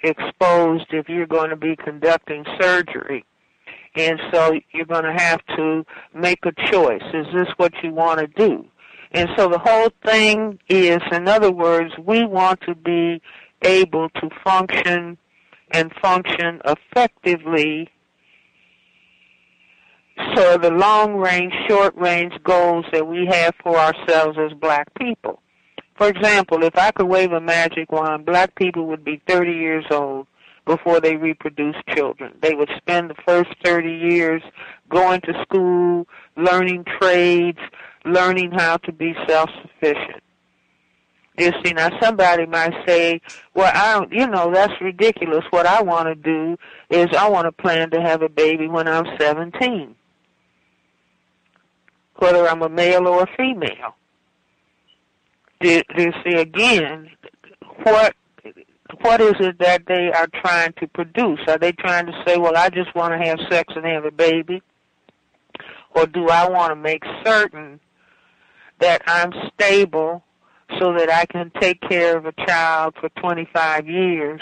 exposed if you're going to be conducting surgery. And so you're going to have to make a choice. Is this what you want to do? And so the whole thing is, in other words, we want to be able to function and function effectively. So the long-range, short-range goals that we have for ourselves as black people. For example, if I could wave a magic wand, black people would be 30 years old before they reproduce children. They would spend the first 30 years going to school, learning trades, learning how to be self-sufficient. You see, now somebody might say, well, that's ridiculous. What I want to do is I want to plan to have a baby when I'm 17, whether I'm a male or a female. You see, again, what is it that they are trying to produce? Are they trying to say, well, I just want to have sex and have a baby? Or do I want to make certain that I'm stable so that I can take care of a child for 25 years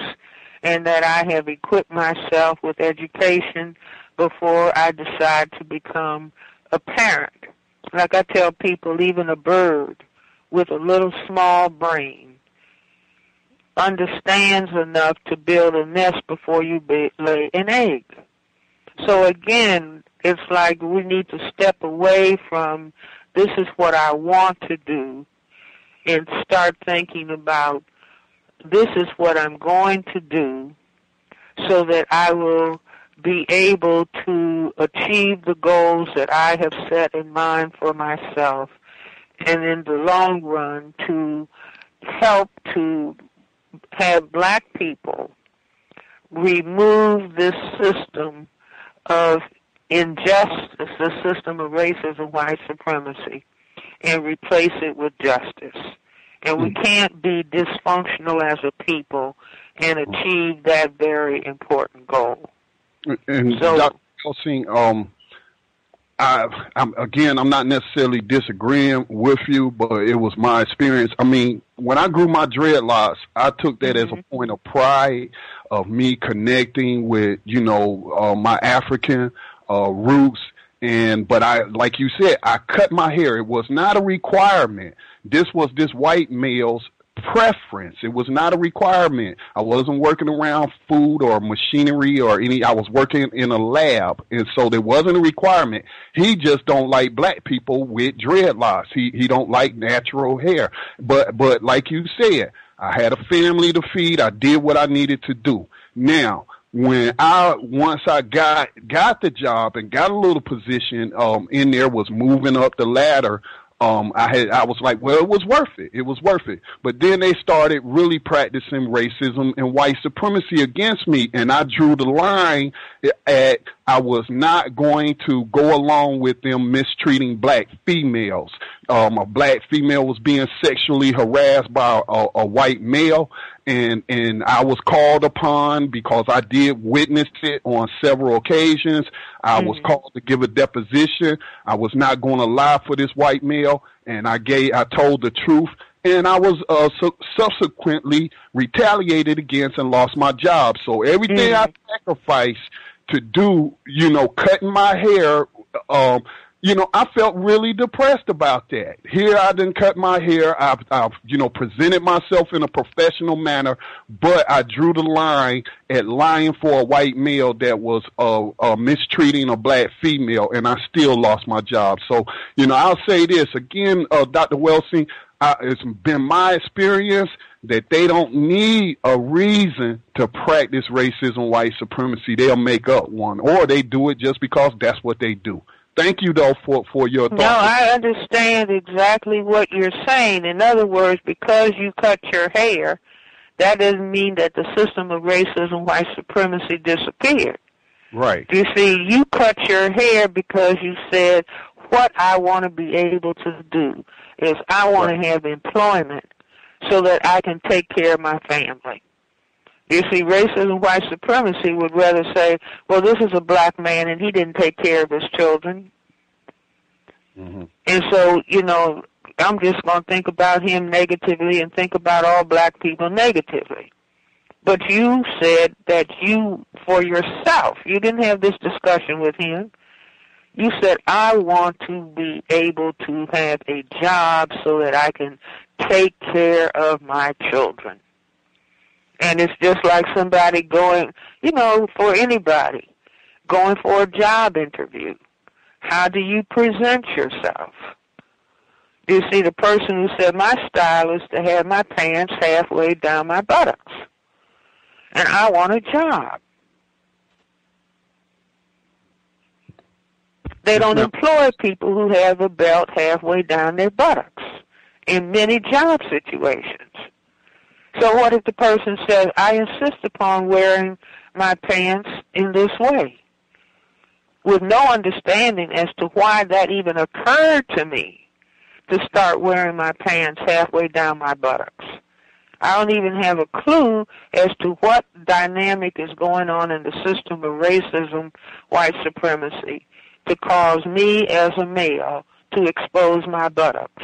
and that I have equipped myself with education before I decide to become a parent? Like I tell people, even a bird with a little small brain understands enough to build a nest before you lay an egg. So again, it's like we need to step away from this is what I want to do and start thinking about this is what I'm going to do so that I will be able to achieve the goals that I have set in mind for myself, and in the long run to help to have black people remove this system of injustice, the system of racism, white supremacy, and replace it with justice. And we can't be dysfunctional as a people and achieve that very important goal. And so, Dr. Welsing, I'm not necessarily disagreeing with you, but it was my experience. I mean, when I grew my dreadlocks, I took that as a point of pride of me connecting with, my African roots. But like you said, I cut my hair. It was not a requirement. This was this white male's preference. It was not a requirement. I wasn't working around food or machinery or I was working in a lab, and so there wasn't a requirement. He just don't like black people with dreadlocks. He don't like natural hair. But like you said, I had a family to feed. I did what I needed to do. Now, once I got the job and got a little position in there, was moving up the ladder, I was like, well, it was worth it. It was worth it. But then they started really practicing racism and white supremacy against me, and I drew the line at I was not going to go along with them mistreating black females. A black female was being sexually harassed by a white male, and I was called upon because I did witness it on several occasions. I was called to give a deposition. I was not going to lie for this white male, and I told the truth. And I was subsequently retaliated against and lost my job. So everything I sacrificed to do, cutting my hair, I felt really depressed about that. Here I didn't cut my hair. I've presented myself in a professional manner, but I drew the line at lying for a white male that was mistreating a black female, and I still lost my job. So, I'll say this again, Dr. Welsing, it's been my experience that they don't need a reason to practice racism, white supremacy. They'll make up one, or they do it just because that's what they do. Thank you, though, for your thoughts. No, I understand exactly what you're saying. In other words, because you cut your hair, that doesn't mean that the system of racism, white supremacy disappeared. Right. You see, you cut your hair because you said, what I want to be able to do is I want to have employment so that I can take care of my family. You see, racism, white supremacy would rather say, well, this is a black man and he didn't take care of his children. And so, I'm just going to think about him negatively and think about all black people negatively. But you said that you, for yourself, you didn't have this discussion with him. You said, I want to be able to have a job so that I can take care of my children. And it's just like somebody going, for anybody, going for a job interview. How do you present yourself? You see, the person who said, my style is to have my pants halfway down my buttocks. And I want a job. They don't employ people who have a belt halfway down their buttocks in many job situations. So what if the person says, I insist upon wearing my pants in this way, with no understanding as to why that even occurred to me to start wearing my pants halfway down my buttocks? I don't even have a clue as to what dynamic is going on in the system of racism, white supremacy, to cause me as a male to expose my buttocks.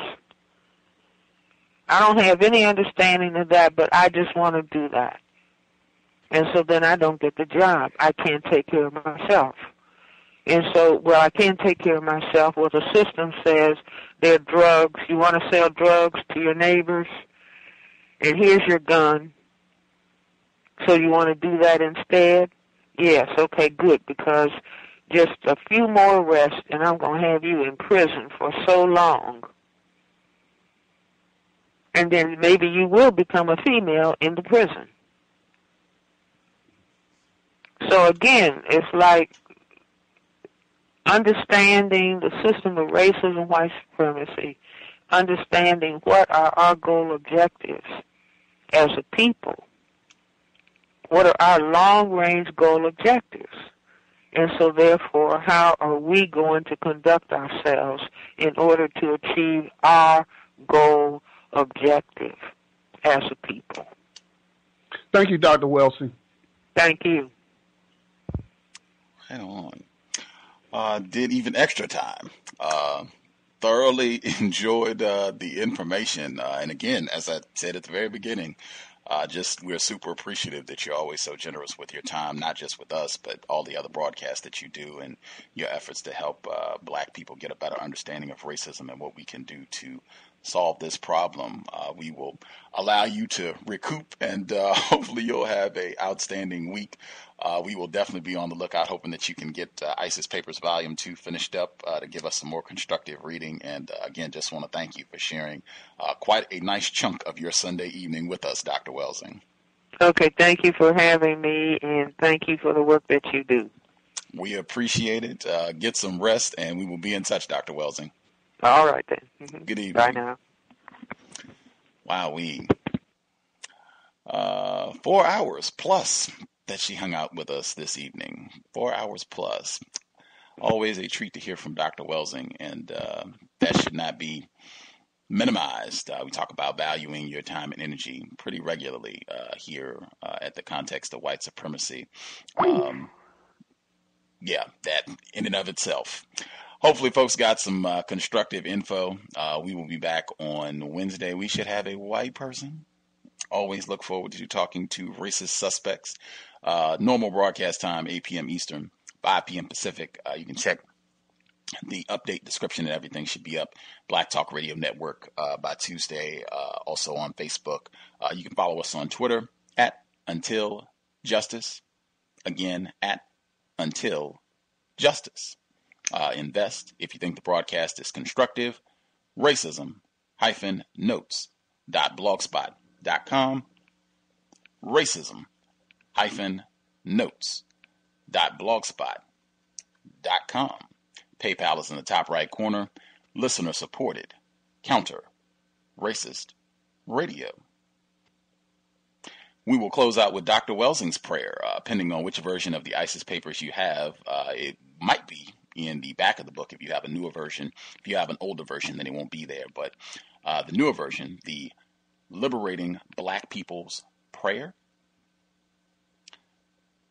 I don't have any understanding of that, but I just want to do that. And so then I don't get the job. I can't take care of myself. And so, I can't take care of myself. Well, the system says there are drugs. You want to sell drugs to your neighbors? And here's your gun. So you want to do that instead? Yes, okay, good, because just a few more arrests and I'm going to have you in prison for so long. And then maybe you will become a female in the prison. So again, it's like understanding the system of racism, white supremacy, understanding what are our goal objectives as a people. What are our long-range goal objectives? And so, therefore, how are we going to conduct ourselves in order to achieve our goal objective as a people? Thank you, Dr. Welsing. Thank you. Right on. Did even extra time. Thoroughly enjoyed the information. And again, as I said at the very beginning, we're super appreciative that you're always so generous with your time, not just with us, but all the other broadcasts that you do and your efforts to help black people get a better understanding of racism and what we can do to solve this problem. We will allow you to recoup, and hopefully you'll have an outstanding week. We will definitely be on the lookout, hoping that you can get ISIS Papers Volume 2 finished up to give us some more constructive reading. And again, just want to thank you for sharing quite a nice chunk of your Sunday evening with us, Dr. Welsing. Okay, thank you for having me, and thank you for the work that you do. We appreciate it. Get some rest, and we will be in touch, Dr. Welsing. All right, then. Mm-hmm. Good evening. Bye now. Wowee. 4 hours plus that she hung out with us this evening. 4 hours plus. Always a treat to hear from Dr. Welsing, and that should not be minimized. We talk about valuing your time and energy pretty regularly here at the Context of White Supremacy. That in and of itself. Hopefully folks got some constructive info. We will be back on Wednesday. We should have a white person. Always look forward to talking to racist suspects. Normal broadcast time, 8 p.m. Eastern, 5 p.m. Pacific. You can check the update description and everything should be up. Black Talk Radio Network by Tuesday. Also on Facebook. You can follow us on Twitter at Until Justice. Again, at Until Justice. Invest if you think the broadcast is constructive. Racism-notes.blogspot.com. Racism-notes.blogspot.com. PayPal is in the top right corner. Listener supported. Counter Racist Radio. We will close out with Dr. Welsing's prayer, depending on which version of the ISIS papers you have. It might be in the back of the book if you have a newer version. If you have an older version, then it won't be there. But the newer version, the Liberating Black People's Prayer.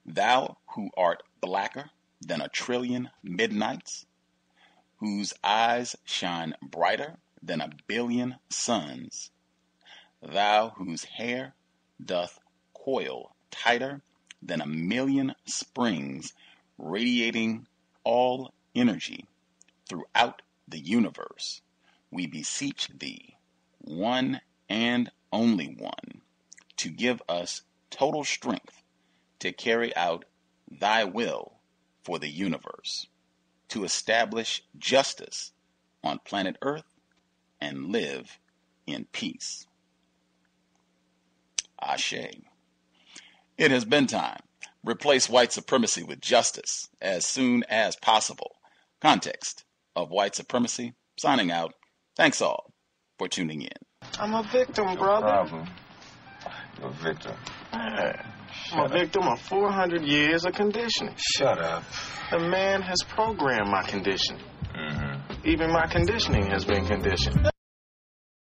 Thou who art blacker than a trillion midnights, whose eyes shine brighter than a billion suns, thou whose hair doth coil tighter than a million springs, radiating all energy throughout the universe, we beseech thee, one and only one, to give us total strength to carry out thy will for the universe, to establish justice on planet Earth and live in peace. Ashe. It has been time. Replace white supremacy with justice as soon as possible. Context of White Supremacy, signing out. Thanks all for tuning in. I'm a victim, brother. No problem. You're a victim. Man, I'm a victim of 400 years of conditioning. Shut up. The man has programmed my conditioning. Even my conditioning has been conditioned.